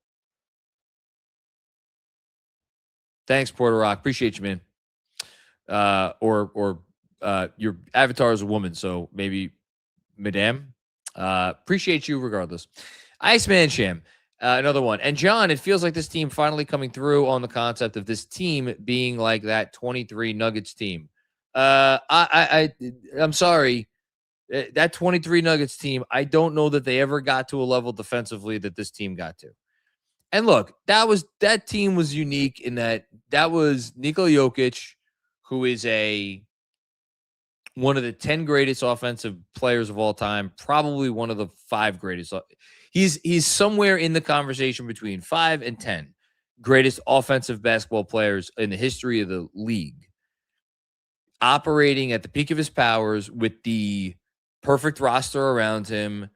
Thanks, Puerto Rock. Appreciate you, man. Your avatar is a woman, so maybe Madame. Appreciate you regardless. Iceman Sham. Another one. And John, it feels like this team finally coming through on the concept of this team being like that 23 Nuggets team. I'm sorry. That 23 Nuggets team, I don't know that they ever got to a level defensively that this team got to. And look, that team was unique in that was Nikola Jokic, who is one of the 10 greatest offensive players of all time, probably one of the 5 greatest. He's somewhere in the conversation between 5 and 10 greatest offensive basketball players in the history of the league, operating at the peak of his powers with the perfect roster around him.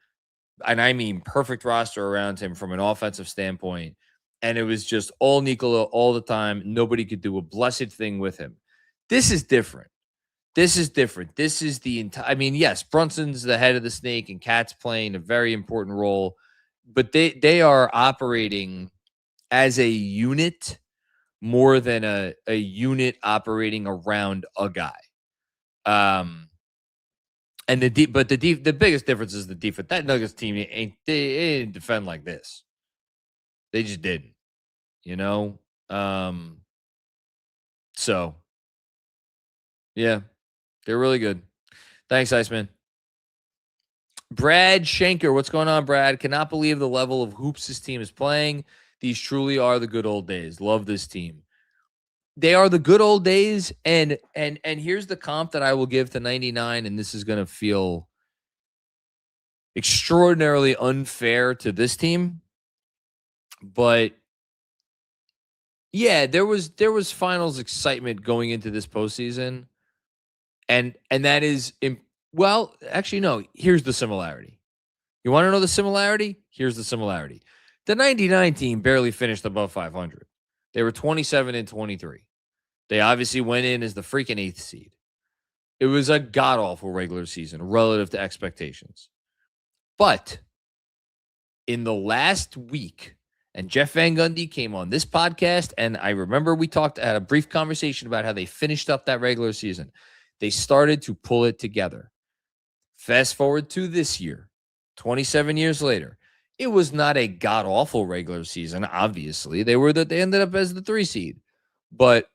And I mean perfect roster around him from an offensive standpoint. And it was just all Nikola all the time. Nobody could do a blessed thing with him. This is different. This is the entire. I mean, yes, Brunson's the head of the snake and Cat's playing a very important role, but they are operating as a unit more than a unit operating around a guy. And the biggest difference is the defense. That Nuggets team they didn't defend like this. They just didn't, So, yeah, they're really good. Thanks, Iceman. Brad Schenker, what's going on, Brad? Cannot believe the level of hoops this team is playing. These truly are the good old days. Love this team. They are the good old days, and here's the comp that I will give to 99, and this is going to feel extraordinarily unfair to this team. But yeah, there was finals excitement going into this postseason, and that is well, actually no. Here's the similarity. You want to know the similarity? Here's the similarity. The 99 team barely finished above 500. They were 27-23. They obviously went in as the freaking 8th seed. It was a god-awful regular season relative to expectations. But in the last week, and Jeff Van Gundy came on this podcast, and I remember we had a brief conversation about how they finished up that regular season. They started to pull it together. Fast forward to this year, 27 years later. It was not a god-awful regular season, obviously. They ended up as the 3 seed. But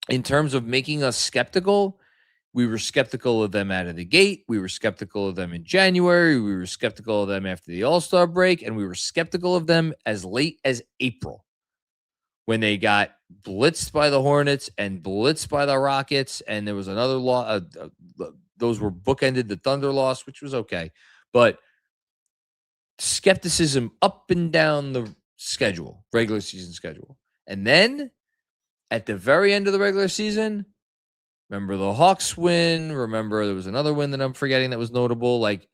in terms of making us skeptical, we were skeptical of them out of the gate. We were skeptical of them in January. We were skeptical of them after the All-Star break. And we were skeptical of them as late as April when they got blitzed by the Hornets and blitzed by the Rockets. And there was another loss. Those were bookended, the Thunder loss, which was okay. But skepticism up and down the schedule, regular season schedule. And then at the very end of the regular season, remember the Hawks win. Remember there was another win that I'm forgetting that was notable. Like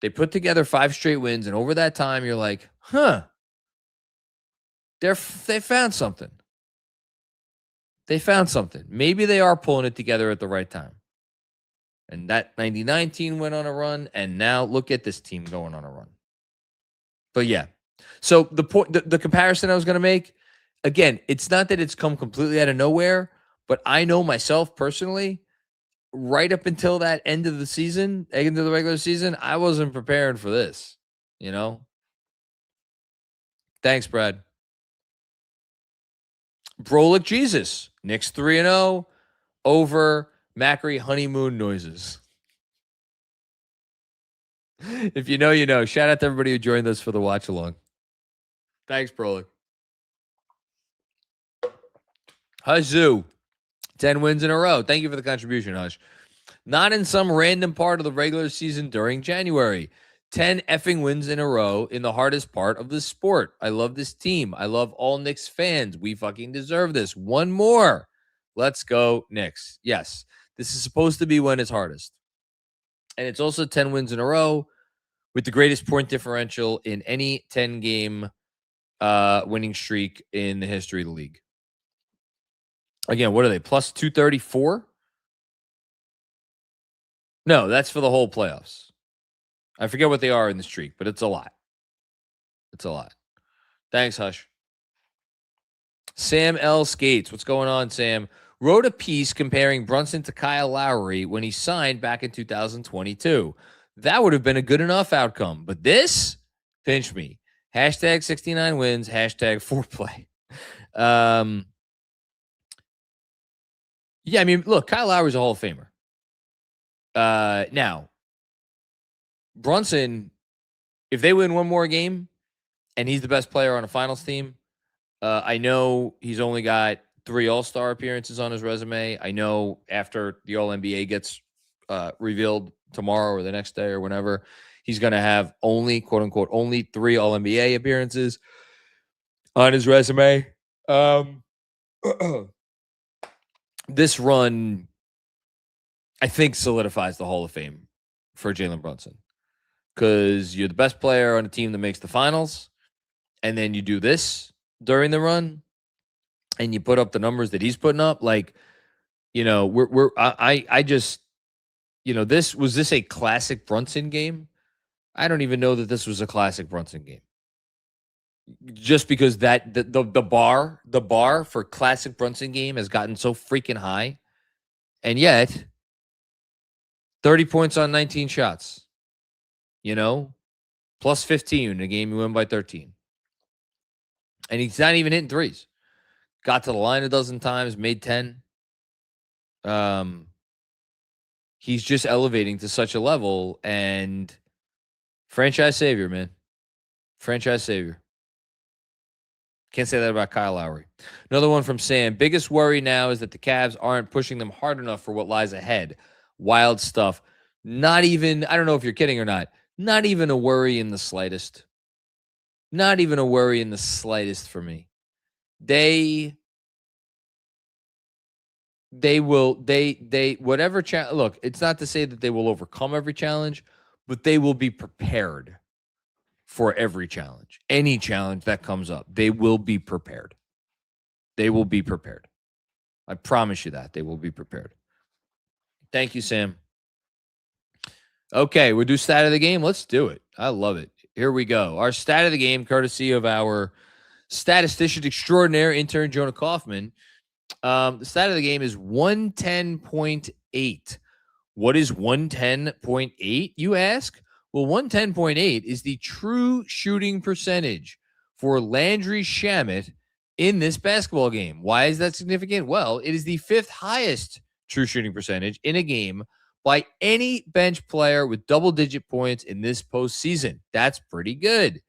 they put together 5 straight wins. And over that time, you're like, they found something. They found something. Maybe they are pulling it together at the right time. And that 99 team went on a run. And now look at this team going on a run. But yeah, so the comparison I was going to make, again, it's not that it's come completely out of nowhere, but I know myself personally, right up until that end of the season, end of the regular season, I wasn't prepared for this, Thanks, Brad. Brolic Jesus, Knicks 3-0 over Macri honeymoon noises. If you know, you know. Shout out to everybody who joined us for the watch along. Thanks, Brolic. Huzzoo. 10 wins in a row. Thank you for the contribution, Hush. Not in some random part of the regular season during January. 10 effing wins in a row in the hardest part of the sport. I love this team. I love all Knicks fans. We fucking deserve this. One more. Let's go, Knicks. Yes, this is supposed to be when it's hardest. And it's also 10 wins in a row with the greatest point differential in any 10-game winning streak in the history of the league. Again, what are they? Plus 234? No, that's for the whole playoffs. I forget what they are in the streak, but it's a lot. It's a lot. Thanks, Hush. Sam L. Skates. What's going on, Sam? Wrote a piece comparing Brunson to Kyle Lowry when he signed back in 2022. That would have been a good enough outcome. But this, pinch me. Hashtag 69 wins. Hashtag foreplay. Yeah, I mean, look, Kyle Lowry's a Hall of Famer. Now, Brunson, if they win one more game and he's the best player on a finals team, I know he's only got 3 All-Star appearances on his resume. I know after the All-NBA gets revealed tomorrow or the next day or whenever, he's going to have only, quote unquote, only 3 All-NBA appearances on his resume. This run, I think, solidifies the Hall of Fame for Jalen Brunson, because you're the best player on a team that makes the finals, and then you do this during the run, and you put up the numbers that he's putting up. Like, you know, I just, you know, was this a classic Brunson game? I don't even know that this was a classic Brunson game. Just because that the bar for classic Brunson game has gotten so freaking high, and yet 30 points on 19 shots, you know, plus 15 in a game you win by 13. And he's not even hitting threes. Got to the line a dozen times, made 10. He's just elevating to such a level, and franchise savior, man. Franchise savior. Can't say that about Kyle Lowry. Another one from Sam. Biggest worry now is that the Cavs aren't pushing them hard enough for what lies ahead. Wild stuff. Not even, I don't know if you're kidding or not, not even a worry in the slightest. Not even a worry in the slightest for me. They will, whatever challenge, look, it's not to say that they will overcome every challenge, but they will be prepared for every challenge. Any challenge that comes up, they will be prepared. They will be prepared. I promise you that. They will be prepared. Thank you, Sam. Okay, we'll do stat of the game. Let's do it. I love it. Here we go. Our stat of the game, courtesy of our statistician extraordinaire, intern Jonah Kaufman. The stat of the game is 110.8. What is 110.8, you ask? Well, 110.8 is the true shooting percentage for Landry Shamet in this basketball game. Why is that significant? Well, it is the 5th highest true shooting percentage in a game by any bench player with double-digit points in this postseason. That's pretty good.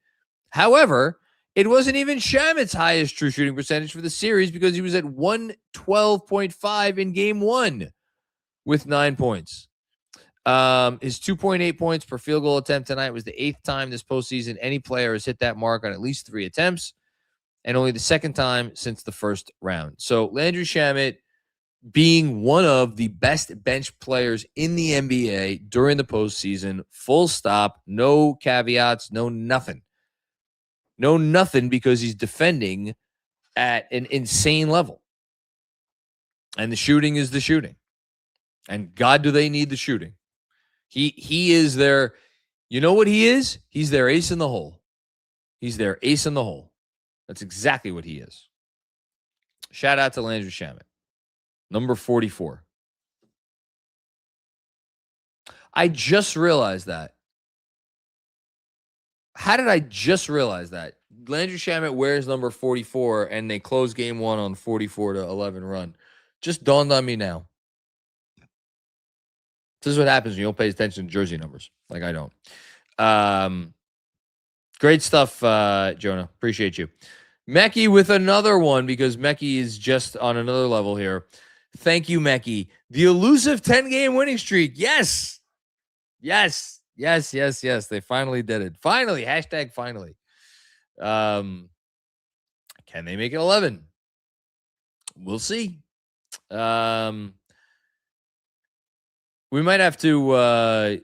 However, it wasn't even Shamet's highest true shooting percentage for the series, because he was at 112.5 in game 1 with 9 points. His 2.8 points per field goal attempt tonight was the 8th time this postseason any player has hit that mark on at least 3 attempts, and only the 2nd time since the first round. So Landry Shamet being one of the best bench players in the NBA during the postseason, full stop, no caveats, no nothing. No nothing, because he's defending at an insane level. And the shooting is the shooting. And God, do they need the shooting. He is their, you know what he is? He's their ace in the hole. He's their ace in the hole. That's exactly what he is. Shout out to Landry Shamet. Number 44. I just realized that. How did I just realize that? Landry Shamet wears number 44, and they close game 1 on 44-11 run. Just dawned on me now. This is what happens when you don't pay attention to jersey numbers. Like I don't. Great stuff, Jonah. Appreciate you. Mekki with another one, because Mekki is just on another level here. Thank you, Mekki. The elusive 10-game winning streak. Yes. Yes. Yes, yes, yes. They finally did it. Finally. Hashtag finally. Can they make it 11? We'll see. We might have to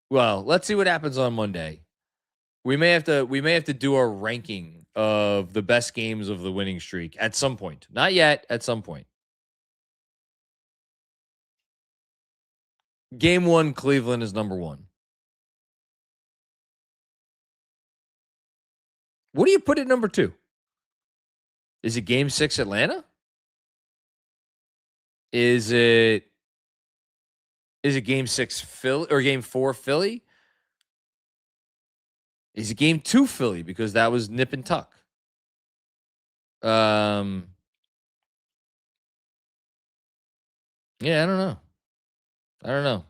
well, let's see what happens on Monday. We may have to do a ranking of the best games of the winning streak at some point. Not yet, at some point. Game 1, Cleveland is number 1. What do you put at number 2? Is it game 6 Atlanta? Is it game 6 Philly or game 4 Philly? Is it game 2 Philly because that was nip and tuck? Yeah, I don't know.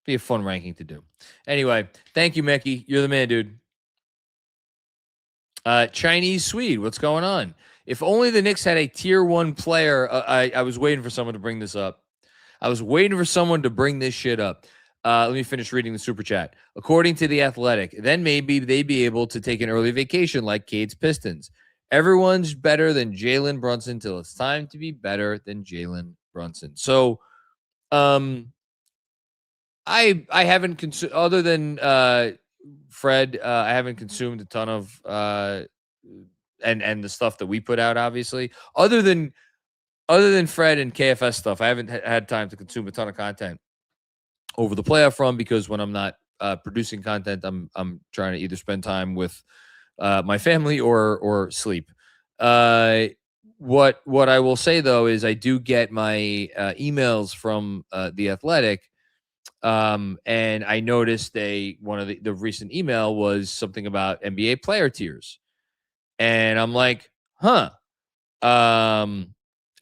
Be a fun ranking to do. Anyway, thank you, Mickey. You're the man, dude. Chinese Swede, what's going on? If only the Knicks had a tier 1 player. I was waiting for someone to bring this up. I was waiting for someone to bring this shit up. Let me finish reading the super chat. According to The Athletic, then maybe they'd be able to take an early vacation like Cade's Pistons. Everyone's better than Jalen Brunson till it's time to be better than Jalen Brunson. So, I haven't consumed, other than Fred, I haven't consumed a ton of and the stuff that we put out, obviously. Other than Fred and KFS stuff, I haven't had time to consume a ton of content over the playoff run because when I'm not producing content, I'm trying to either spend time with my family or sleep. What I will say though is I do get my emails from The Athletic. And I noticed one of the recent email was something about NBA player tiers. And I'm like, huh. And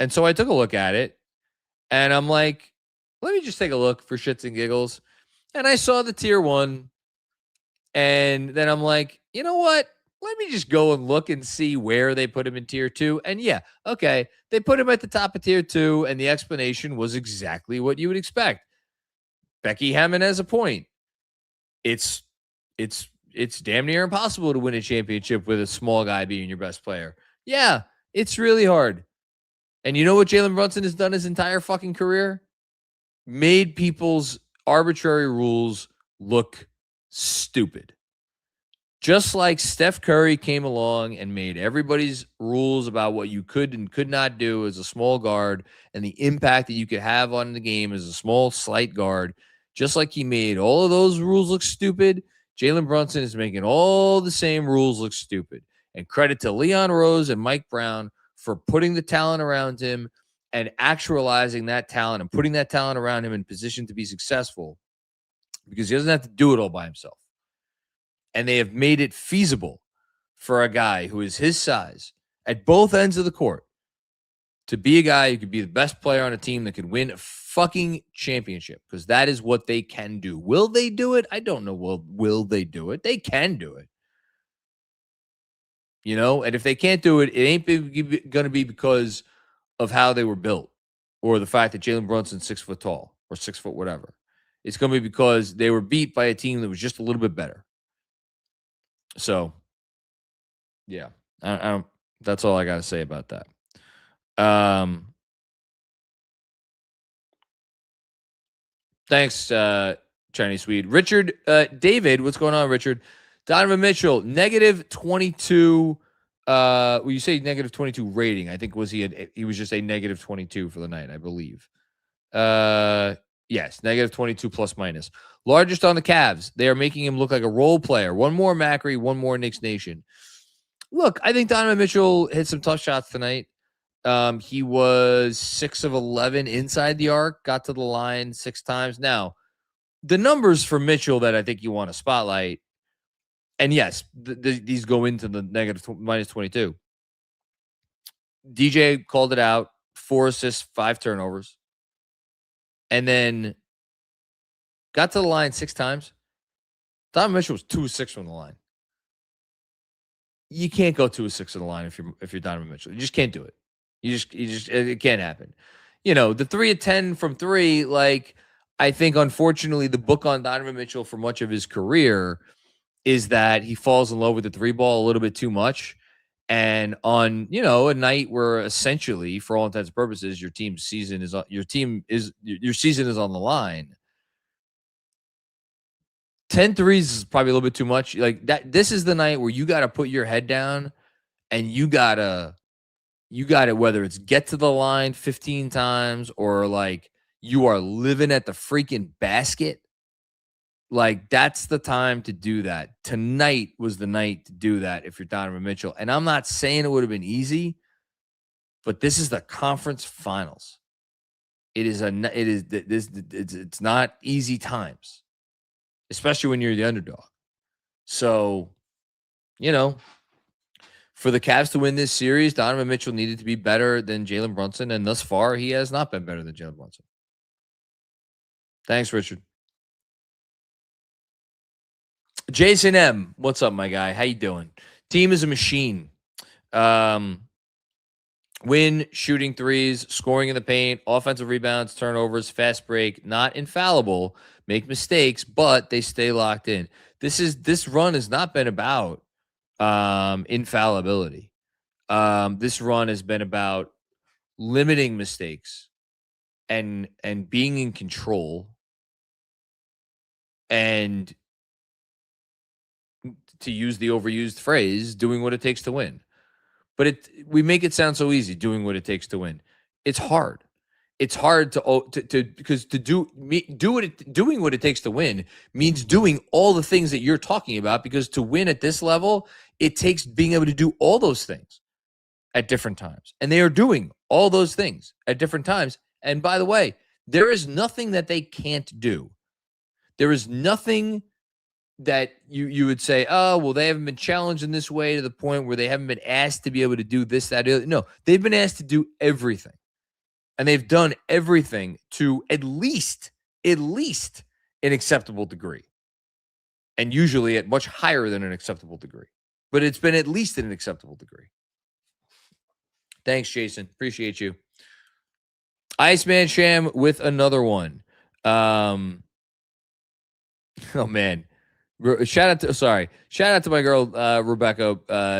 so I took a look at it and I'm like, let me just take a look for shits and giggles. And I saw the tier 1. And then I'm like, you know what? Let me just go and look and see where they put him in tier 2. And yeah, okay. They put him at the top of tier 2. And the explanation was exactly what you would expect. Becky Hammond has a point. It's damn near impossible to win a championship with a small guy being your best player. Yeah, it's really hard. And you know what Jalen Brunson has done his entire fucking career? Made people's arbitrary rules look stupid. Just like Steph Curry came along and made everybody's rules about what you could and could not do as a small guard and the impact that you could have on the game as a small, slight guard. Just like he made all of those rules look stupid, Jalen Brunson is making all the same rules look stupid. And credit to Leon Rose and Mike Brown for putting the talent around him and actualizing that talent and putting that talent around him in position to be successful because he doesn't have to do it all by himself. And they have made it feasible for a guy who is his size at both ends of the court to be a guy who could be the best player on a team that could win a fucking championship because that is what they can do. Will they do it? I don't know. Will they do it? They can do it. You know, and if they can't do it, it ain't going to be because of how they were built or the fact that Jalen Brunson's 6 foot tall or 6 foot whatever. It's going to be because they were beat by a team that was just a little bit better. So, yeah, that's all I got to say about that. Thanks, Chinese Swede. Richard, David, what's going on, Richard? Donovan Mitchell, negative 22. Well, you say negative 22 rating. I think he was just a negative 22 for the night, I believe. Yes, negative 22 plus minus. Largest on the Cavs. They are making him look like a role player. One more Macri, one more Knicks Nation. Look, I think Donovan Mitchell hit some tough shots tonight. He was 6 of 11 inside the arc, got to the line 6 times. Now, the numbers for Mitchell that I think you want to spotlight, and yes, these go into the minus 22. DJ called it out, 4 assists, 5 turnovers, and then got to the line 6 times. Donovan Mitchell was 2 of 6 from the line. You can't go 2 of 6 on the line if you're Donovan Mitchell. You just can't do it. It can't happen. You know, the 3 of 10 from 3, like, I think, unfortunately, the book on Donovan Mitchell for much of his career is that he falls in love with the 3 ball a little bit too much. And on, you know, a night where essentially, for all intents and purposes, your season is on the line. 10 threes is probably a little bit too much. Like that, this is the night where you got to put your head down and you got to, whether it's get to the line 15 times or like you are living at the freaking basket. Like that's the time to do that. Tonight was the night to do that if you're Donovan Mitchell. And I'm not saying it would have been easy, but this is the conference finals. It's not easy times, especially when you're the underdog. So, for the Cavs to win this series, Donovan Mitchell needed to be better than Jalen Brunson, and thus far, he has not been better than Jalen Brunson. Thanks, Richard. Jason M, what's up, my guy? How you doing? Team is a machine. Win, shooting threes, scoring in the paint, offensive rebounds, turnovers, fast break, not infallible, make mistakes, but they stay locked in. This run has not been about infallibility. This run has been about limiting mistakes and being in control, and to use the overused phrase, doing what it takes to win. But we make it sound so easy, doing what it takes to win. It's hard. It's hard because doing what it takes to win means doing all the things that you're talking about, because to win at this level, it takes being able to do all those things at different times. And they are doing all those things at different times. And by the way, there is nothing that they can't do. There is nothing that you would say, oh, well, they haven't been challenged in this way to the point where they haven't been asked to be able to do this, that, other. No, they've been asked to do everything. And they've done everything to at least an acceptable degree. And usually at much higher than an acceptable degree. But it's been at least at an acceptable degree. Thanks, Jason. Appreciate you. Iceman Sham with another one. Oh, man. Shout out to my girl Rebecca,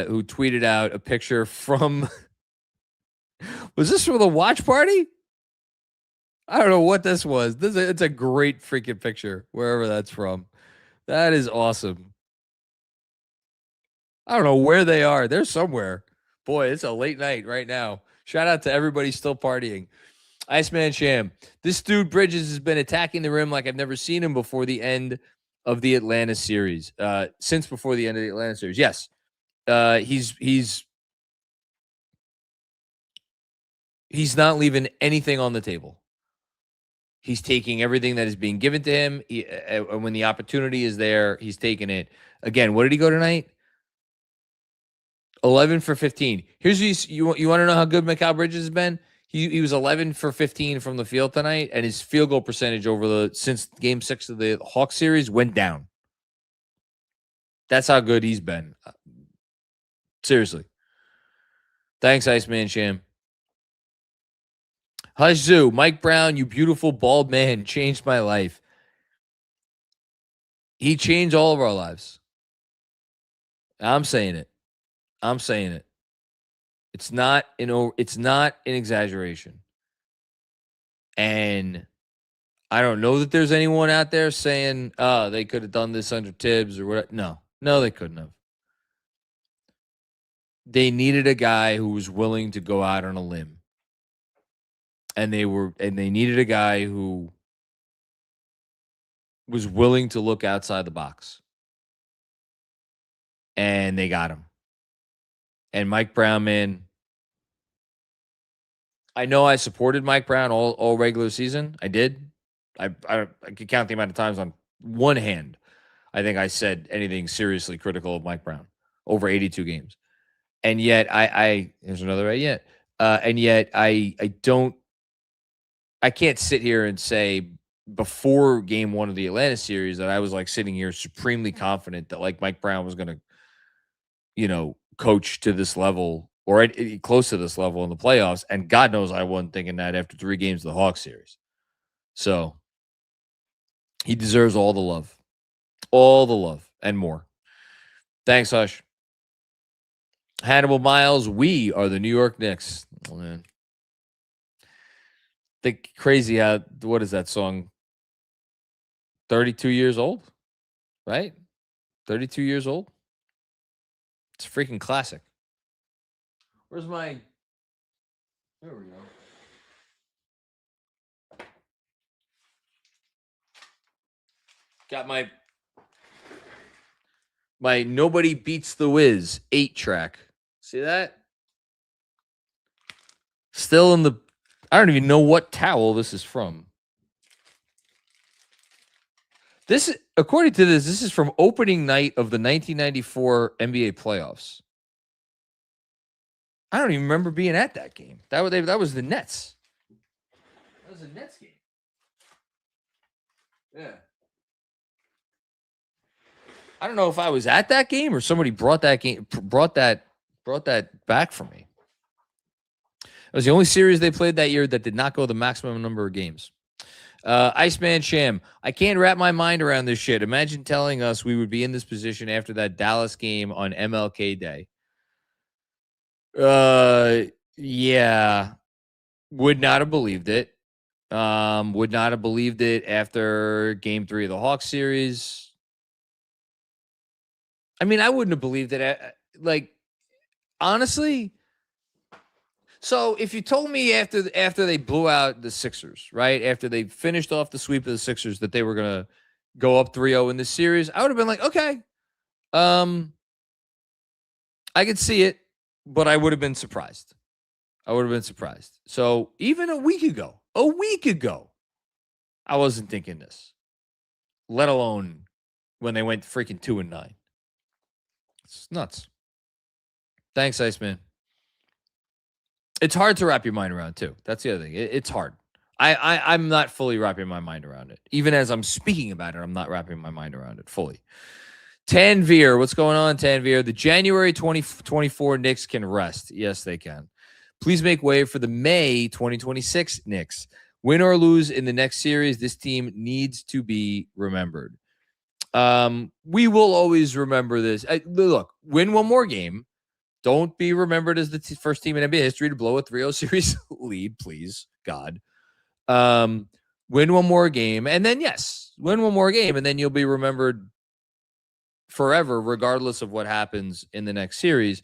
who tweeted out a picture from was this from the watch party? I don't know what this was. It's a great freaking picture, wherever that's from. That is awesome. I don't know where they are. They're somewhere. Boy, it's a late night right now. Shout out to everybody still partying. Iceman Sham. This dude Bridges has been attacking the rim like I've never seen him before the end of the Atlanta series, since before the end of the Atlanta series. Yes. He's not leaving anything on the table. He's taking everything that is being given to him. When the opportunity is there, he's taking it. Again, what did he go tonight? 11 for 15. Here's you want to know how good Mikal Bridges has been? He was 11 for 15 from the field tonight, and his field goal percentage since Game 6 of the Hawks series went down. That's how good he's been. Seriously. Thanks, Iceman Sham. Hush Zoo, Mike Brown, you beautiful bald man, changed my life. He changed all of our lives. I'm saying it. It's not an exaggeration. And I don't know that there's anyone out there saying, oh, they could have done this under Tibbs or whatever. No, they couldn't have. They needed a guy who was willing to go out on a limb. And they needed a guy who was willing to look outside the box. And they got him. And Mike Brown, man, I know I supported Mike Brown all regular season. I did. I could count the amount of times on one hand I think I said anything seriously critical of Mike Brown over 82 games. And yet there's another right yet. And yet I can't sit here and say before game 1 of the Atlanta series that I was like sitting here supremely confident that like Mike Brown was going to, coach to this level or close to this level in the playoffs. And God knows I wasn't thinking that after 3 games of the Hawks series. So he deserves all the love and more. Thanks, Hush. Hannibal Miles, we are the New York Knicks. Oh, man. Think crazy how, what is that song? 32 years old, right? 32 years old. It's a freaking classic. Where's my... There we go. Got my Nobody Beats the Wiz 8-track. See that? Still in the... I don't even know what towel this is from. This, according to this is from opening night of the 1994 NBA playoffs. I don't even remember being at that game. That was the Nets. That was a Nets game. Yeah. I don't know if I was at that game or somebody brought that back for me. It was the only series they played that year that did not go the maximum number of games. Iceman Sham, I can't wrap my mind around this shit. Imagine telling us we would be in this position after that Dallas game on MLK Day. Yeah. Would not have believed it. Would not have believed it after game 3 of the Hawks series. I mean, I wouldn't have believed it. Like, honestly. So if you told me after they blew out the Sixers, right? After they finished off the sweep of the Sixers that they were going to go up 3-0 in this series, I would have been like, okay. I could see it, but I would have been surprised. So even a week ago, I wasn't thinking this, let alone when they went freaking 2-9. It's nuts. Thanks, Iceman. It's hard to wrap your mind around, too. That's the other thing. It's hard. I'm not fully wrapping my mind around it. Even as I'm speaking about it, I'm not wrapping my mind around it fully. Tanvir, what's going on, Tanvir? The January 2024 Knicks can rest. Yes, they can. Please make way for the May 2026 Knicks. Win or lose in the next series, this team needs to be remembered. We will always remember this. Look, win one more game. Don't be remembered as the first team in NBA history to blow a 3-0 series lead, please, God. Win one more game, and then, win one more game, and then you'll be remembered forever, regardless of what happens in the next series.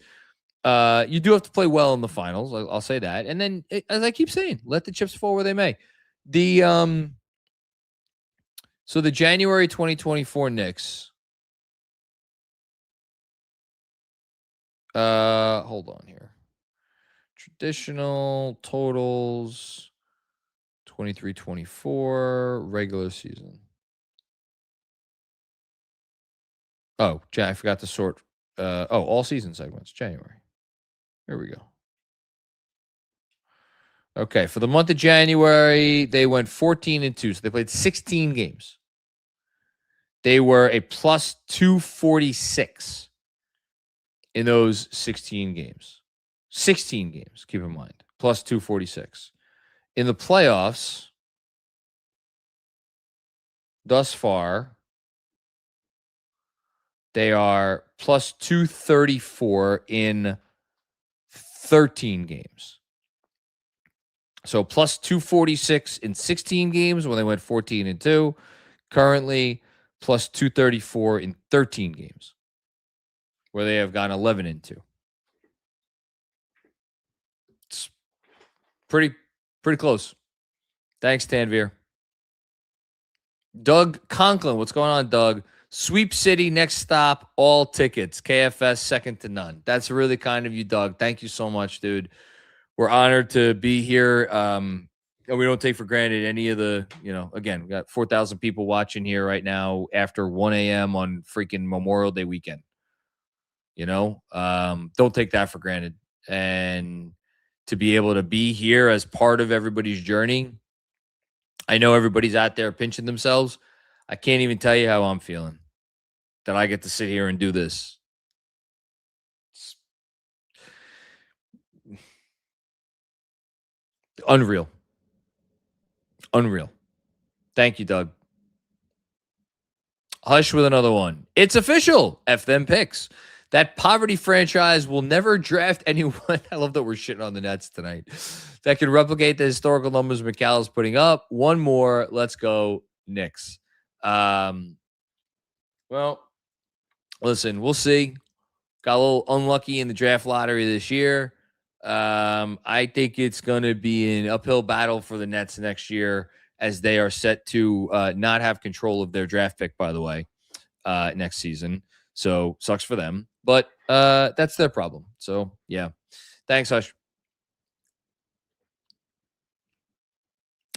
You do have to play well in the finals. I'll say that. And then, as I keep saying, let the chips fall where they may. So the January 2024 Knicks. Hold on here. Traditional totals 23-24 regular season. Oh, I forgot to sort. All season segments, January. Here we go. Okay, for the month of January, they went 14-2. So they played 16 games. They were a plus 246 in those 16 games. 16 games, keep in mind. Plus 246. In the playoffs, thus far, they are plus 234 in 13 games. So plus 246 in 16 games when they went 14-2. Currently, plus 234 in 13 games where they have gone 11-2. It's pretty close. Thanks, Tanvir. Doug Conklin, what's going on, Doug? Sweep City, next stop, all tickets. KFS, second to none. That's really kind of you, Doug. Thank you so much, dude. We're honored to be here. And we don't take for granted any of the, again, we got 4,000 people watching here right now after 1 a.m. on freaking Memorial Day weekend. Don't take that for granted. And to be able to be here as part of everybody's journey. I know everybody's out there pinching themselves. I can't even tell you how I'm feeling that I get to sit here and do this. Unreal. Thank you, Doug. Hush with another one. It's official. F them picks. That poverty franchise will never draft anyone. I love that we're shitting on the Nets tonight. That can replicate the historical numbers McCall is putting up. One more. Let's go, Knicks. Well, listen, we'll see. Got a little unlucky in the draft lottery this year. I think it's going to be an uphill battle for the Nets next year as they are set to not have control of their draft pick, by the way, next season. So sucks for them, but that's their problem. So, yeah. Thanks, Hush.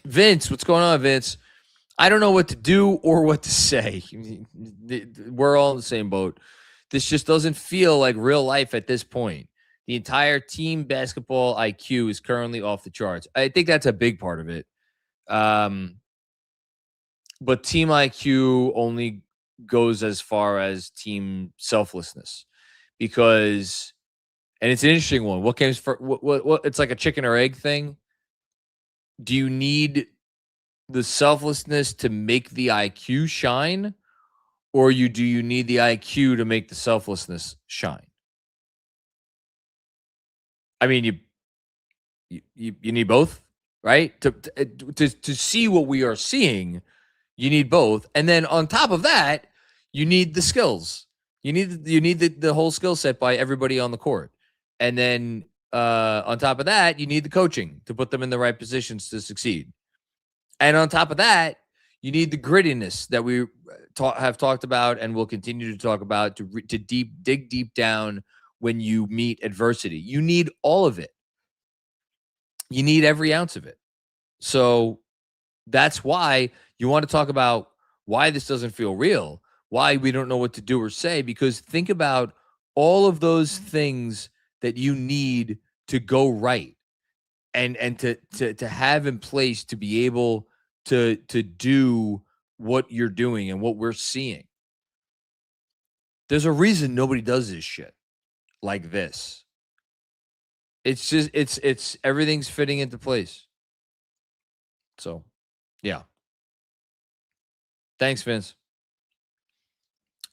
Vince, what's going on, Vince? I don't know what to do or what to say. We're all in the same boat. This just doesn't feel like real life at this point. The entire team basketball IQ is currently off the charts. I think that's a big part of it. But team IQ only goes as far as team selflessness, because, and it's an interesting one. What comes for what? It's like a chicken or egg thing. Do you need the selflessness to make the IQ shine, or do you need the IQ to make the selflessness shine? I mean, you need both, right? To see what we are seeing, you need both, and then on top of that, you need the skills. You need the whole skill set by everybody on the court, and then on top of that, you need the coaching to put them in the right positions to succeed. And on top of that, you need the grittiness that we have talked about and will continue to talk about to dig deep down when you meet adversity. You need all of it. You need every ounce of it. So that's why you want to talk about why this doesn't feel real, why we don't know what to do or say, because think about all of those things that you need to go right and to have in place to be able to do what you're doing and what we're seeing. There's a reason nobody does this shit like this. It's just it's everything's fitting into place. So, yeah. Thanks, Vince.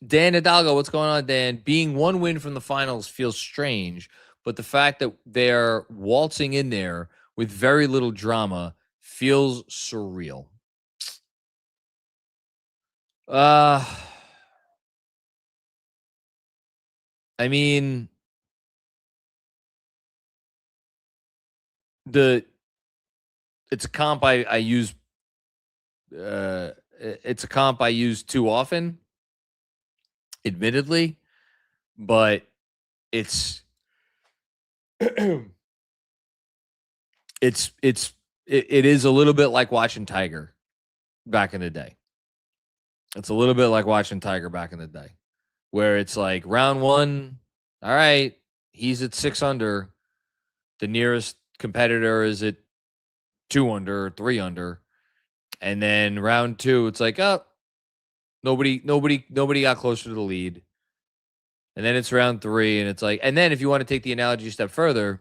Dan Hidalgo, what's going on, Dan? Being one win from the finals feels strange, but the fact that they're waltzing in there with very little drama feels surreal. I mean, it's a comp I use. It's a comp I use too often, admittedly, but it is a little bit like watching Tiger back in the day. It's a little bit like watching Tiger back in the day, where it's like round one, all right, he's at 6 under. The nearest competitor is at 2 under or 3 under. And then round two, it's like, oh, nobody got closer to the lead. And then it's round 3, and it's like, and then if you want to take the analogy a step further,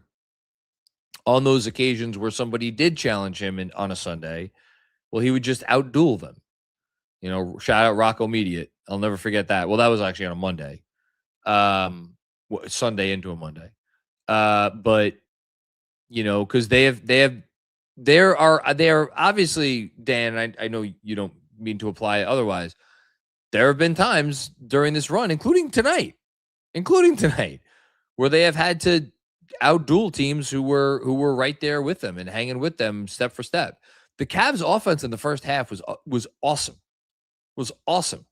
on those occasions where somebody did challenge him on a Sunday, well, he would just outduel them. You know, shout out Rocco Mediate. I'll never forget that. Well, that was actually on a Monday, Sunday into a Monday. But you know, because there are obviously, Dan, I know you don't mean to apply it otherwise. There have been times during this run, including tonight, where they have had to outduel teams who were right there with them and hanging with them step for step. The Cavs offense in the first half was awesome. Was awesome.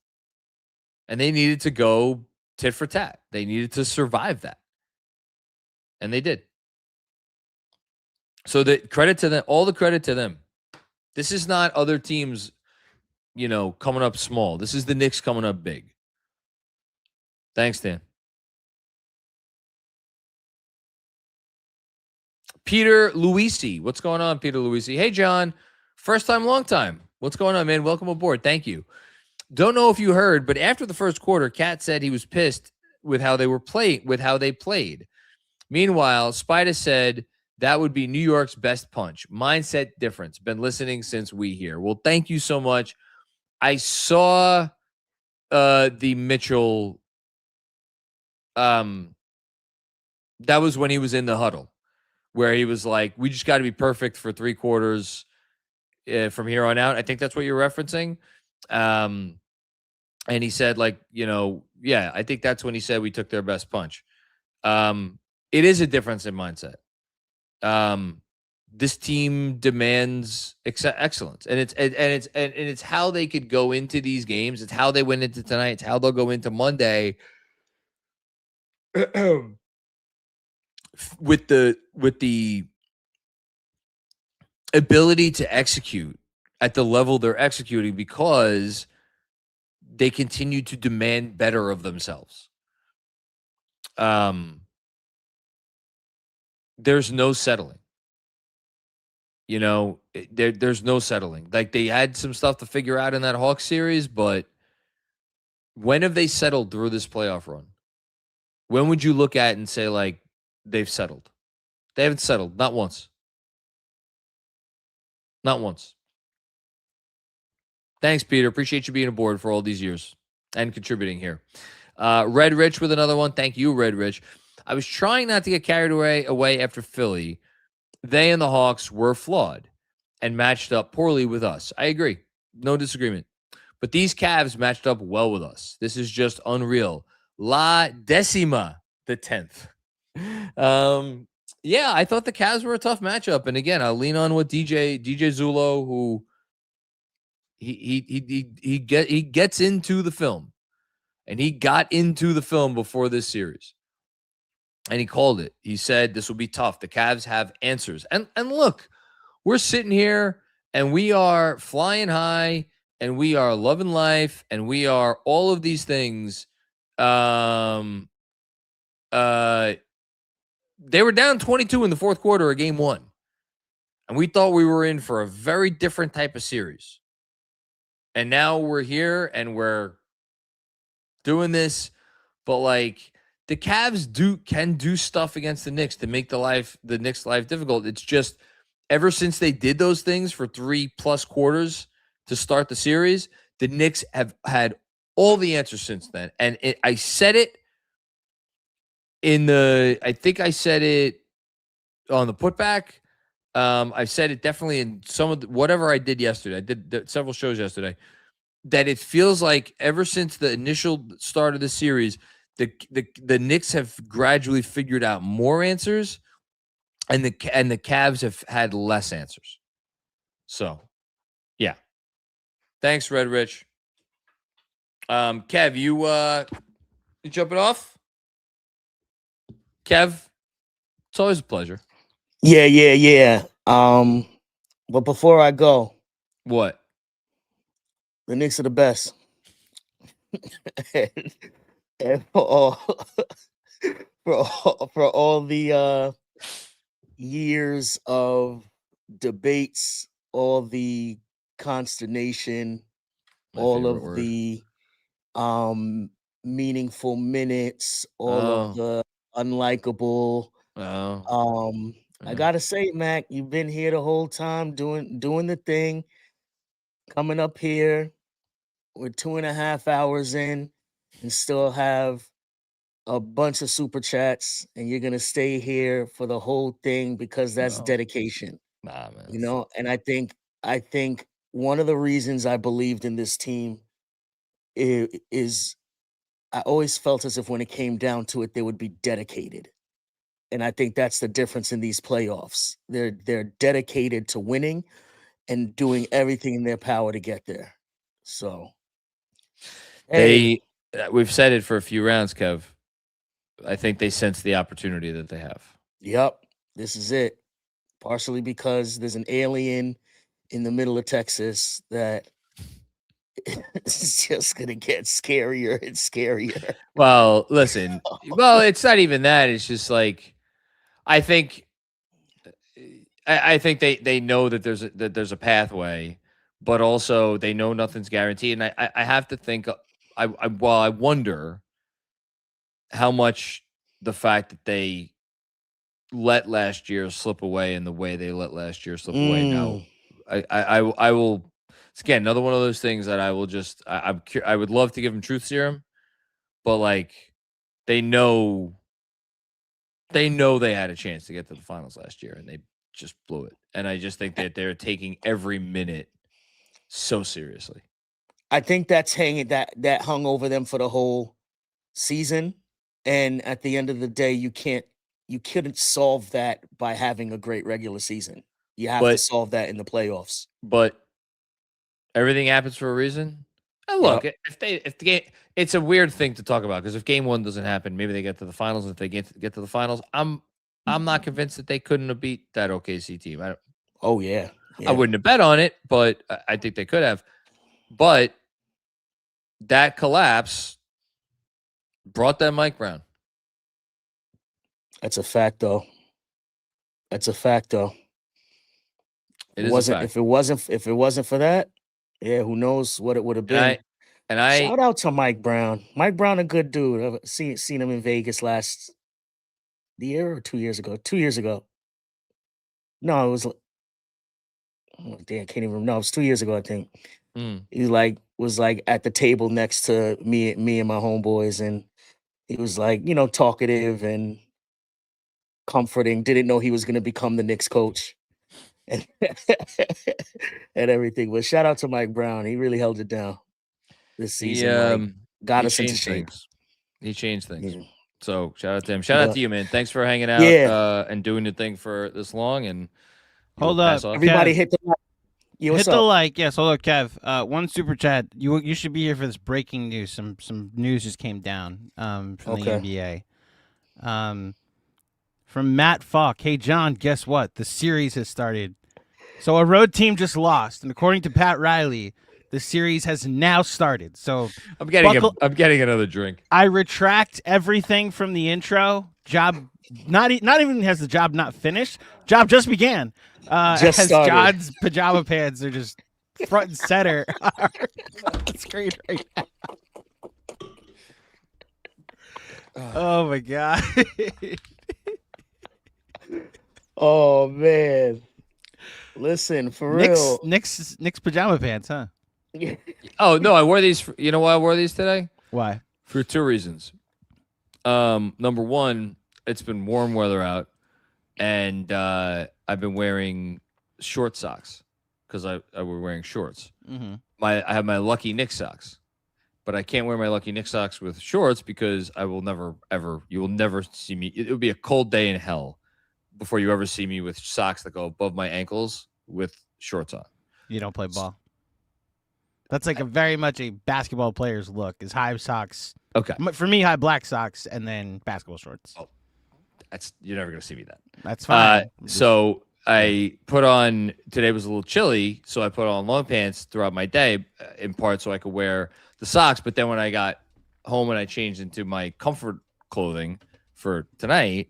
And they needed to go tit for tat. They needed to survive that. And they did. So the credit to them, all the credit to them. This is not other teams, you know, coming up small. This is the Knicks coming up big. Thanks, Dan. Peter Luisi. What's going on, Peter Luisi? Hey, John. First time, long time. What's going on, man? Welcome aboard. Thank you. Don't know if you heard, but after the first quarter, Kat said he was pissed with how they played. Meanwhile, Spida said that would be New York's best punch. Mindset difference. Been listening since we here. Well, thank you so much. I saw the Mitchell. That was when he was in the huddle, where he was like, "We just got to be perfect for 3 quarters from here on out." I think that's what you're referencing. And he said, like, you know, yeah, I think that's when he said we took their best punch. It is a difference in mindset. This team demands excellence, and it's how they could go into these games. It's how they went into tonight. It's how they'll go into Monday with the ability to execute at the level they're executing because they continue to demand better of themselves. There's no settling. You know, there's no settling. Like, they had some stuff to figure out in that Hawks series, but when have they settled through this playoff run? When would you look at it and say, like, they've settled? They haven't settled. Not once. Not once. Thanks, Peter. Appreciate you being aboard for all these years and contributing here. Red Rich with another one. Thank you, Red Rich. I was trying not to get carried away after Philly. They and the Hawks were flawed and matched up poorly with us. I agree. No disagreement. But these Cavs matched up well with us. This is just unreal. La Decima, the 10th. Yeah, I thought the Cavs were a tough matchup. And again, I'll lean on what DJ Zullo, who he gets into the film. And he got into the film before this series. And he called it. He said this will be tough. The Cavs have answers. And look, we're sitting here and we are flying high and we are loving life and we are all of these things. They were down 22 in the fourth quarter of game one. And we thought we were in for a very different type of series. And now we're here and we're doing this, but like the Cavs can do stuff against the Knicks to make the Knicks' life difficult. It's just ever since they did those things for 3+ quarters to start the series, the Knicks have had all the answers since then. And I said it I think I said it on the putback. I said it definitely in some of whatever I did yesterday. I did several shows yesterday. That it feels like ever since the initial start of the series, the Knicks have gradually figured out more answers, and the Cavs have had less answers. So, yeah. Thanks, Red Rich. Kev, you jumping off? Kev, it's always a pleasure. Yeah. But before I go, What? the Knicks are the best. and for all the years of debates, all the consternation, all of the meaningful minutes, all of the unlikable. I gotta say, Mac, you've been here the whole time doing the thing. Coming up here, we're 2.5 hours in and still have a bunch of super chats, and you're gonna stay here for the whole thing because that's dedication. Nah, man. You know, and I think one of the reasons I believed in this team is I always felt as if when it came down to it, they would be dedicated. And I think that's the difference in these playoffs. They're dedicated to winning and doing everything in their power to get there. So we've said it for a few rounds, Kev. I think they sense the opportunity that they have. Yep, this is it. Partially because there's an alien in the middle of Texas that it's just gonna get scarier and scarier. Well, listen. Well, it's not even that. It's just like I think they know that there's a pathway, but also they know nothing's guaranteed. And I have to think. I wonder how much the fact that they let last year slip away in the way they let last year slip away. Now, I will. It's again another one of those things that I will just. I would love to give them truth serum, but like they know they had a chance to get to the finals last year, and they just blew it. And I just think that they're taking every minute so seriously. I think that's that hung over them for the whole season. And at the end of the day, you couldn't solve that by having a great regular season. You have to solve that in the playoffs. But everything happens for a reason. And look, if the game, it's a weird thing to talk about because if game one doesn't happen, maybe they get to the finals. And if they get to the finals, I'm not convinced that they couldn't have beat that OKC team. Oh yeah. I wouldn't have bet on it, but I think they could have. But that collapse brought them Mike Brown. That's a fact, though. It is a fact. If it wasn't for that, yeah, who knows what it would have been. And I shout out to Mike Brown. Mike Brown, a good dude. I've seen him in Vegas last year or 2 years ago. 2 years ago. No, it was. Oh, damn, can't even. No, it was 2 years ago, I think. He was at the table next to me and my homeboys, and he was talkative and comforting. Didn't know he was going to become the Knicks coach, and and everything. But shout out to Mike Brown. He really held it down this season. Got us into shape. He changed things. Yeah. So shout out to him. Shout out to you, man. Thanks for hanging out and doing the thing for this long. And hold up, everybody, hit the like. Hit the like. Yes, hold up, Kev. One super chat. You should be here for this breaking news. Some news just came down from the NBA. From Matt Falk. Hey John, guess what? The series has started. So a road team just lost, and according to Pat Riley, the series has now started. So I'm getting another drink. I retract everything from the intro. Job not even has the job not finished. Job just began. Just started. John's pajama pants are just front and center on the screen right now. Oh my god. Oh man. Listen, for real. Knicks pajama pants, huh? Oh no, I wore these. You know why I wore these today? Why? For two reasons. Number one, it's been warm weather out, and I've been wearing short socks because I were wearing shorts. Mm-hmm. I have my Lucky Knicks socks, but I can't wear my Lucky Knicks socks with shorts because you will never see me. It would be a cold day in hell before you ever see me with socks that go above my ankles with shorts on. You don't play ball. That's like very much a basketball player's look is high socks. Okay. For me, high black socks and then basketball shorts. Oh, you're never going to see me that. That's fine. So I put on, today was a little chilly, so I put on long pants throughout my day, in part so I could wear the socks. But then when I got home and I changed into my comfort clothing for tonight,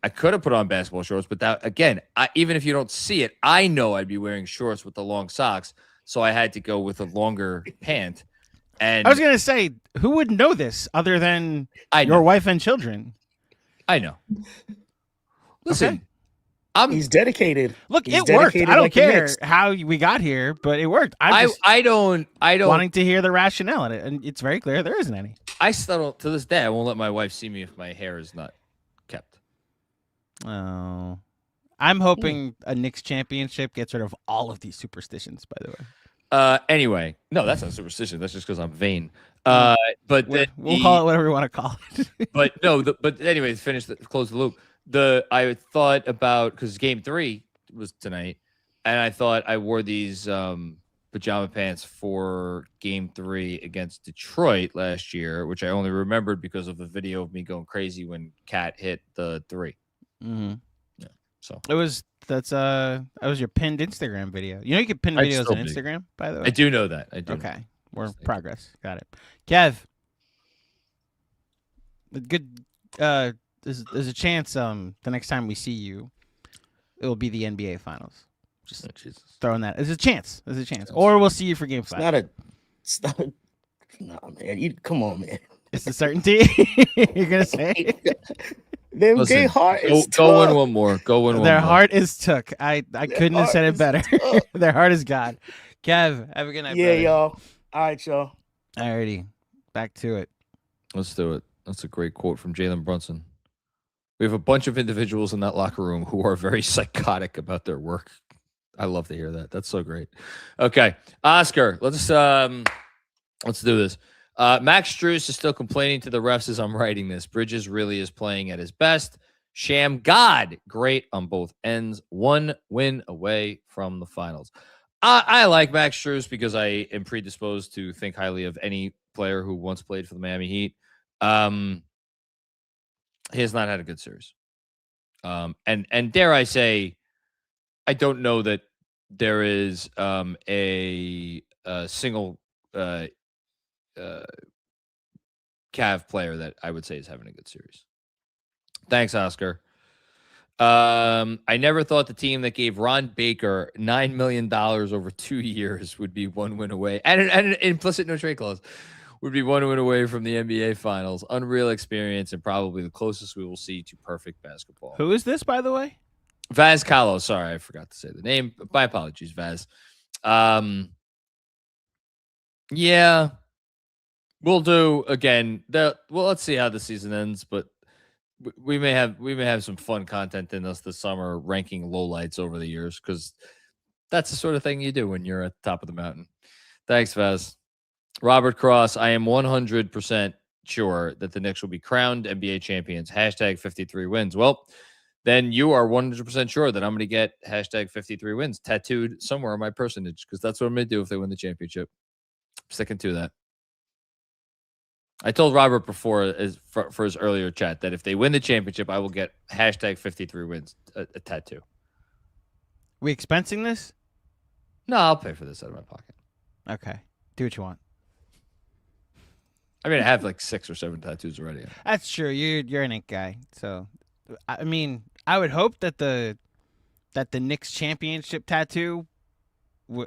I could have put on basketball shorts, but that, again, even if you don't see it, I know I'd be wearing shorts with the long socks. So I had to go with a longer pant. And I was going to say, who would know this other than your wife and children? I know. Listen, okay. He's dedicated. Look, it worked. I don't care how we got here, but it worked. I don't wanting to hear the rationale in it, and it's very clear there isn't any. I still, to this day, I won't let my wife see me if my hair is not kept. Oh, I'm hoping a Knicks championship gets rid of all of these superstitions, by the way. Anyway, no, that's not superstition. That's just because I'm vain. But we'll call it whatever we want to call it. but anyway, close the loop. I thought about, because game 3 was tonight, and I thought I wore these pajama pants for game 3 against Detroit last year, which I only remembered because of the video of me going crazy when Cat hit the 3. Mm-hmm. Yeah. So that was your pinned Instagram video. You know you can pin videos on Instagram, by the way. I do know that. I do. Okay, we're in progress. Got it. Kev, good. There's a chance the next time we see you, it will be the NBA Finals. Just throwing that. There's a chance. Or we'll see you for Game 5. It's not a. No, man. Come on, man. It's a certainty. You're gonna say. Their heart is took. Go win one more. Their heart is took. I couldn't have said it better. Their heart is God. Kev, have a good night. Yeah, brother. y'all. All right, y'all. Alrighty, back to it. Let's do it. That's a great quote from Jalen Brunson. We have a bunch of individuals in that locker room who are very psychotic about their work. I love to hear that. That's so great. Okay, Oscar, let's do this. Max Strus is still complaining to the refs as I'm writing this. Bridges really is playing at his best. Sham God, great on both ends. 1 win away from the finals. I like Max Strus because I am predisposed to think highly of any player who once played for the Miami Heat. He has not had a good series. And dare I say, I don't know that there is a single Cav player that I would say is having a good series. Thanks, Oscar. I never thought the team that gave Ron Baker $9 million over 2 years would be one win away, and an implicit no trade clause would be one win away from the NBA Finals. Unreal experience and probably the closest we will see to perfect basketball. Who is this, by the way? Vaz Kahlo. Sorry, I forgot to say the name. My apologies, Vaz. Yeah, we'll do again. Well, let's see how the season ends, but we may have some fun content in us this summer, ranking lowlights over the years, because that's the sort of thing you do when you're at the top of the mountain. Thanks, Vaz. Robert Cross, I am 100% sure that the Knicks will be crowned NBA champions. Hashtag 53 wins. Well, then you are 100% sure that I'm going to get hashtag 53 wins tattooed somewhere on my personage, because that's what I'm going to do if they win the championship. I'm sticking to that. I told Robert before for his earlier chat that if they win the championship, I will get hashtag 53 wins, a tattoo. We expensing this? No, I'll pay for this out of my pocket. Okay. Do what you want. I mean, I have like 6 or 7 tattoos already. That's true. You're an ink guy. So, I mean, I would hope that the Knicks championship tattoo.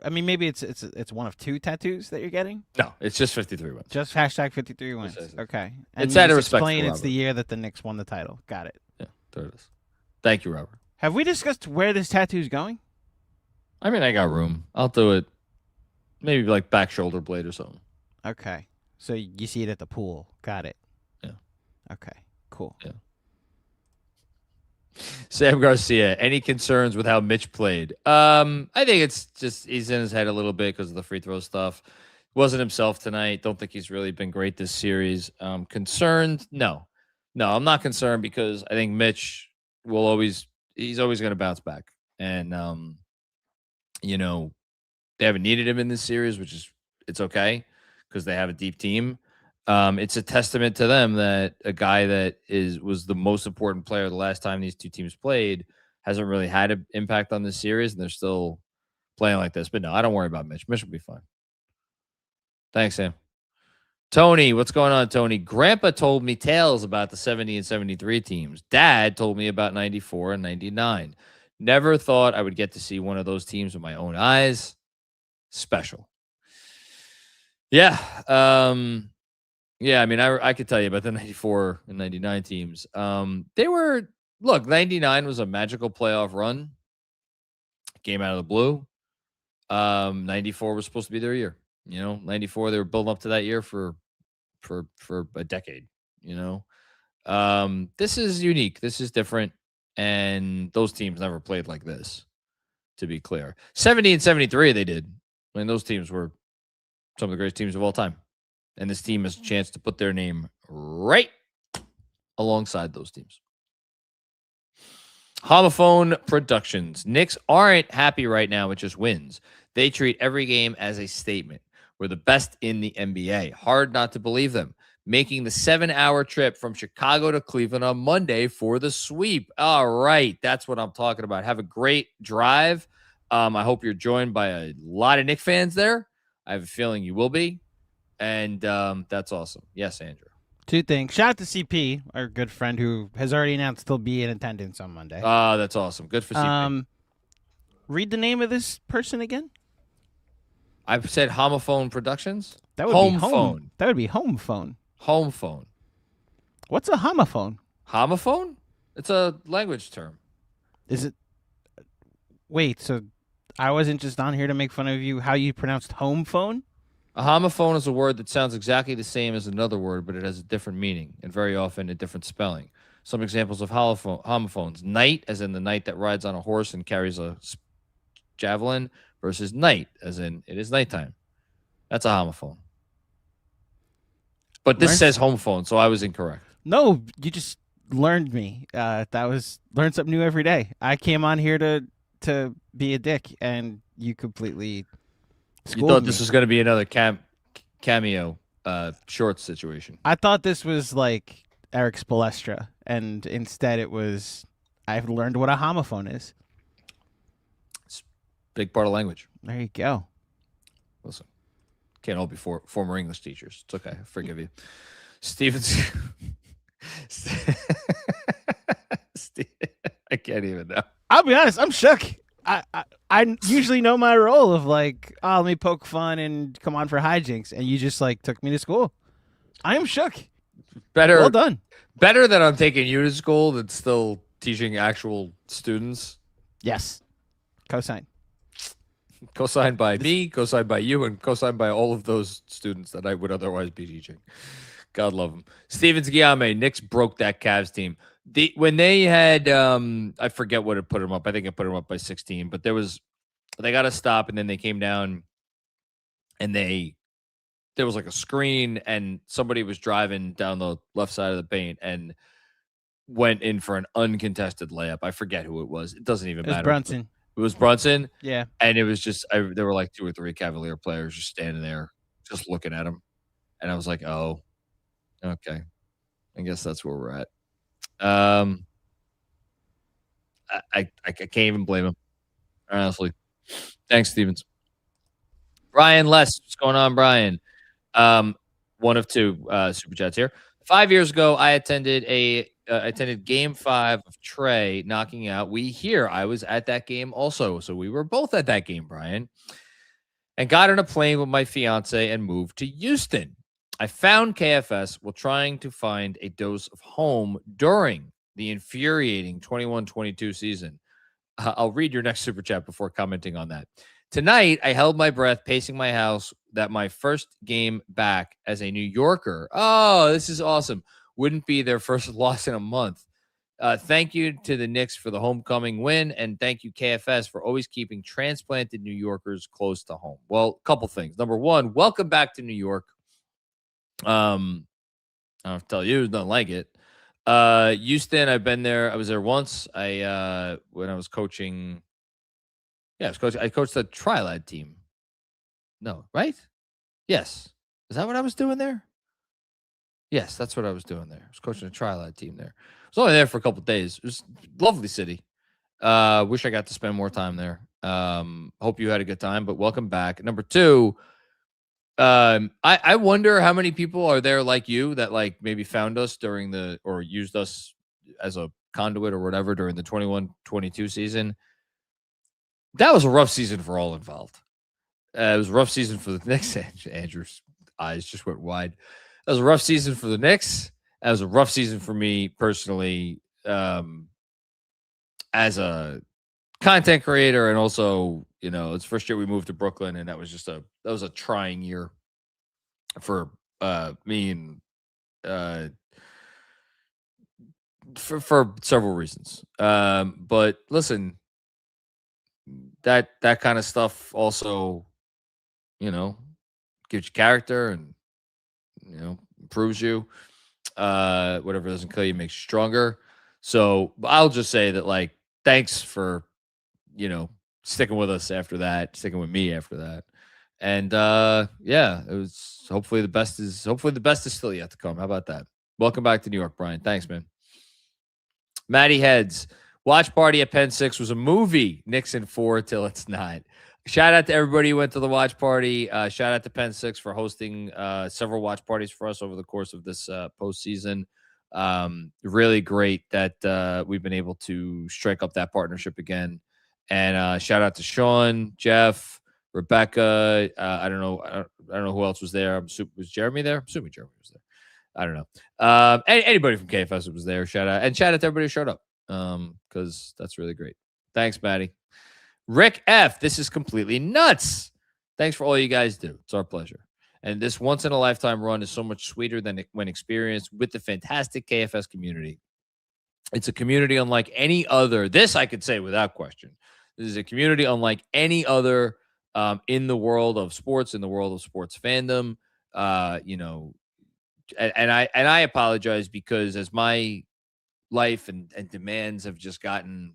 I mean, maybe it's one of 2 tattoos that you're getting. No, it's just 53 wins. Just hashtag 53 wins. Okay. And it's out of respect. Explain for it's the year that the Knicks won the title. Got it. Yeah, there it is. Thank you, Robert. Have we discussed where this tattoo is going? I mean, I got room. I'll do it. Maybe like back shoulder blade or something. Okay. So you see it at the pool. Got it. Yeah. Okay. Cool. Yeah. Sam Garcia, any concerns with how Mitch played? I think it's just he's in his head a little bit because of the free throw stuff. Wasn't himself tonight. Don't think he's really been great this series. Concerned? No, I'm not concerned because I think Mitch he's always going to bounce back. And, they haven't needed him in this series, it's okay because they have a deep team. It's a testament to them that a guy that was the most important player the last time these two teams played hasn't really had an impact on this series, and they're still playing like this. But no, I don't worry about Mitch. Mitch will be fine. Thanks, Sam. Tony, what's going on, Tony? Grandpa told me tales about the 70 and 73 teams. Dad told me about 94 and 99. Never thought I would get to see one of those teams with my own eyes. Special. Yeah. Yeah, I mean, I could tell you about the 94 and 99 teams. 99 was a magical playoff run. Came out of the blue. 94 was supposed to be their year. 94, they were building up to that year for a decade. This is unique. This is different. And those teams never played like this, to be clear. 70 and 73, they did. I mean, those teams were some of the greatest teams of all time. And this team has a chance to put their name right alongside those teams. Homophone Productions. Knicks aren't happy right now with just wins. They treat every game as a statement. We're the best in the NBA. Hard not to believe them. Making the 7-hour trip from Chicago to Cleveland on Monday for the sweep. All right. That's what I'm talking about. Have a great drive. I hope you're joined by a lot of Knicks fans there. I have a feeling you will be. And that's awesome. Yes, Andrew. 2 things. Shout out to CP, our good friend who has already announced he'll be in attendance on Monday. That's awesome. Good for CP. Read the name of this person again. I've said Homophone Productions. That would home be phone. That would be home phone. Home phone. What's a homophone? Homophone? It's a language term. Is it? Wait, so I wasn't just on here to make fun of you how you pronounced home phone? A homophone is a word that sounds exactly the same as another word, but it has a different meaning and very often a different spelling. Some examples of homophones. Knight, as in the knight that rides on a horse and carries a javelin, versus night, as in it is nighttime. That's a homophone. But this says home phone, so I was incorrect. No, you just learned me. Learn something new every day. I came on here to be a dick, and you completely schooled You thought me. this was going to be another cameo shorts situation. I thought this was like Eric Spoelstra, and instead it was I've learned what a homophone is. Big part of language. There you go. Listen, can't all be former English teachers. It's okay. I forgive you. Stevens. I can't even know. I'll be honest. I'm shook. I usually know my role of like, oh, let me poke fun and come on for hijinks, and you just like took me to school. I am shook. Better. Well done. Better that I'm taking you to school than still teaching actual students. Yes. Cosign. Co-signed by me, co-signed by you, and co-signed by all of those students that I would otherwise be teaching. God love them. Stevens Guillaume, Knicks broke that Cavs team. When they had, I forget what it put them up. I think it put them up by 16, but they got a stop, and then they came down, and there was like a screen, and somebody was driving down the left side of the paint and went in for an uncontested layup. I forget who it was. It doesn't even matter. It was Brunson. It was Brunson. Yeah. And it was just, there were like 2 or 3 Cavalier players just standing there, just looking at him. And I was like, oh, okay. I guess that's where we're at. I can't even blame him, honestly. Thanks, Stevens. Brian Less. What's going on, Brian? One of 2 super chats here. 5 years ago, I attended Game 5 of Trey knocking out I was at that game also, so we were both at that game, Brian, and got on a plane with my fiance and moved to Houston. I found KFS while trying to find a dose of home during the infuriating 21-22 season. I'll read your next super chat before commenting on that. Tonight, I held my breath pacing my house that my first game back as a New Yorker. Oh, this is awesome. Wouldn't be their first loss in a month. Thank you to the Knicks for the homecoming win, and thank you, KFS, for always keeping transplanted New Yorkers close to home. Well, a couple things. Number one, welcome back to New York. I don't have to tell you, there's nothing like it. Houston, I've been there. I was there once. When I was coaching. Yeah, I coached the Trilad team. No, right? Yes. Is that what I was doing there? Yes, that's what I was doing there. I was coaching a Trilad team there. I was only there for a couple of days. It was a lovely city. Wish I got to spend more time there. Hope you had a good time, but welcome back. Number 2, I wonder how many people are there like you that like maybe found us or used us as a conduit or whatever during the 21-22 season. That was a rough season for all involved. It was a rough season for the Knicks. Andrew's eyes just went wide. That was a rough season for the Knicks. That was a rough season for me personally, as a content creator, and also, it's the first year we moved to Brooklyn, and that was a trying year for me, and for several reasons. But listen, that kind of stuff also, gives you character and, improves you. Whatever doesn't kill you makes you stronger. So I'll just say that, like, thanks for, sticking with us after that, sticking with me after that. And yeah, it was hopefully the best is still yet to come. How about that? Welcome back to New York, Brian. Thanks, man. Matty Heads. Watch party at Penn 6 was a movie. Knicks in 4 till it's not. Shout out to everybody who went to the watch party. Shout out to Penn 6 for hosting several watch parties for us over the course of this postseason. Really great that we've been able to strike up that partnership again. And shout out to Sean, Jeff, Rebecca. I don't know who else was there. Was Jeremy there? I'm assuming Jeremy was there. I don't know. Anybody from KFS was there. Shout out to everybody who showed up. Because that's really great. Thanks, Maddie. Rick F. This is completely nuts. Thanks for all you guys do. It's our pleasure. And this once-in-a-lifetime run is so much sweeter than when experienced with the fantastic KFS community. It's a community unlike any other. This I could say without question. This is a community unlike any other in the world of sports, in the world of sports fandom. And I apologize because as my life and demands have just gotten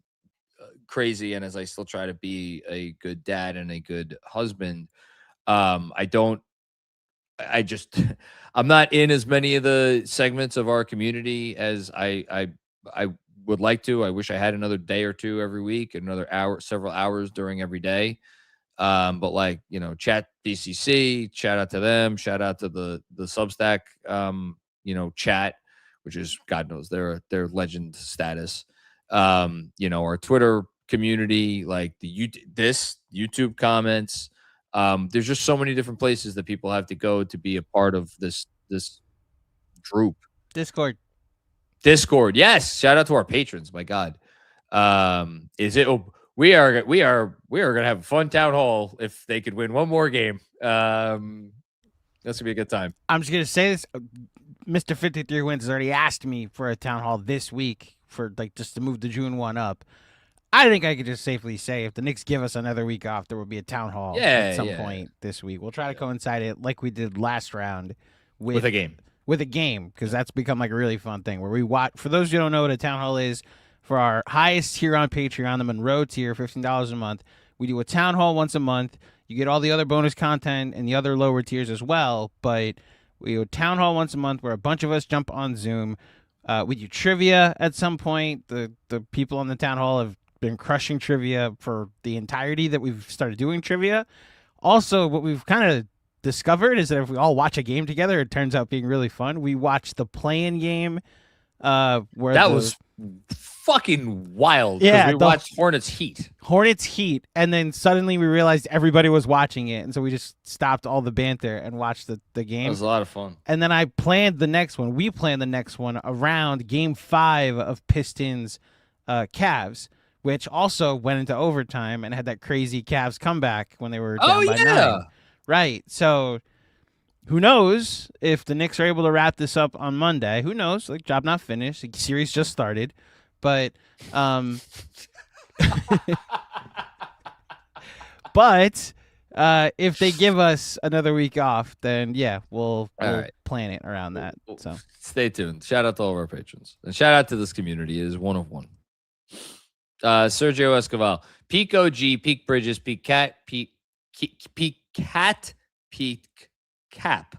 crazy, and as I still try to be a good dad and a good husband, I'm not in as many of the segments of our community as I would like to. I wish I had another day or two every week, another hour, several hours during every day. But like, chat BCC, shout out to them, shout out to the Substack, chat, which is, God knows, their legend status. Our Twitter community, like this YouTube comments. There's just so many different places that people have to go to be a part of this group. Discord. Yes. Shout out to our patrons. My God. We are gonna have a fun town hall if they could win one more game. That's gonna be a good time. I'm just gonna say this. Mr. 53 Wins has already asked me for a town hall this week for just to move the June one up. I think I could just safely say if the Knicks give us another week off, there will be a town hall at some point this week. We'll try to coincide it like we did last round with a game. With a game, because that's become like a really fun thing where we watch. For those who don't know what a town hall is, for our highest tier on Patreon, the Monroe tier, $15 a month, we do a town hall once a month. You get all the other bonus content and the other lower tiers as well, but we do a town hall once a month where a bunch of us jump on Zoom. We do trivia at some point. The people on the town hall have been crushing trivia for the entirety that we've started doing trivia. Also, what we've kind of discovered is that if we all watch a game together, it turns out being really fun. We watched the play-in game where that was fucking wild. Yeah, we watched Hornets Heat, and then suddenly we realized everybody was watching it, and so we just stopped all the banter and watched the game. It was a lot of fun. And then I planned the next one. We planned the next one around Game 5 of Pistons Cavs, which also went into overtime and had that crazy Cavs comeback when they were down by 9. Right. So who knows if the Knicks are able to wrap this up on Monday? Who knows? Like, job not finished. The series just started. But if they give us another week off, then yeah, we'll plan it around that. So stay tuned. Shout out to all of our patrons. And shout out to this community. It is one of one. Sergio Escoval. Peak OG, Peak Bridges, Peak Cat, Peak Cap.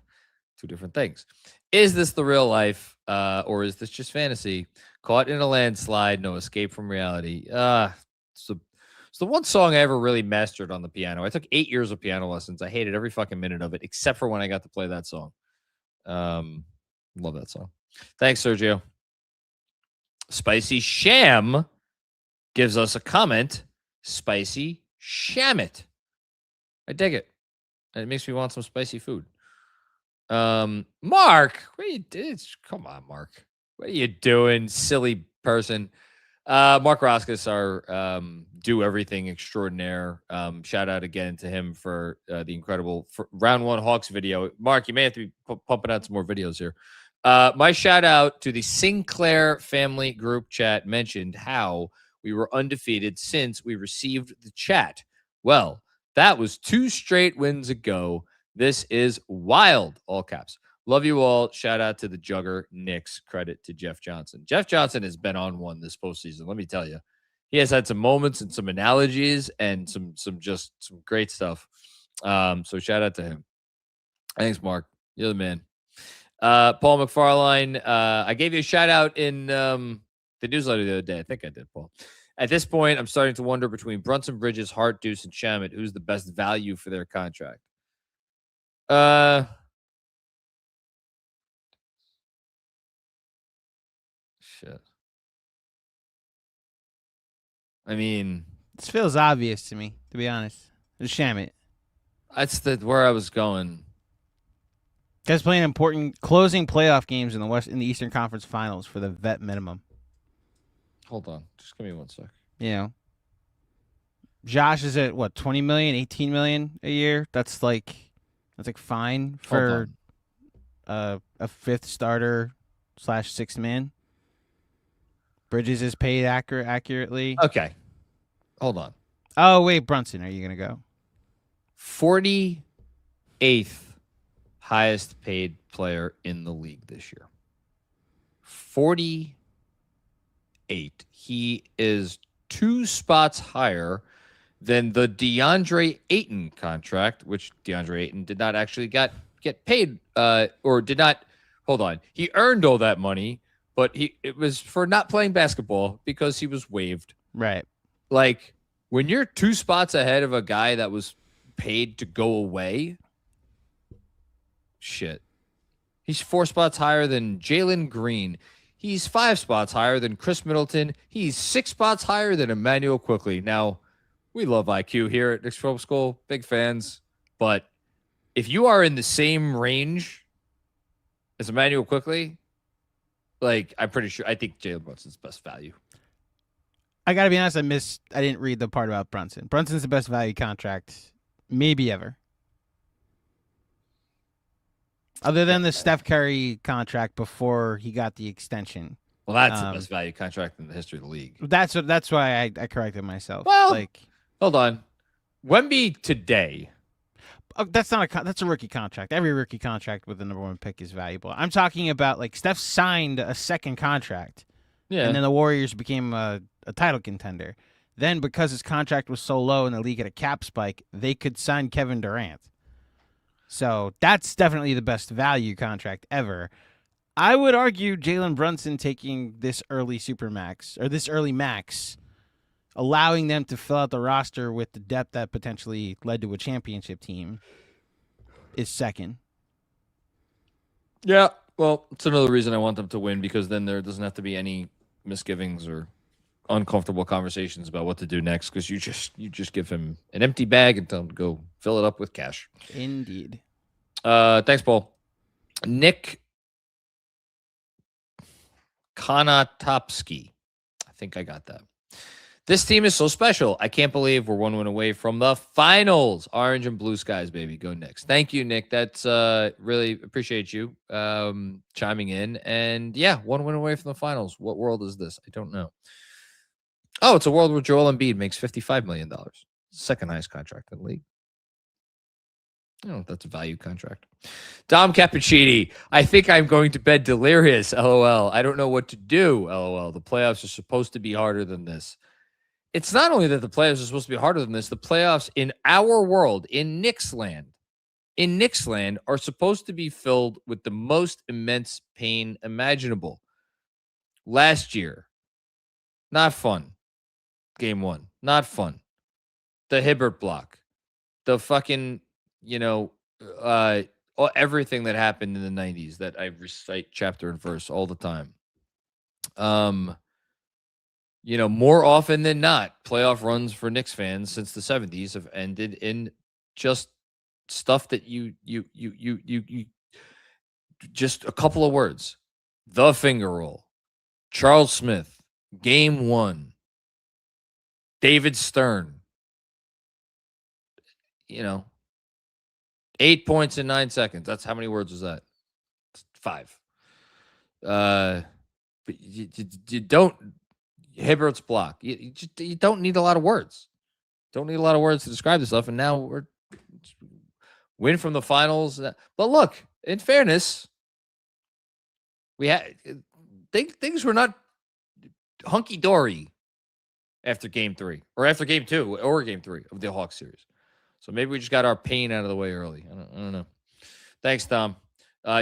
Two different things. Is this the real life, or is this just fantasy? Caught in a landslide, no escape from reality. It's the one song I ever really mastered on the piano. I took 8 years of piano lessons. I hated every fucking minute of it, except for when I got to play that song. Love that song. Thanks, Sergio. Spicy Sham gives us a comment. Spicy Sham it. I dig it. And it makes me want some spicy food. Mark, what are you doing? Come on, Mark. What are you doing, silly person? Mark Roskus, our do everything extraordinaire. Shout out again to him for the incredible round one Hawks video. Mark, you may have to be pumping out some more videos here. My shout out to the Sinclair family group chat mentioned how we were undefeated since we received the chat. Well, that was 2 straight wins ago. This is wild. All caps. Love you all. Shout out to the Jugger Knicks. Credit to Jeff Johnson. Jeff Johnson has been on one this postseason. Let me tell you, he has had some moments and some analogies and some great stuff. So shout out to him. Thanks, Mark. You're the man. Paul McFarline. I gave you a shout out in the newsletter the other day. I think I did, Paul. At this point, I'm starting to wonder between Brunson, Bridges, Hart, Deuce, and Shamet, who's the best value for their contract. Shit. I mean, this feels obvious to me, to be honest. It's Shamet. That's where I was going. Guys playing important closing playoff games in the Eastern Conference Finals for the vet minimum. Hold on. Just give me 1 sec. Josh is at what, 20 million, 18 million a year? That's like fine for a 5th starter / 6th man. Bridges is paid accurately. Okay. Hold on. Oh, wait, Brunson, are you going to go? 48th highest paid player in the league this year. 48. He is 2 spots higher than the DeAndre Ayton contract, which DeAndre Ayton did not actually get paid or did not. Hold on. He earned all that money, but it was for not playing basketball because he was waived. Right. Like, when you're 2 spots ahead of a guy that was paid to go away, shit. He's 4 spots higher than Jalen Green. He's 5 spots higher than Chris Middleton. He's 6 spots higher than Emmanuel Quickley. Now, we love IQ here at Knicks Film School. Big fans. But if you are in the same range as Emmanuel Quickley, like, I'm pretty sure, I think Jalen Brunson's best value. I got to be honest, I didn't read the part about Brunson. Brunson's the best value contract maybe ever. Other than the Steph Curry contract before he got the extension. Well, that's the best value contract in the history of the league. That's why I corrected myself. Well, like, hold on. Wemby today. That's a rookie contract. Every rookie contract with the number 1 pick is valuable. I'm talking about, like, Steph signed a second contract. Yeah. And then the Warriors became a title contender. Then, because his contract was so low and the league had a cap spike, they could sign Kevin Durant. So that's definitely the best value contract ever. I would argue Jalen Brunson taking this early supermax or this early max, allowing them to fill out the roster with the depth that potentially led to a championship team, is second. Yeah. Well, it's another reason I want them to win, because then there doesn't have to be any misgivings or uncomfortable conversations about what to do next, because you just give him an empty bag and tell him to go fill it up with cash. Indeed. Thanks, Paul. Nick Konotopsky. I think I got that. This team is so special. I can't believe we're 1 win away from the finals. Orange and blue skies, baby. Go Knicks. Thank you, Nick. That's really appreciate you chiming in. And yeah, 1 win away from the finals. What world is this? I don't know. Oh, it's a world where Joel Embiid makes $55 million. Second highest contract in the league. Oh, that's a value contract. Dom Cappuccini. I think I'm going to bed delirious. LOL. I don't know what to do. LOL. The playoffs are supposed to be harder than this. It's not only that the playoffs are supposed to be harder than this. The playoffs in our world, in Knicks land, are supposed to be filled with the most immense pain imaginable. Last year, not fun. Game 1, not fun. The Hibbert block, the fucking, everything that happened in the 90s that I recite chapter and verse all the time. More often than not, playoff runs for Knicks fans since the 70s have ended in just stuff that you just a couple of words. The finger roll. Charles Smith, game 1. David Stern. 8 points in 9 seconds. That's how many words was that? 5. But you don't. Hibbert's block. You don't need a lot of words. Don't need a lot of words to describe this stuff. And now we're win from the finals. But look, in fairness, we had things were not hunky dory after game 3 or after game 2 or game 3 of the Hawks series. So maybe we just got our pain out of the way early. I don't know. Thanks, Tom.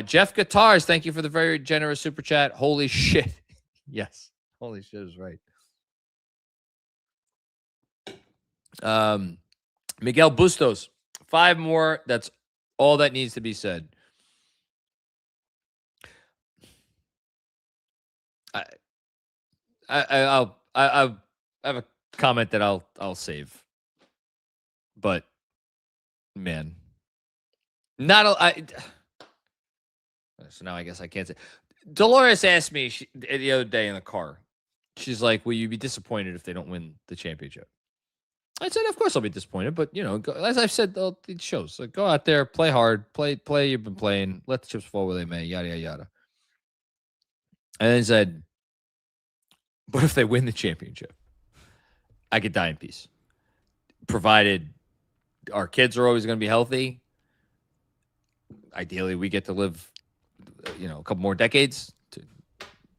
Jeff Guitars, thank you for the very generous super chat. Holy shit. Yes. Holy shit is right. Miguel Bustos, 5 more. That's all that needs to be said. I have a comment that I'll save, but man, so now I guess I can't say. Dolores asked me the other day in the car. She's like, "Will you be disappointed if they don't win the championship?" I said, "Of course I'll be disappointed, but as I've said, these shows, like, go out there, play hard, play. You've been playing. Let the chips fall where they may. Yada yada yada." And then said, "But if they win the championship, I could die in peace, provided our kids are always going to be healthy. Ideally, we get to live, a couple more decades,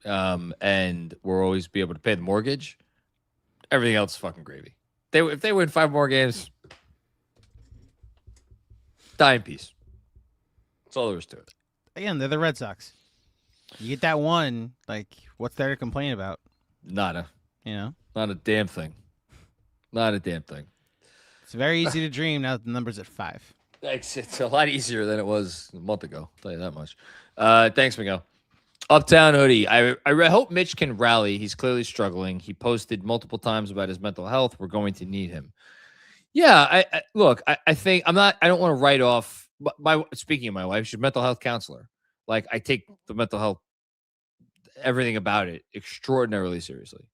and we'll always be able to pay the mortgage. Everything else is fucking gravy. If they win 5 more games, die in peace. That's all there is to it." Again, they're the Red Sox. You get that one, like, what's there to complain about? Nada. You know? Not a damn thing. Not a damn thing. It's very easy to dream now that the number's at 5. It's a lot easier than it was a month ago. I'll tell you that much. Thanks, Miguel. Uptown Hoodie. I hope Mitch can rally. He's clearly struggling. He posted multiple times about his mental health. We're going to need him. Yeah, I think I don't want to write off speaking of my wife, she's a mental health counselor. Like, I take the mental health, everything about it, extraordinarily seriously.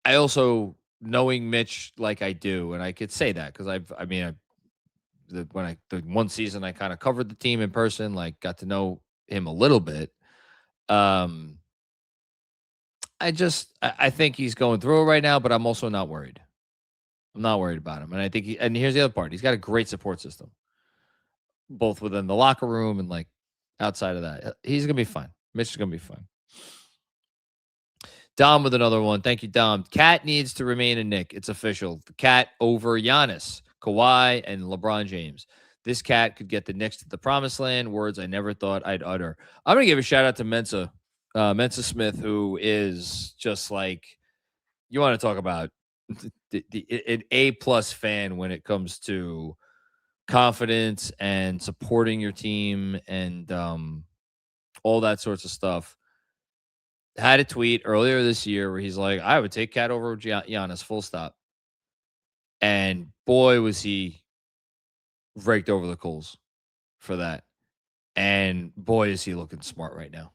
I also, knowing Mitch like I do, and I could say that because the one season I kind of covered the team in person, like got to know him a little bit. I think he's going through it right now, but I'm also not worried. I'm not worried about him. And I think and here's the other part. He's got a great support system, both within the locker room and like outside of that. He's going to be fine. Mitch is going to be fine. Dom with another one. Thank you, Dom. Cat needs to remain a Knick. It's official. The Cat over Giannis, Kawhi, and LeBron James. This Cat could get the Knicks to the promised land. Words I never thought I'd utter. I'm going to give a shout out to Mensa Smith, who is just like, you want to talk about an A-plus fan when it comes to confidence and supporting your team and all that sorts of stuff. Had a tweet earlier this year where he's like, I would take Cat over Giannis, full stop. And boy, was he raked over the coals for that. And boy, is he looking smart right now.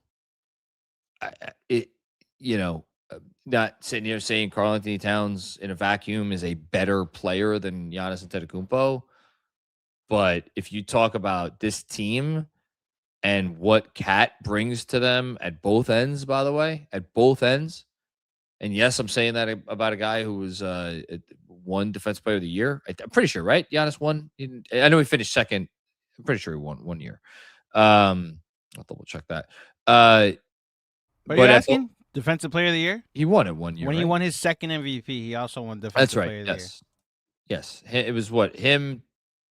Not sitting here saying Karl Anthony Towns in a vacuum is a better player than Giannis Antetokounmpo. But if you talk about this team and what Cat brings to them at both ends, by the way, at both ends. And yes, I'm saying that about a guy who was won Defensive Player of the Year. I'm pretty sure, right? Giannis won. I know he finished second. I'm pretty sure he won 1 year. I'll double check that. What are you asking? Defensive Player of the Year? He won it 1 year. When he won his second MVP, he also won Defensive Player of the Year. Yes. It was what? Him,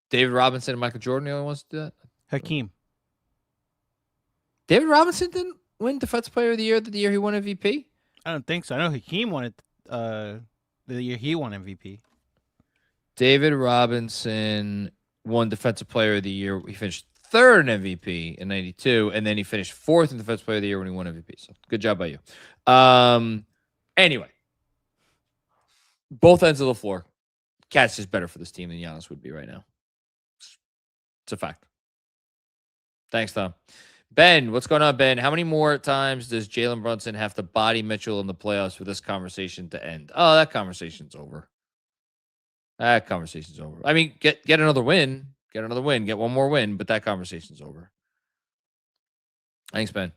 David Robinson, and Michael Jordan the only ones to do that? Hakeem. David Robinson didn't win Defensive Player of the Year the year he won MVP? I don't think so. I know Hakeem won it the year he won MVP. David Robinson won Defensive Player of the Year. He finished third in MVP in 92, and then he finished fourth in Defensive Player of the Year when he won MVP. So good job by you. Anyway, both ends of the floor. Cat's just better for this team than Giannis would be right now. It's a fact. Thanks, Tom. Ben, what's going on, Ben? How many more times does Jalen Brunson have to body Mitchell in the playoffs for this conversation to end? Oh, that conversation's over. That conversation's over. I mean, get another win. Get another win. Get one more win, but that conversation's over. Thanks, Ben.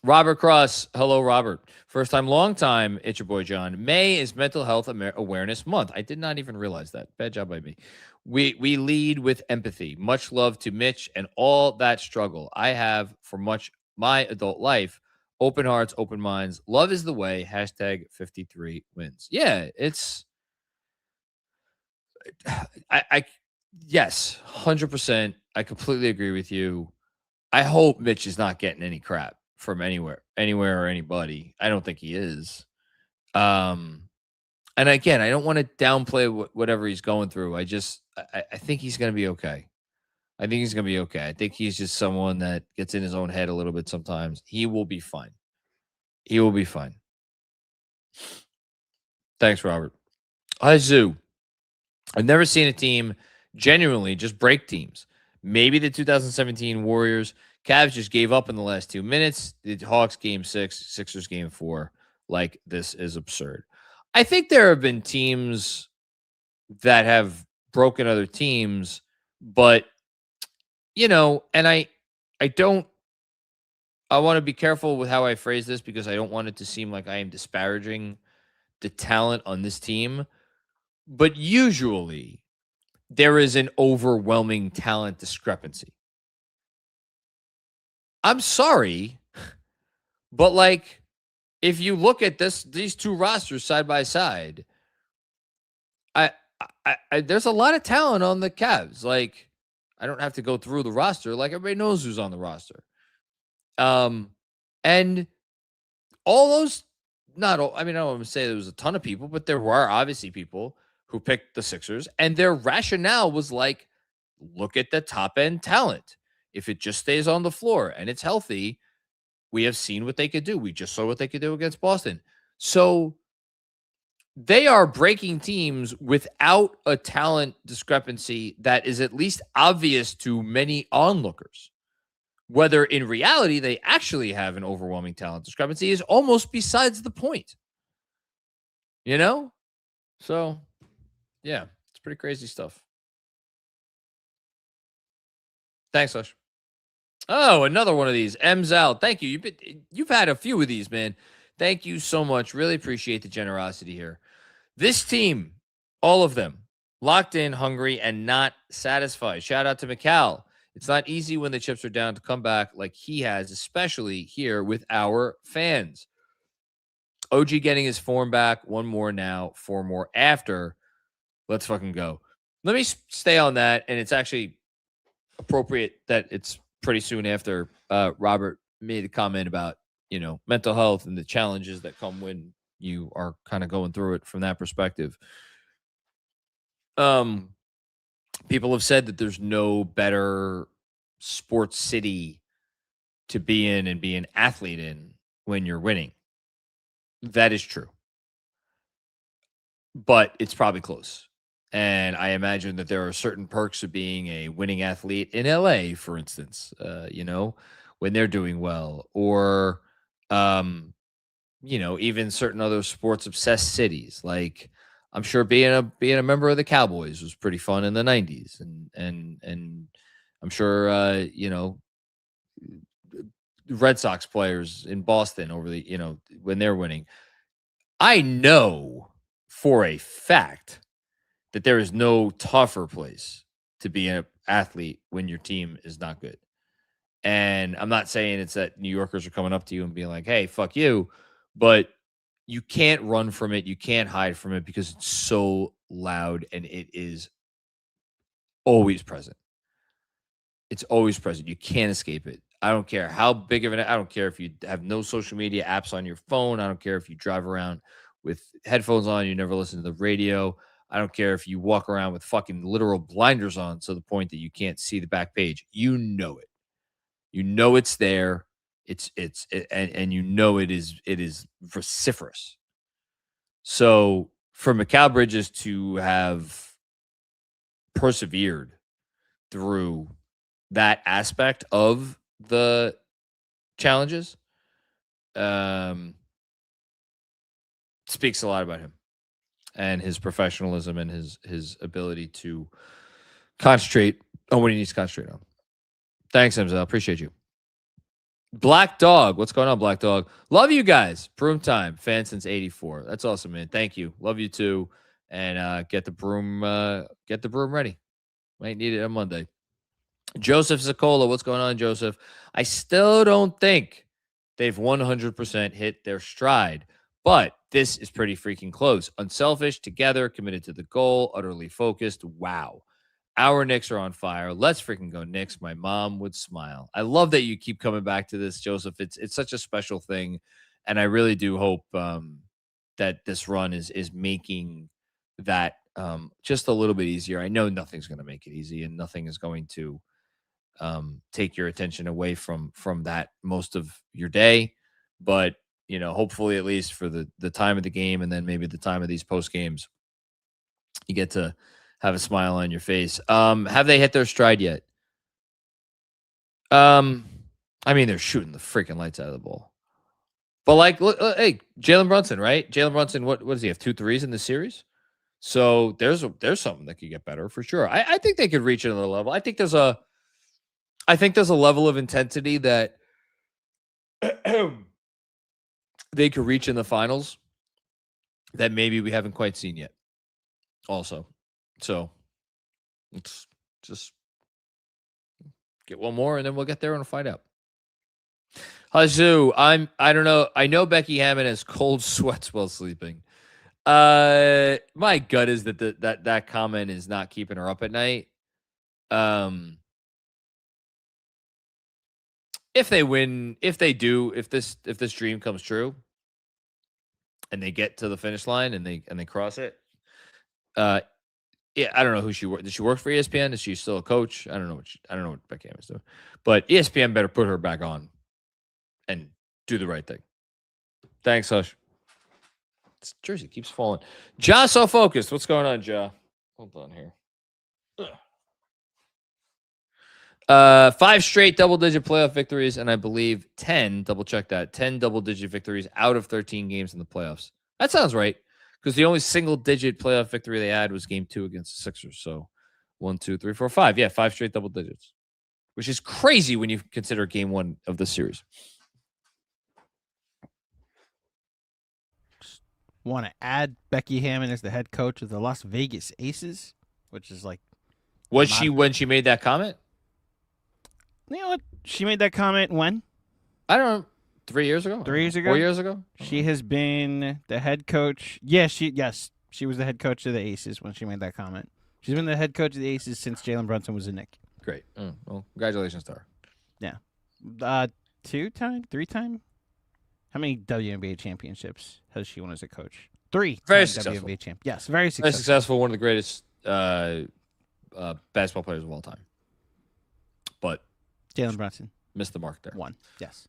Robert Cross. Hello, Robert. First time, long time. It's your boy, John. May is Mental Health Awareness Month. I did not even realize that. Bad job by me. We lead with empathy. Much love to Mitch and all that struggle I have for much my adult life. Open hearts, open minds. Love is the way. Hashtag 53 wins. Yeah, it's... Yes, 100%. I completely agree with you. I hope Mitch is not getting any crap from anywhere or anybody. I don't think he is. And again, I don't want to downplay whatever he's going through. I think he's going to be okay. I think he's going to be okay. I think he's just someone that gets in his own head a little bit sometimes. He will be fine. He will be fine. Thanks, Robert. Hi, Zoo. I've never seen a team genuinely just break teams. Maybe the 2017 Warriors. Cavs just gave up in the last 2 minutes. The Hawks game 6, Sixers game 4. Like, this is absurd. I think there have been teams that have broken other teams, but, and I want to be careful with how I phrase this because I don't want it to seem like I am disparaging the talent on this team. But usually there is an overwhelming talent discrepancy. I'm sorry, but if you look at these two rosters side by side, I there's a lot of talent on the Cavs. I don't have to go through the roster. Everybody knows who's on the roster. And all those, not all, I mean, I don't want to say there was a ton of people, but there were obviously people who picked the Sixers, and their rationale was like, look at the top end talent. If it just stays on the floor and it's healthy, we have seen what they could do. We just saw what they could do against Boston. So they are breaking teams without a talent discrepancy that is at least obvious to many onlookers. Whether in reality they actually have an overwhelming talent discrepancy is almost besides the point. You know? So, yeah, it's pretty crazy stuff. Thanks, Lush. Oh, another one of these. M's out. Thank you. You've had a few of these, man. Thank you so much. Really appreciate the generosity here. This team, all of them, locked in, hungry, and not satisfied. Shout out to McCall. It's not easy when the chips are down to come back like he has, especially here with our fans. OG getting his form back. 1 more now, 4 more after. Let's fucking go. Let me stay on that, and it's actually appropriate that it's pretty soon after Robert made a comment about, mental health and the challenges that come when you are kind of going through it from that perspective. People have said that there's no better sports city to be in and be an athlete in when you're winning. That is true. But it's probably close. And I imagine that there are certain perks of being a winning athlete in LA, for instance, when they're doing well, or, even certain other sports obsessed cities. Like, I'm sure being a member of the Cowboys was pretty fun in the 90s. And I'm sure, Red Sox players in Boston over the, when they're winning. I know for a fact that there is no tougher place to be an athlete when your team is not good. And I'm not saying it's that New Yorkers are coming up to you and being like, hey, fuck you. But you can't run from it. You can't hide from it because it's so loud and it is always present. It's always present. You can't escape it. I don't care how big of I don't care if you have no social media apps on your phone. I don't care if you drive around with headphones on, you never listen to the radio. I don't care if you walk around with fucking literal blinders on to the point that you can't see the back page. You know it. You know it's there. And you know it is vociferous. So for Mikal Bridges to have persevered through that aspect of the challenges, speaks a lot about him and his professionalism and his ability to concentrate on what he needs to concentrate on. Thanks, Emzel. Appreciate you. Black Dog. What's going on, Black Dog? Love you guys. Broom time. Fan since 84. That's awesome, man. Thank you. Love you too. And get the broom ready. Might need it on Monday. Joseph Zacola. What's going on, Joseph? I still don't think they've 100% hit their stride, but this is pretty freaking close. Unselfish, together, committed to the goal, utterly focused. Wow. Our Knicks are on fire. Let's freaking go Knicks. My mom would smile. I love that you keep coming back to this, Joseph. It's such a special thing. And I really do hope that this run is making that just a little bit easier. I know nothing's going to make it easy and nothing is going to take your attention away from that most of your day. But, hopefully at least for the time of the game and then maybe the time of these post games, you get to have a smile on your face. Have they hit their stride yet? I mean, they're shooting the freaking lights out of the ball. But look, hey, Jalen Brunson, right? Jalen Brunson, what does he have? 2 threes in the series? So there's something that could get better for sure. I think they could reach another level. I think there's a level of intensity that they could reach in the finals that maybe we haven't quite seen yet. Also. So let's just get one more and then we'll get there and we'll find out. Hazu, I don't know. I know Becky Hammond has cold sweats while sleeping. My gut is that comment is not keeping her up at night. if they win, if this dream comes true, and they get to the finish line and they cross it, yeah, I don't know who she worked. Did she work for ESPN? Is she still a coach? I don't know what Becky Hammon is doing, but ESPN better put her back on and do the right thing. Thanks, Hush. This jersey keeps falling. Ja, so focused. What's going on, Ja? Hold on here. 5 straight double-digit playoff victories, and I believe 10, double-check that, 10 double-digit victories out of 13 games in the playoffs. That sounds right, because the only single-digit playoff victory they had was Game 2 against the Sixers. So 1, 2, 3, 4, 5. Yeah, 5 straight double digits, which is crazy when you consider Game 1 of this series. Want to add Becky Hammon as the head coach of the Las Vegas Aces, which is like... Was she when she made that comment? You know what? She made that comment when? I don't know. 3 years ago? 3 years ago? 4 years ago? She has been the head coach. Yes, she was the head coach of the Aces when she made that comment. She's been the head coach of the Aces since Jalen Brunson was a Knick. Great. Well, congratulations to her. Yeah. 2-time? 3-time? How many WNBA championships has she won as a coach? 3. Very successful. WNBA champ. Yes, very successful. Very successful. One of the greatest basketball players of all time. But Jalen Brunson. missed the mark there. 1. Yes.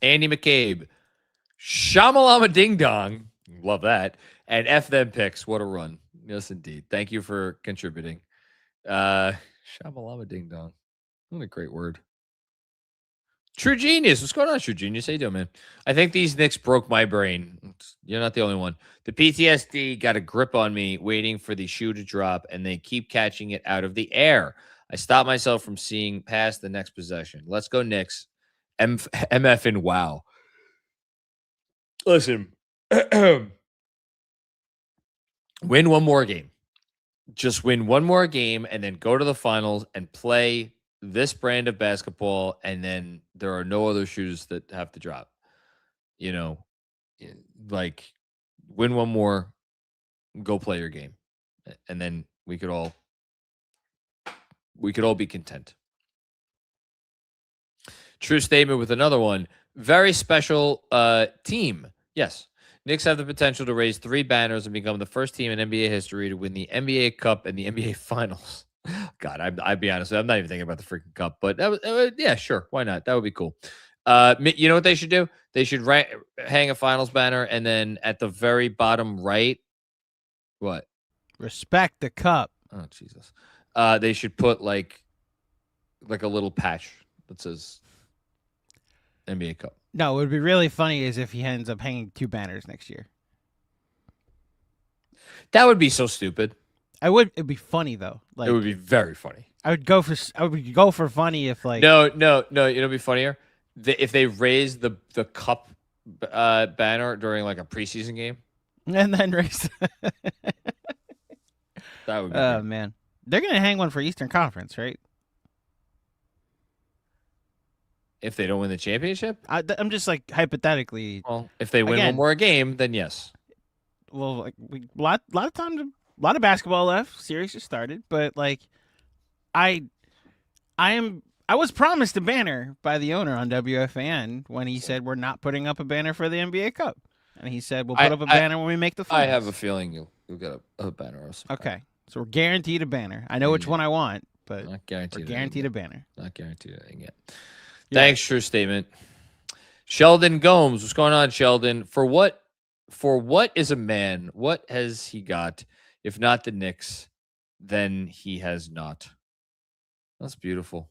Andy McCabe. Shamalama Ding Dong. Love that. And F them picks. What a run. Yes, indeed. Thank you for contributing. Shamalama Ding Dong. What a great word. True Genius. What's going on, True Genius? How you doing, man? I think these Knicks broke my brain. You're not the only one. The PTSD got a grip on me waiting for the shoe to drop, and they keep catching it out of the air. I stopped myself from seeing past the next possession. Let's go, Knicks. MF and wow. Listen. Win one more game. Just win one more game and then go to the finals and play this brand of basketball, and then there are no other shoes that have to drop. You know, like win one more, go play your game, and then we could all be content. True statement with another one. Very special team. Yes. Knicks have the potential to raise 3 banners and become the first team in NBA history to win the NBA Cup and the NBA Finals. God, I'd be honest. I'm not even thinking about the freaking cup, but that was, yeah, sure. Why not? That would be cool. You know what they should do? They should hang a finals banner, and then at the very bottom right, what? Respect the cup. Oh, Jesus. They should put like a little patch that says NBA Cup. No, what would be really funny is if he ends up hanging 2 banners next year. That would be so stupid. It'd be funny though. Like, it would be very funny. I would go for funny if like no. It'll be funnier if they raise the cup banner during like a preseason game, and then raise. That would be. Oh great. man, they're gonna hang one for Eastern Conference, right? If they don't win the championship, I'm just like hypothetically. Well, if they win one more game, then yes. Well, like lot of times. A lot of basketball left. Series just started, but like, I was promised a banner by the owner on WFAN when he said we're not putting up a banner for the NBA Cup, and he said we'll put up a banner when we make the finals. I have a feeling you'll get a banner. Or something. Okay, so we're guaranteed a banner. I know which one I want, but not guaranteed. We're guaranteed a banner. Not guaranteed anything yet. Yeah. Thanks, true statement. Sheldon Gomes, what's going on, Sheldon? For what is a man? What has he got? If not the Knicks, then he has not. That's beautiful.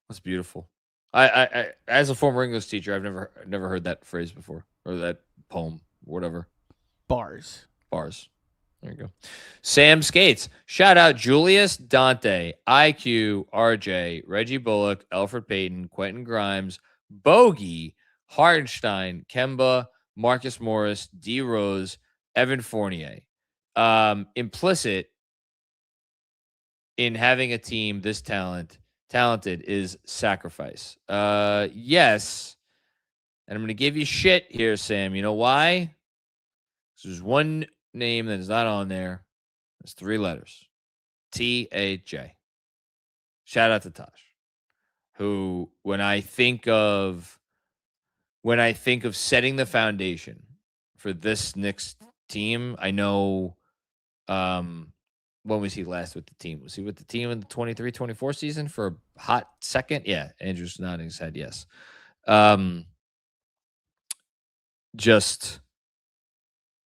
That's beautiful. I as a former English teacher, I've never heard that phrase before, or that poem, whatever. Bars. There you go. Sam Skates. Shout out Julius, Dante, IQ, RJ, Reggie Bullock, Alfred Payton, Quentin Grimes, Bogey, Hartenstein, Kemba, Marcus Morris, D Rose, Evan Fournier. Implicit in having a team this talented is sacrifice. Yes. And I'm going to give you shit here, Sam. You know why? There's one name that is not on there. It's 3 letters. TAJ. Shout out to Tosh. who, when I think of setting the foundation for this Knicks team, I know when was he last with the team? Was he with the team in the 23-24 season for a hot second? Yeah, Andrew's nodding his head yes. Just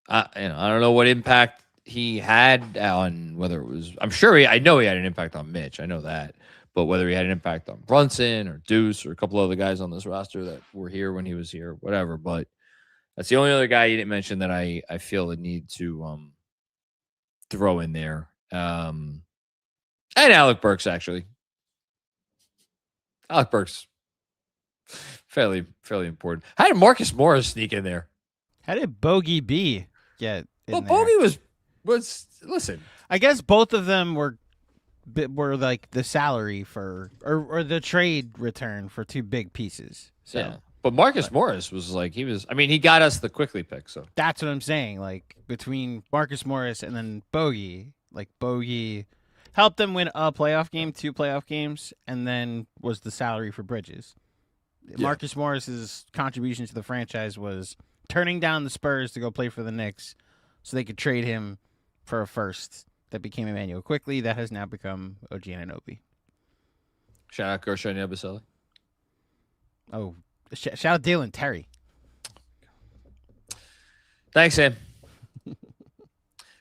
I don't know what impact he had on whether it was. I know he had an impact on Mitch. I know that, but whether he had an impact on Brunson or Deuce or a couple other guys on this roster that were here when he was here, whatever. But that's the only other guy you didn't mention that I feel the need to throw in there. And Alec Burks, actually. Alec Burks, fairly important. How did Marcus Morris sneak in there? How did Bogey B get in Well, there? Bogey was listen. I guess both of them were like the salary for or the trade return for two big pieces. So Yeah. But Marcus Morris was like, he got us the quickly pick. So that's what I'm saying. Like between Marcus Morris and then Bogey, like Bogey helped them win a playoff game, 2 playoff games, and then was the salary for Bridges. Yeah. Marcus Morris's contribution to the franchise was turning down the Spurs to go play for the Knicks so they could trade him for a first that became Emmanuel Quickly. That has now become OG Anunoby. Shout out Gershon Yabusele. Oh, shout out Dalen Terry. Thanks, Sam.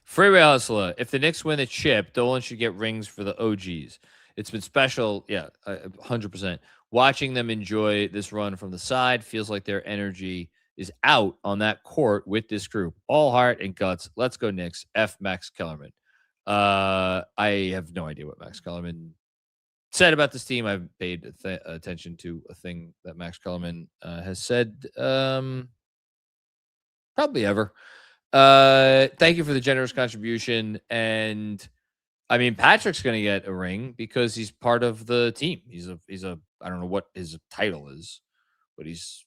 Freeway Hustler. If the Knicks win the chip, Dolan should get rings for the OGs. It's been special. Yeah, 100%. Watching them enjoy this run from the side feels like their energy is out on that court with this group. All heart and guts. Let's go Knicks. F Max Kellerman. I have no idea what Max Kellerman said about this team. I've paid attention to a thing that Max Kellerman has said probably ever. Thank you for the generous contribution. And I mean, Patrick's going to get a ring because he's part of the team. He's a I don't know what his title is, but he's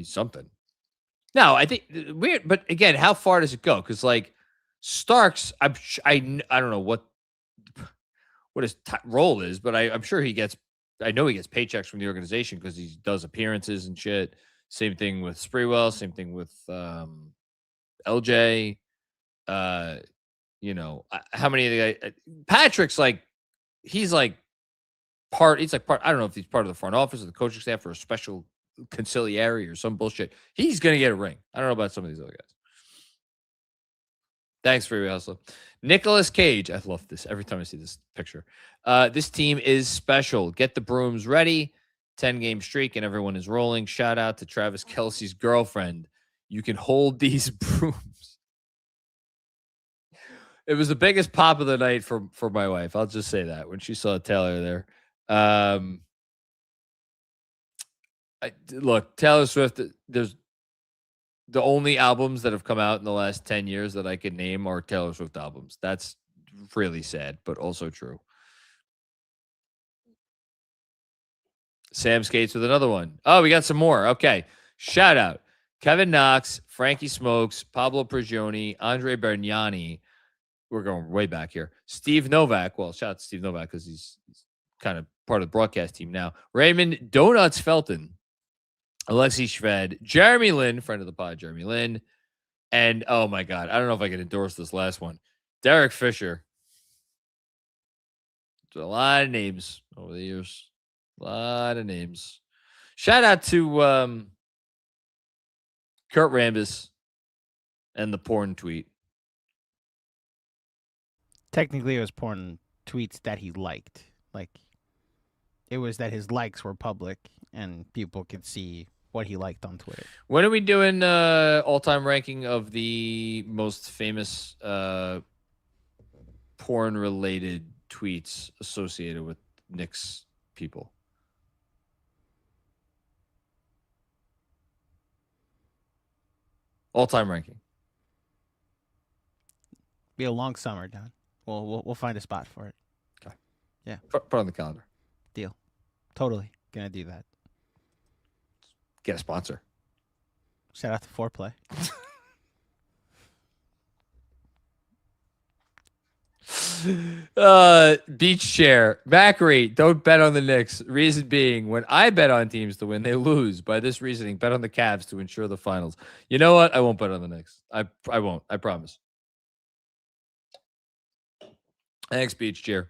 something. No, I think weird, but again, how far does it go? Because like Starks, I don't know what his role is, but I'm sure he gets. I know he gets paychecks from the organization because he does appearances and shit. Same thing with Sprewell. Same thing with LJ. How many of the guys? Patrick's like, he's like part. He's like part. I don't know if he's part of the front office or the coaching staff or a special conciliary or some bullshit. He's gonna get a ring. I don't know about some of these other guys. Thanks, Freeway Hustler. Nicolas Cage. I love this every time I see this picture. This team is special. Get the brooms ready. 10-game streak and everyone is rolling. Shout out to Travis Kelce's girlfriend. You can hold these brooms. It was the biggest pop of the night for my wife. I'll just say that when she saw Taylor there. Look, Taylor Swift, there's the only albums that have come out in the last 10 years that I can name are Taylor Swift albums. That's really sad, but also true. Sam skates with another one. Oh, we got some more. Okay. Shout out. Kevin Knox, Frankie Smokes, Pablo Prigioni, Andre Berniani. We're going way back here. Steve Novak. Well, shout out to Steve Novak because he's kind of part of the broadcast team now. Raymond Donuts Felton. Alexi Shved, Jeremy Lin, friend of the pod, Jeremy Lin, and oh my God, I don't know if I can endorse this last one. Derek Fisher. There's a lot of names over the years. A lot of names. Shout out to Kurt Rambis and the porn tweet. Technically, it was porn tweets that he liked. Like, it was that his likes were public and people could see what he liked on Twitter. When are we doing all-time ranking of the most famous porn-related tweets associated with Knicks people? All-time ranking. Be a long summer, Don. We'll find a spot for it. Okay. Yeah. Put on the calendar. Deal. Totally gonna do that. Get a sponsor. Shout out to Foreplay. Beach chair. Macri, don't bet on the Knicks. Reason being, when I bet on teams to win, they lose. By this reasoning, bet on the Cavs to ensure the finals. You know what? I won't bet on the Knicks. I won't. I promise. Thanks, Beach chair.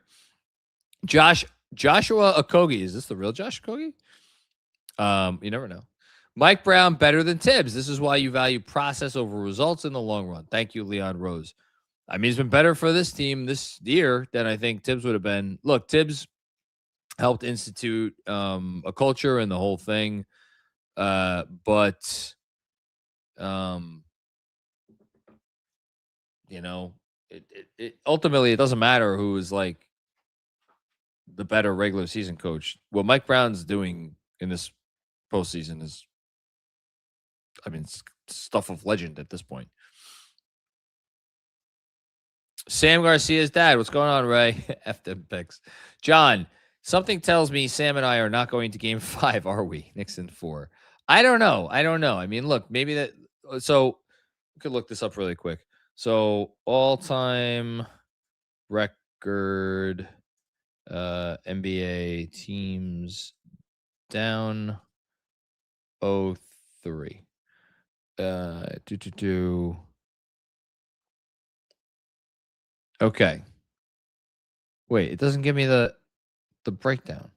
Joshua Okogie. Is this the real Josh Okogie? You never know. Mike Brown better than Tibbs. This is why you value process over results in the long run. Thank you, Leon Rose. I mean, he's been better for this team this year than I think Tibbs would have been. Look, Tibbs helped institute a culture and the whole thing. But you know, it ultimately, it doesn't matter who is like the better regular season coach. What Mike Brown's doing in this postseason is, I mean, stuff of legend at this point. Sam Garcia's dad. What's going on, Ray? F them picks. John, something tells me Sam and I are not going to game 5, are we? Knicks in 4. I don't know. I mean, look, maybe that. So we could look this up really quick. So all-time record NBA teams down 0-3. Okay. Wait, it doesn't give me the breakdown.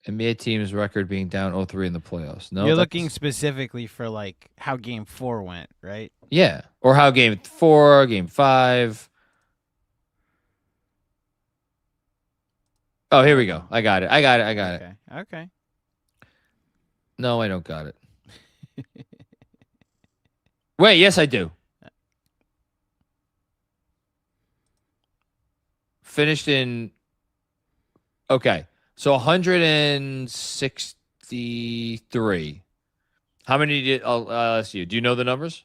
NBA teams record being down 0-3 in the playoffs. No, you're looking specifically for like how game 4 went, right? Yeah, or how game 4, game 5. Oh, here we go. I got it. Okay. No, I don't got it. Wait, yes, I do. Finished in. Okay, so 163. How many did? I'll ask you. Do you know the numbers?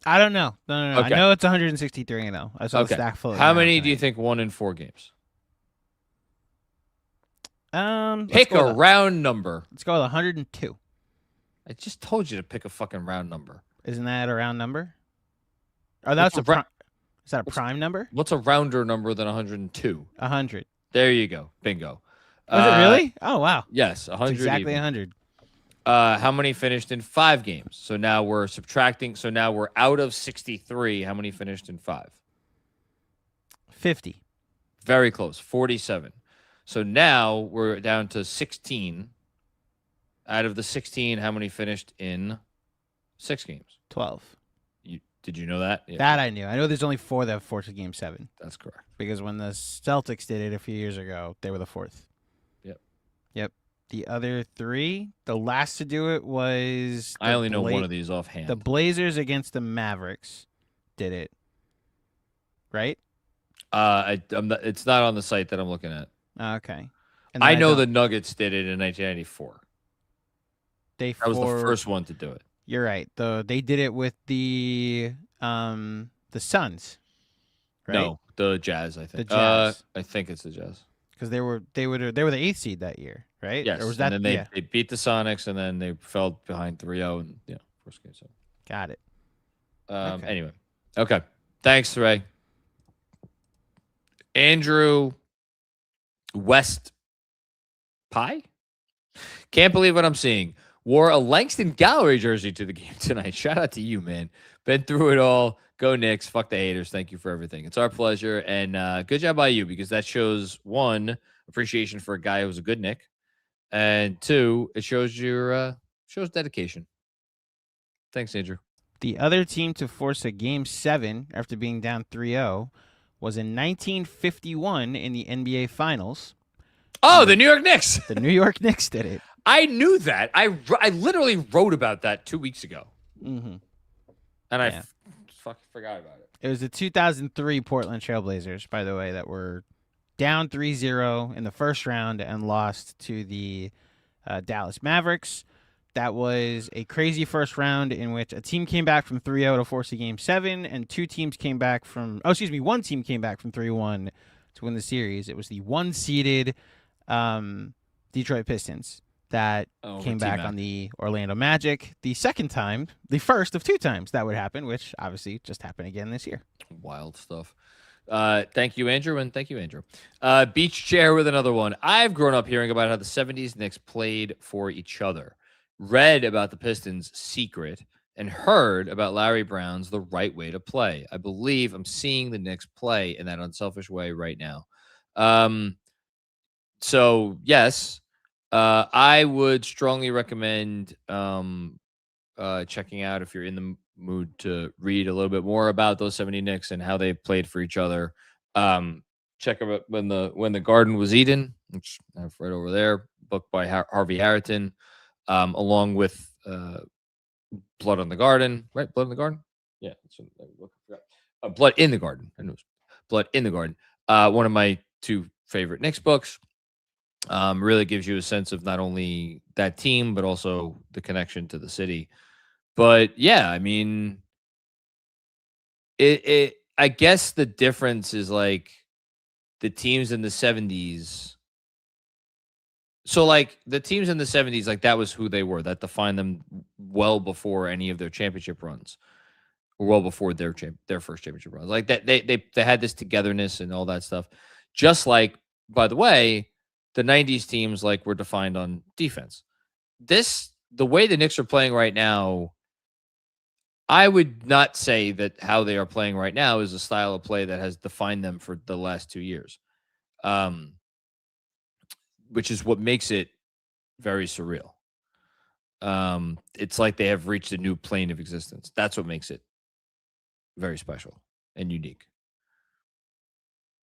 I don't know. No. Okay. I know it's 163. Though I saw the stack full. How many do you think won in 4 games? Pick a round number. Let's go with 102. I just told you to pick a fucking round number. Isn't that a round number? Oh, that's is that a prime number? What's a rounder number than 102? 100. There you go. Bingo. Was it really? Oh, wow. Yes, 100. It's exactly 100. How many finished in 5 games? So now we're subtracting. So now we're out of 63. How many finished in 5? 50. Very close. 47. So now we're down to 16. Out of the 16, how many finished in 6 games? 12. Did you know that? Yeah. That I knew. I know there's only 4 that have forced a game 7. That's correct. Because when the Celtics did it a few years ago, they were the 4th. Yep. The other 3, the last to do it was... I only know one of these offhand. The Blazers against the Mavericks did it. Right? It's not on the site that I'm looking at. Okay. And I know the Nuggets did it in 1994. That was the first one to do it. You're right. They did it with the Suns. Right? No, the Jazz. I think. The Jazz. I think it's the Jazz. Because they were the 8th seed that year, right? Yes. Or was that? And then they beat the Sonics, and then they fell behind 3-0, and first game. So. Got it. Okay. Anyway. Okay. Thanks, Ray. Andrew West Pie. Can't believe what I'm seeing. Wore a Langston Gallery jersey to the game tonight. Shout out to you, man. Been through it all. Go Knicks. Fuck the haters. Thank you for everything. It's our pleasure. And good job by you, because that shows, 1, appreciation for a guy who was a good Knick. And 2, it shows your shows dedication. Thanks, Andrew. The other team to force a game 7 after being down 3-0 was in 1951 in the NBA Finals. Oh, the New York Knicks. The New York Knicks did it. I knew that. I literally wrote about that 2 weeks ago. Mm-hmm. And I fucking forgot about it. It was the 2003 Portland Trailblazers, by the way, that were down 3-0 in the first round and lost to the Dallas Mavericks. That was a crazy first round in which a team came back from 3-0 to force a game 7, and one team came back from 3-1 to win the series. It was the 1-seeded Detroit Pistons. that came back on the Orlando Magic. The second time, the first of 2 times that would happen, which obviously just happened again this year. Wild stuff. Thank you, Andrew, and thank you, Andrew. Beach Chair with another one. I've grown up hearing about how the 70s Knicks played for each other, read about the Pistons' secret, and heard about Larry Brown's the right way to play. I believe I'm seeing the Knicks play in that unselfish way right now. So, yes, I would strongly recommend checking out if you're in the mood to read a little bit more about those 70 Knicks and how they played for each other. Check out when the Garden Was Eden, which I have right over there, book by Harvey Harrington, along with Blood on the Garden, right? Blood on the Garden? Yeah. Blood in the Garden. I know it was Blood in the Garden. One of my 2 favorite Knicks books. Really gives you a sense of not only that team, but also the connection to the city. But yeah, I mean, I guess the difference is like the teams in the 70s. So like the teams in the 70s, like that was who they were. That defined them well before any of their championship runs, or well before their first championship runs. Like that they had this togetherness and all that stuff. Just like, by the way, the 90s teams like were defined on defense. The way the Knicks are playing right now, I would not say that how they are playing right now is a style of play that has defined them for the last 2 years, which is what makes it very surreal. It's like they have reached a new plane of existence. That's what makes it very special and unique.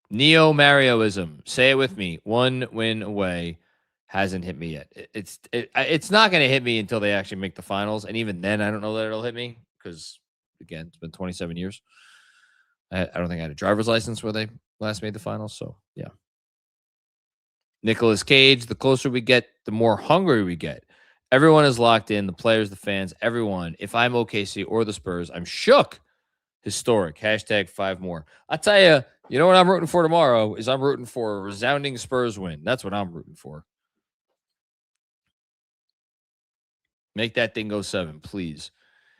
Neo-Marioism. Say it with me. 1 win away. Hasn't hit me yet. It's not going to hit me until they actually make the finals. And even then, I don't know that it'll hit me because, again, it's been 27 years. I don't think I had a driver's license where they last made the finals. So, yeah. Nicolas Cage, the closer we get, the more hungry we get. Everyone is locked in. The players, the fans, everyone. If I'm OKC or the Spurs, I'm shook. Historic. Hashtag 5 more. I tell you, you know what I'm rooting for tomorrow is I'm rooting for a resounding Spurs win. That's what I'm rooting for. Make that thing go 7, please.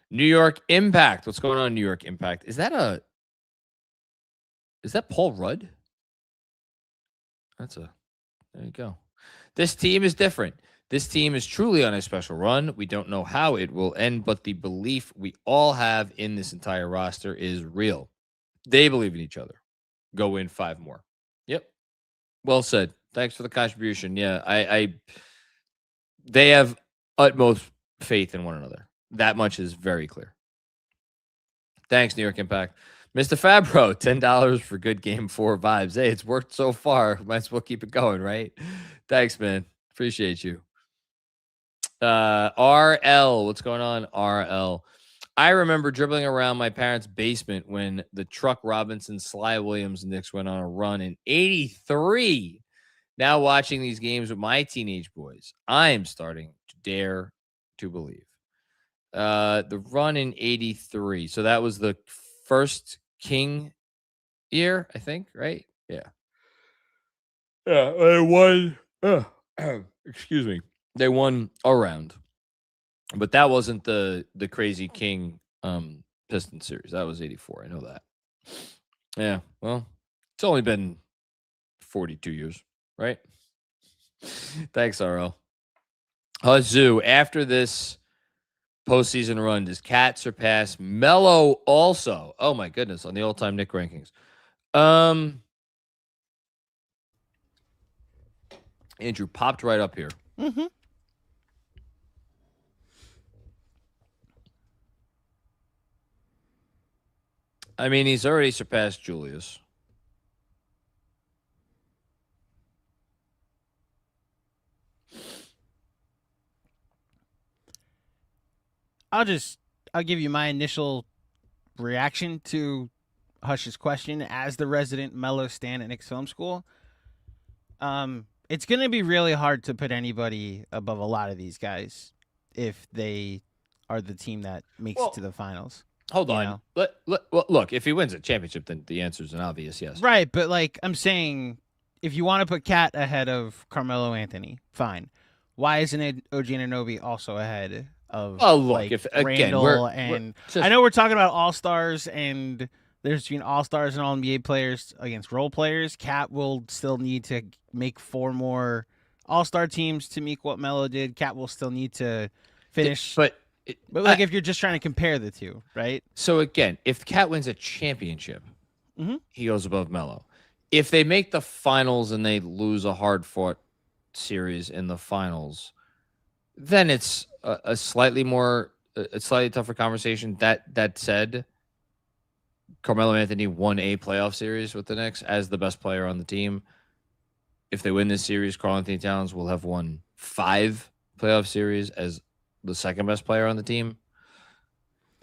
New York Impact. What's going on, New York Impact? Is that Paul Rudd? There you go. This team is different. This team is truly on a special run. We don't know how it will end, but the belief we all have in this entire roster is real. They believe in each other. Go win 5 more. Yep. Well said. Thanks for the contribution. Yeah, they have utmost faith in one another. That much is very clear. Thanks, New York Impact. Mr. Fabro, $10 for good game 4 vibes. Hey, it's worked so far. Might as well keep it going, right? Thanks, man. Appreciate you. RL, what's going on, RL? I remember dribbling around my parents' basement when the Truck Robinson, Sly Williams Knicks went on a run in '83. Now watching these games with my teenage boys, I'm starting to dare to believe. The run in '83. So that was the first King year, I think, right? Yeah. Yeah, they won. Excuse me. They won a round. But that wasn't the crazy King Pistons series. That was '84. I know that. Yeah, well, it's only been 42 years, right? Thanks, RL. Zoo, after this postseason run, does Cat surpass Melo also? Oh, my goodness, on the all-time Knick rankings. Andrew popped right up here. Mm-hmm. I mean, he's already surpassed Julius. I'll give you my initial reaction to Hush's question as the resident Melo stan at Knicks Film School. It's going to be really hard to put anybody above a lot of these guys if they are the team that makes it to the finals. Hold on. Look, if he wins a championship, then the answer is an obvious yes. Right, but like I'm saying, if you want to put Cat ahead of Carmelo Anthony, fine. why isn't it OG Anunoby also ahead of Oh, look, like if again, Randall we're and just, I know we're talking about all-stars and there's between all-stars and all-NBA players against role players. Cat will still need to make 4 more all-star teams to meet what Melo did. Cat will still need to finish. But like if you're just trying to compare the two, right? So again, if Cat wins a championship, he goes above Melo. If they make the finals and they lose a hard-fought series in the finals, then it's a slightly tougher conversation. That said, Carmelo Anthony won a playoff series with the Knicks as the best player on the team. If they win this series, Karl Anthony Towns will have won 5 playoff series as the second best player on the team.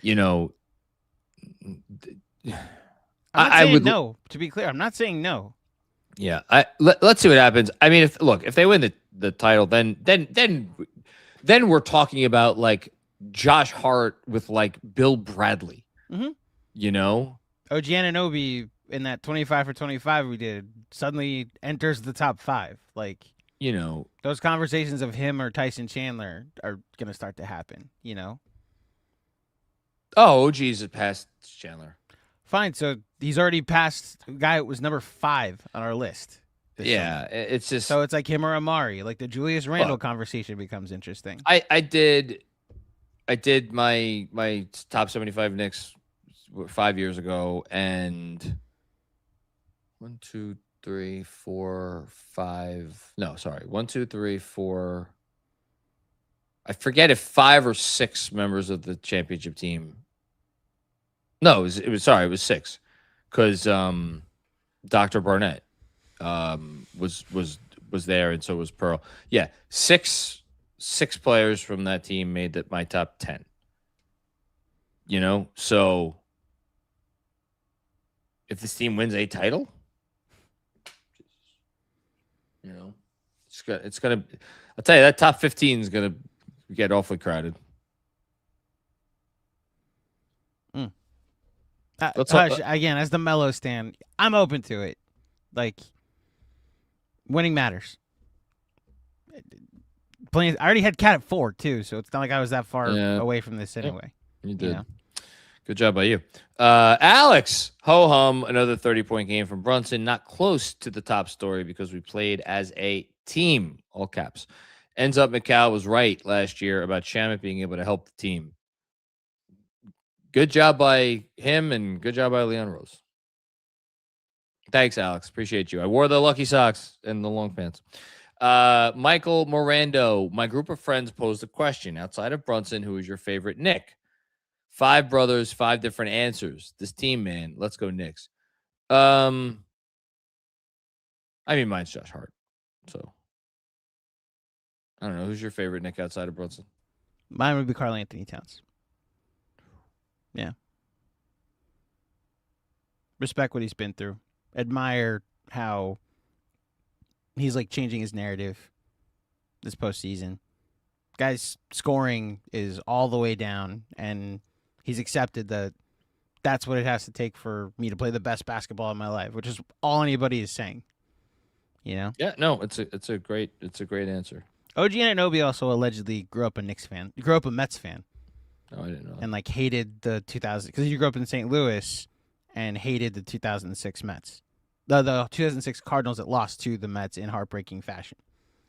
You know, I'm not saying no. To be clear, I'm not saying no. Yeah, let's see what happens. I mean, if they win the title, then we're talking about like Josh Hart with like Bill Bradley. You know, OG Anunoby in that 25 for 25 we did suddenly enters the top 5. Like, you know, those conversations of him or Tyson Chandler are gonna start to happen. You know. Oh, OG's past Chandler. Fine, so he's already passed a guy that was number 5 on our list. Yeah, it's just so it's like him or Amari. Like the Julius Randle conversation becomes interesting. I did my top 75 Knicks 5 years ago, and 1, 2, 3, 4, 5. No, sorry, 1, 2, 3, 4. I forget if 5 or 6 members of the championship team. No, it was 6, because Dr. Barnett was there, and so was Pearl. Yeah, six players from that team made my top 10. You know, so if this team wins a title, you know, it's gonna. I'll tell you, that top 15 is gonna get awfully crowded. Again, as the Melo stand, I'm open to it. Like, winning matters. I already had Cat at 4 too, so it's not like I was that far away from this anyway. You did. You know? Good job by you. Alex, ho-hum, another 30-point game from Brunson. Not close to the top story because we played as a team, all caps. Ends up McCall was right last year about Shamet being able to help the team. Good job by him, and good job by Leon Rose. Thanks, Alex. Appreciate you. I wore the lucky socks and the long pants. Michael Morando, my group of friends posed a question. Outside of Brunson, who is your favorite Knick? 5 brothers, 5 different answers. This team, man. Let's go Knicks. I mean, mine's Josh Hart. So, I don't know. Who's your favorite Knick outside of Brunson? Mine would be Karl Anthony Towns. Yeah. Respect what he's been through. Admire how he's like changing his narrative this postseason. Guy's scoring is all the way down, and he's accepted that that's what it has to take for me to play the best basketball in my life, which is all anybody is saying. You know? Yeah, no, it's a great answer. OG Anunoby also allegedly grew up a Mets fan. Oh, I didn't know that. And like hated the 2000 because you grew up in St. Louis and hated the 2006 Mets, the 2006 Cardinals that lost to the Mets in heartbreaking fashion.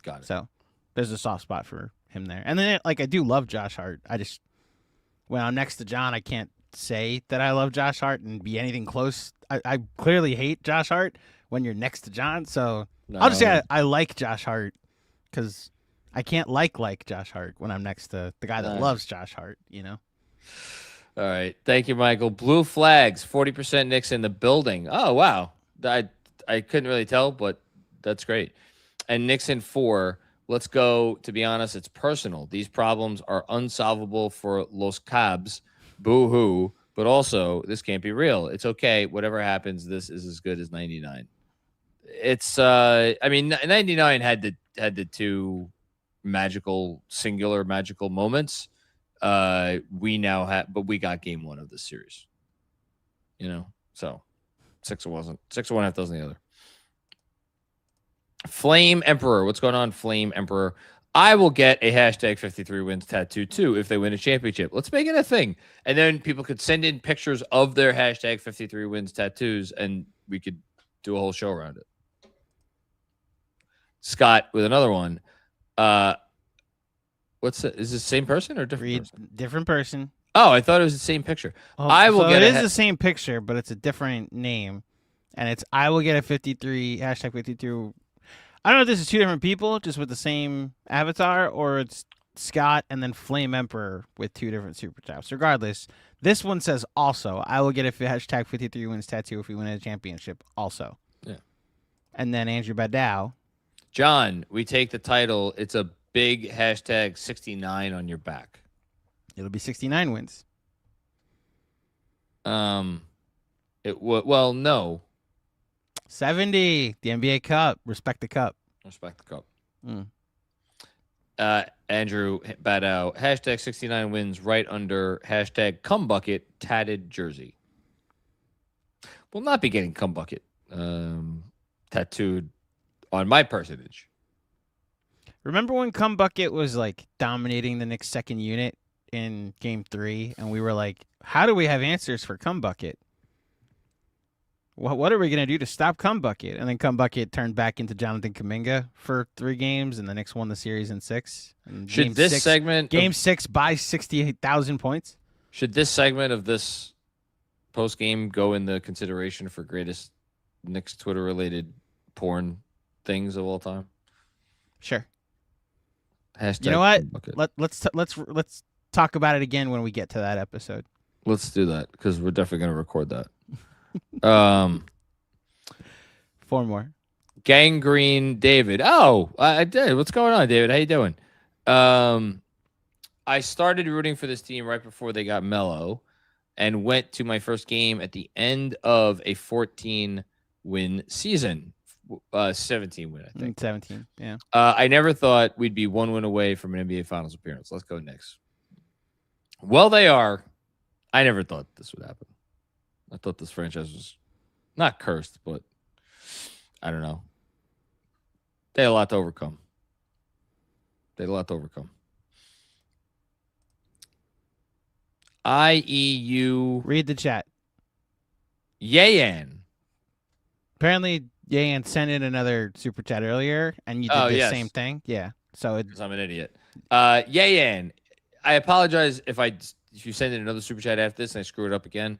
Got it. So there's a soft spot for him there. And then like I do love Josh Hart. I just when I'm next to John, I can't say that I love Josh Hart and be anything close. I clearly hate Josh Hart when you're next to John. So I'll just say I like Josh Hart because I can't like Josh Hart when I'm next to the guy that loves Josh Hart, you know? All right. Thank you, Michael. Blue flags, 40% Knicks in the building. Oh, wow. I couldn't really tell, but that's great. And Knicks in 4. Let's go. To be honest, it's personal. These problems are unsolvable for Los Cabs. Boo-hoo. But also, this can't be real. It's okay. Whatever happens, this is as good as 99. It's, I mean, 99 had the 2 singular magical moments. We now have, but we got game 1 of this series. You know, so 6 of 1, half dozen the other. Flame Emperor, what's going on, Flame Emperor? I will get a hashtag 53 wins tattoo too if they win a championship. Let's make it a thing. And then people could send in pictures of their hashtag 53 wins tattoos and we could do a whole show around it. Scott with another one. Is this the same person or different person? Different person. Oh, I thought it was the same picture. Oh, I will get it is the same picture, but it's a different name. And it's I will get a 53 hashtag 53. I don't know if this is two different people just with the same avatar or it's Scott and then Flame Emperor with two different super chats. Regardless, this one says also I will get a hashtag 53 wins tattoo if we win a championship also. Yeah. And then Andrew Badow. John, we take the title. It's a big hashtag 69 on your back. It'll be 69 wins. No. 70, the NBA Cup. Respect the cup. Respect the cup. Mm. Andrew Badow, hashtag 69 wins right under hashtag cum bucket tatted jersey. Will not be getting cum bucket tattooed on my personage. Remember when cum bucket was like dominating the Knicks second unit in game 3 and we were like, how do we have answers for cum bucket? What are we going to do to stop cum bucket? And then cum bucket turned back into Jonathan Kuminga for 3 games and the Knicks won the series in 6. And Should this segment game 6 by 68,000 points? Should this segment of this post game go in the consideration for greatest Knicks Twitter related porn things of all time? Sure. Hashtag you know what? bucket. Let's talk about it again when we get to that episode. Let's do that because we're definitely going to record that. 4 more. Gangrene David. Oh, I did. What's going on, David? How you doing? I started rooting for this team right before they got mellow and went to my first game at the end of a 14-win season. 17 win, I think. 17, yeah. I never thought we'd be 1 win away from an NBA Finals appearance. Let's go Knicks. Well, they are. I never thought this would happen. I thought this franchise was not cursed, but I don't know. They had a lot to overcome. IEU. Read the chat. Yayan. Apparently, Yayan sent in another super chat earlier, and you did the same thing. Yeah. So because I'm an idiot. Yayan. I apologize if you send in another super chat after this and I screw it up again.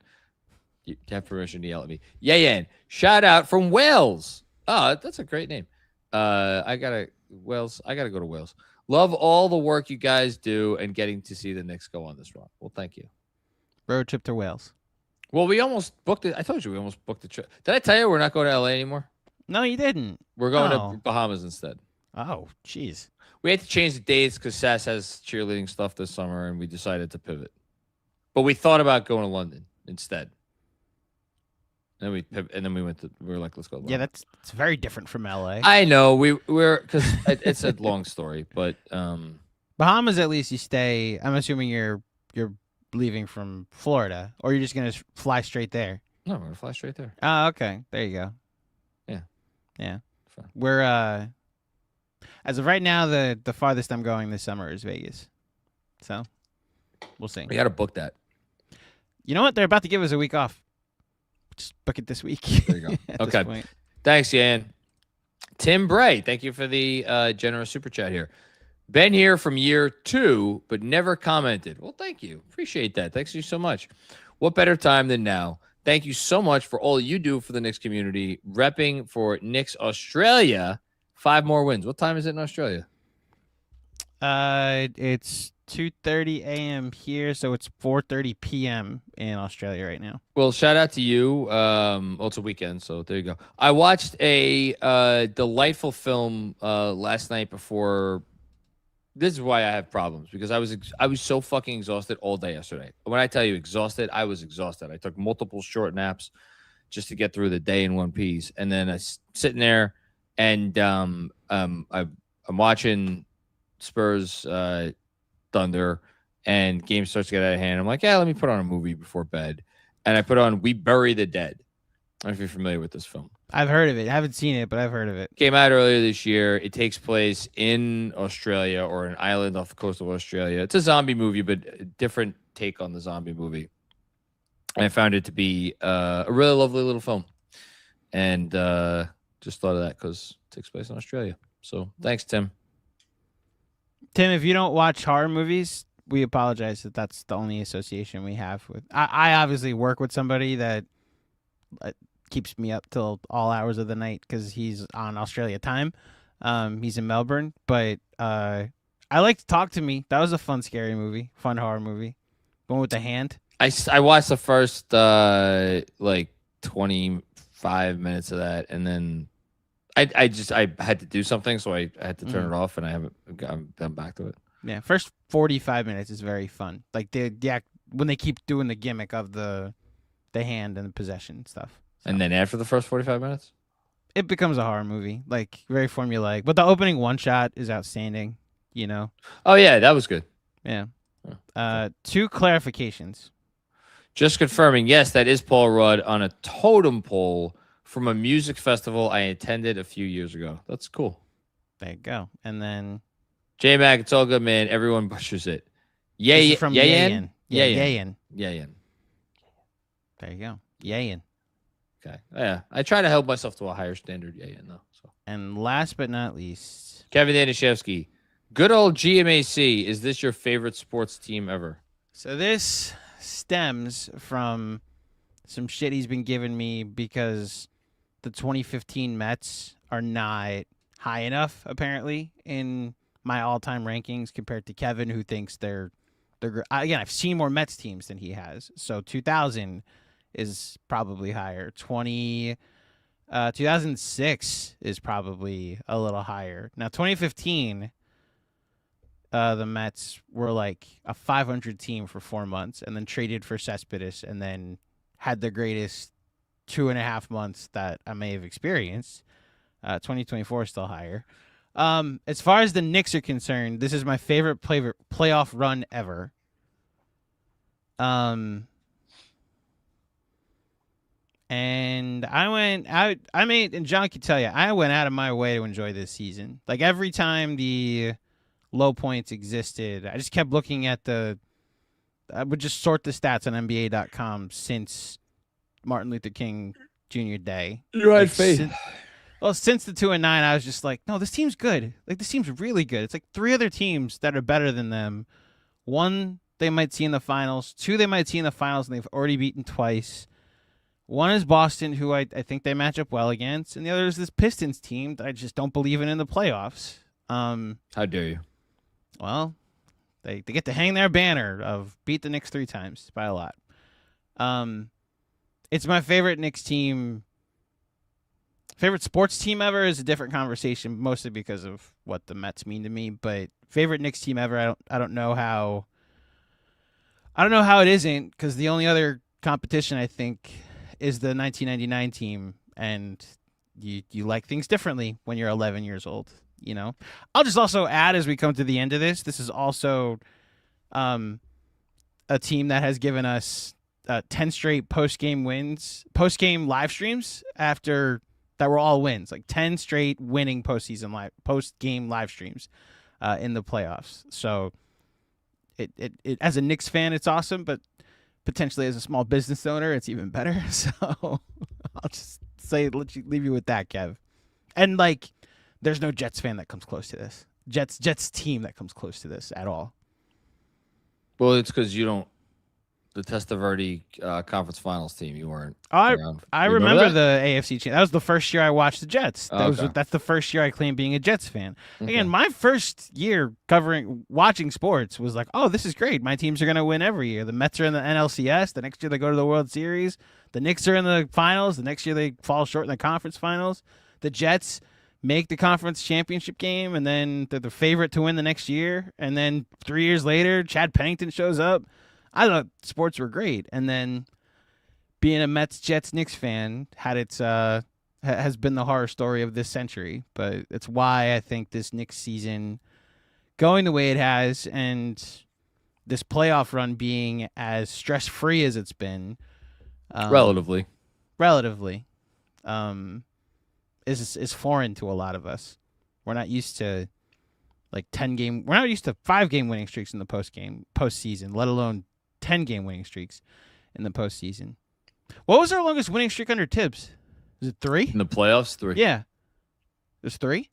You have permission to yell at me. Yayan. Shout out from Wales. Oh, that's a great name. I gotta go to Wales. Love all the work you guys do and getting to see the Knicks go on this run. Well, thank you. Road trip to Wales. Well, we almost booked it. I told you we almost booked the trip. Did I tell you we're not going to LA anymore? No, you didn't. We're going to Bahamas instead. Oh, jeez. We had to change the dates because Sass has cheerleading stuff this summer, and we decided to pivot. But we thought about going to London instead. And we went to. We were like, let's go to London. Yeah, it's very different from LA. I know we're because it's a long story, but Bahamas at least you stay. I'm assuming you're leaving from Florida, or you're just gonna fly straight there. No, we're gonna fly straight there. Oh, okay. There you go. Yeah. Fine. We're as of right now, the farthest I'm going this summer is Vegas. So we'll see. We got to book that. You know what? They're about to give us a week off. Just book it this week. There you go. Okay. Thanks, Yan. Tim Bray, thank you for the generous super chat here. Been here from year 2, but never commented. Well, thank you. Appreciate that. Thanks you so much. What better time than now? Thank you so much for all you do for the Knicks community. Repping for Knicks Australia. 5 more wins. What time is it in Australia? It's 2:30 a.m. here, so it's 4:30 p.m. in Australia right now. Well, shout out to you. Well, it's a weekend, so there you go. I watched a delightful film last night before. This is why I have problems, because I was so fucking exhausted all day yesterday. When I tell you exhausted, I was exhausted. I took multiple short naps just to get through the day in one piece, and then I sitting there, and I'm watching Spurs Thunder, and game starts to get out of hand. I'm like, yeah, let me put on a movie before bed, and I put on We Bury the Dead. I don't know if you're familiar with this film. I've heard of it. I haven't seen it, but I've heard of it. Came out earlier this year. It takes place in Australia or an island off the coast of Australia. It's a zombie movie, but a different take on the zombie movie. And I found it to be a really lovely little film. And just thought of that because it takes place in Australia. So thanks, Tim. Tim, if you don't watch horror movies, we apologize that that's the only association we have with. I obviously work with somebody that keeps me up till all hours of the night because he's on Australia time. He's in Melbourne, but I like to talk to me. That was a fun, scary movie, fun horror movie. One with the hand. I watched the first like 25 minutes of that, and then I had to do something, so I had to turn it off, and I haven't gone back to it. Yeah, first 45 minutes is very fun. Like when they keep doing the gimmick of the hand and the possession stuff. So. And then after the first 45 minutes, it becomes a horror movie, like very formulaic. But the opening one shot is outstanding. You know. Oh yeah, that was good. Yeah. 2 clarifications. Just confirming, yes, that is Paul Rudd on a totem pole from a music festival I attended a few years ago. That's cool. There you go. And then J-Mac, it's all good, man. Everyone butchers it. Yay, from Yayin? Yayin. Yayin. There you go. Yayin. Okay. Yeah. I try to help myself to a higher standard. Yayin, though. So. And last but not least, Kevin Danishevsky. Good old GMAC. Is this your favorite sports team ever? So this stems from some shit he's been giving me because the 2015 Mets are not high enough, apparently, in my all-time rankings compared to Kevin, who thinks they're again, I've seen more Mets teams than he has. So 2000 is probably higher. 2006 is probably a little higher. Now 2015, the Mets were like a 500 team for 4 months and then traded for Cespedes and then had the greatest 2.5 months that I may have experienced. 2024 is still higher. As far as the Knicks are concerned, this is my favorite playoff run ever. And and John can tell you, I went out of my way to enjoy this season. Like every time the low points existed, I just kept looking at I would just sort the stats on NBA.com since Martin Luther King Jr. Day. You had faith. Since the 2-9, I was just like, no, this team's good. Like, this team's really good. It's like 3 other teams that are better than them. 1 they might see in the finals. 2 they might see in the finals, and they've already beaten twice. 1 is Boston, who I think they match up well against, and the other is this Pistons team that I just don't believe in the playoffs. How dare you? Well, they get to hang their banner of beat the Knicks 3 times by a lot. It's my favorite Knicks team. Favorite sports team ever is a different conversation, mostly because of what the Mets mean to me. But favorite Knicks team ever, I don't know how. I don't know how it isn't, because the only other competition I think is the 1999 team, and you like things differently when you're 11 years old. You know, I'll just also add as we come to the end of this. This is also a team that has given us 10 straight post-game post-game live streams after. That were all wins, like 10 straight winning post-game live streams in the playoffs. So it as a Knicks fan, it's awesome, but potentially as a small business owner, it's even better. So I'll just leave you with that, Kev. And like, there's no Jets fan that comes close to this. Jets team that comes close to this at all. Well, it's because you don't. The Testaverde Conference Finals team, you weren't. I remember that? the AFC champ. That was the first year I watched the Jets. Okay. That's the first year I claimed being a Jets fan. Okay. Again, my first year watching sports was like, oh, this is great. My teams are going to win every year. The Mets are in the NLCS. The next year they go to the World Series. The Knicks are in the finals. The next year they fall short in the conference finals. The Jets make the conference championship game, and then they're the favorite to win the next year. And then 3 years later, Chad Pennington shows up. I thought sports were great, and then being a Mets, Jets, Knicks fan has been the horror story of this century. But it's why I think this Knicks season going the way it has, and this playoff run being as stress-free as it's been, relatively, is foreign to a lot of us. We're not used to like 10-game. We're not used to 5-game winning streaks in the postseason, let alone 10-game winning streaks in the postseason. What was our longest winning streak under Tibbs? Was it 3? In the playoffs, 3. Yeah. It was 3?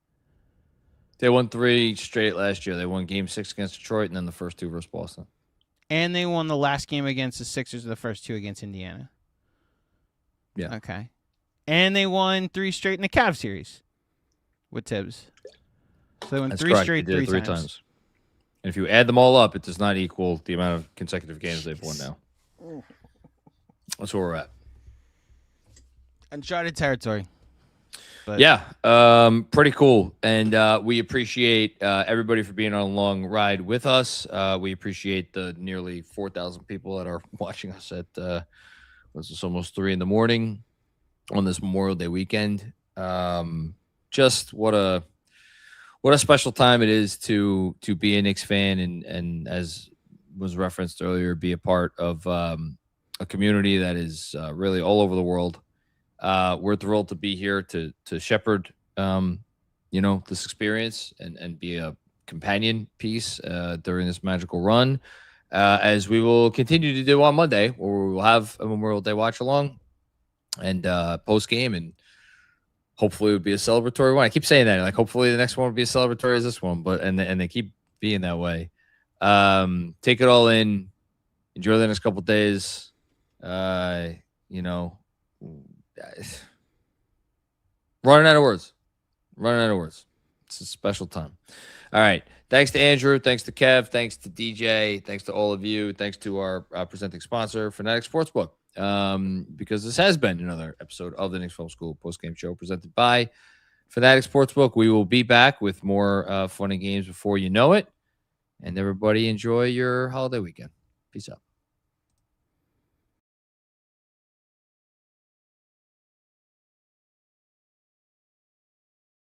They won 3 straight last year. They won Game 6 against Detroit, and then the first 2 versus Boston. And they won the last game against the Sixers and the first 2 against Indiana. Yeah. Okay. And they won 3 straight in the Cavs series with Tibbs. So they won That's 3 correct. straight They did it 3 3 times. times. And if you add them all up, it does not equal the amount of consecutive games they've won now. That's where we're at. Uncharted territory. But Yeah, pretty cool. And we appreciate everybody for being on a long ride with us. We appreciate the nearly 4,000 people that are watching us at it's almost 3 a.m. on this Memorial Day weekend. Just what a special time it is to be a Knicks fan and as was referenced earlier, be a part of a community that is really all over the world. We're thrilled to be here to shepherd, this experience and be a companion piece during this magical run, as we will continue to do on Monday, where we will have a Memorial Day watch along and post game, and hopefully it would be a celebratory one. I keep saying that, like hopefully the next one will be as celebratory as this one, but and they keep being that way. Take it all in, enjoy the next couple of days. Running out of words. It's a special time. All right. Thanks to Andrew. Thanks to Kev. Thanks to DJ. Thanks to all of you. Thanks to our presenting sponsor, Fanatics Sportsbook. Because this has been another episode of the Knicks Film School Postgame Show presented by Fanatics Sportsbook. We will be back with more fun and games before you know it. And everybody enjoy your holiday weekend. Peace out.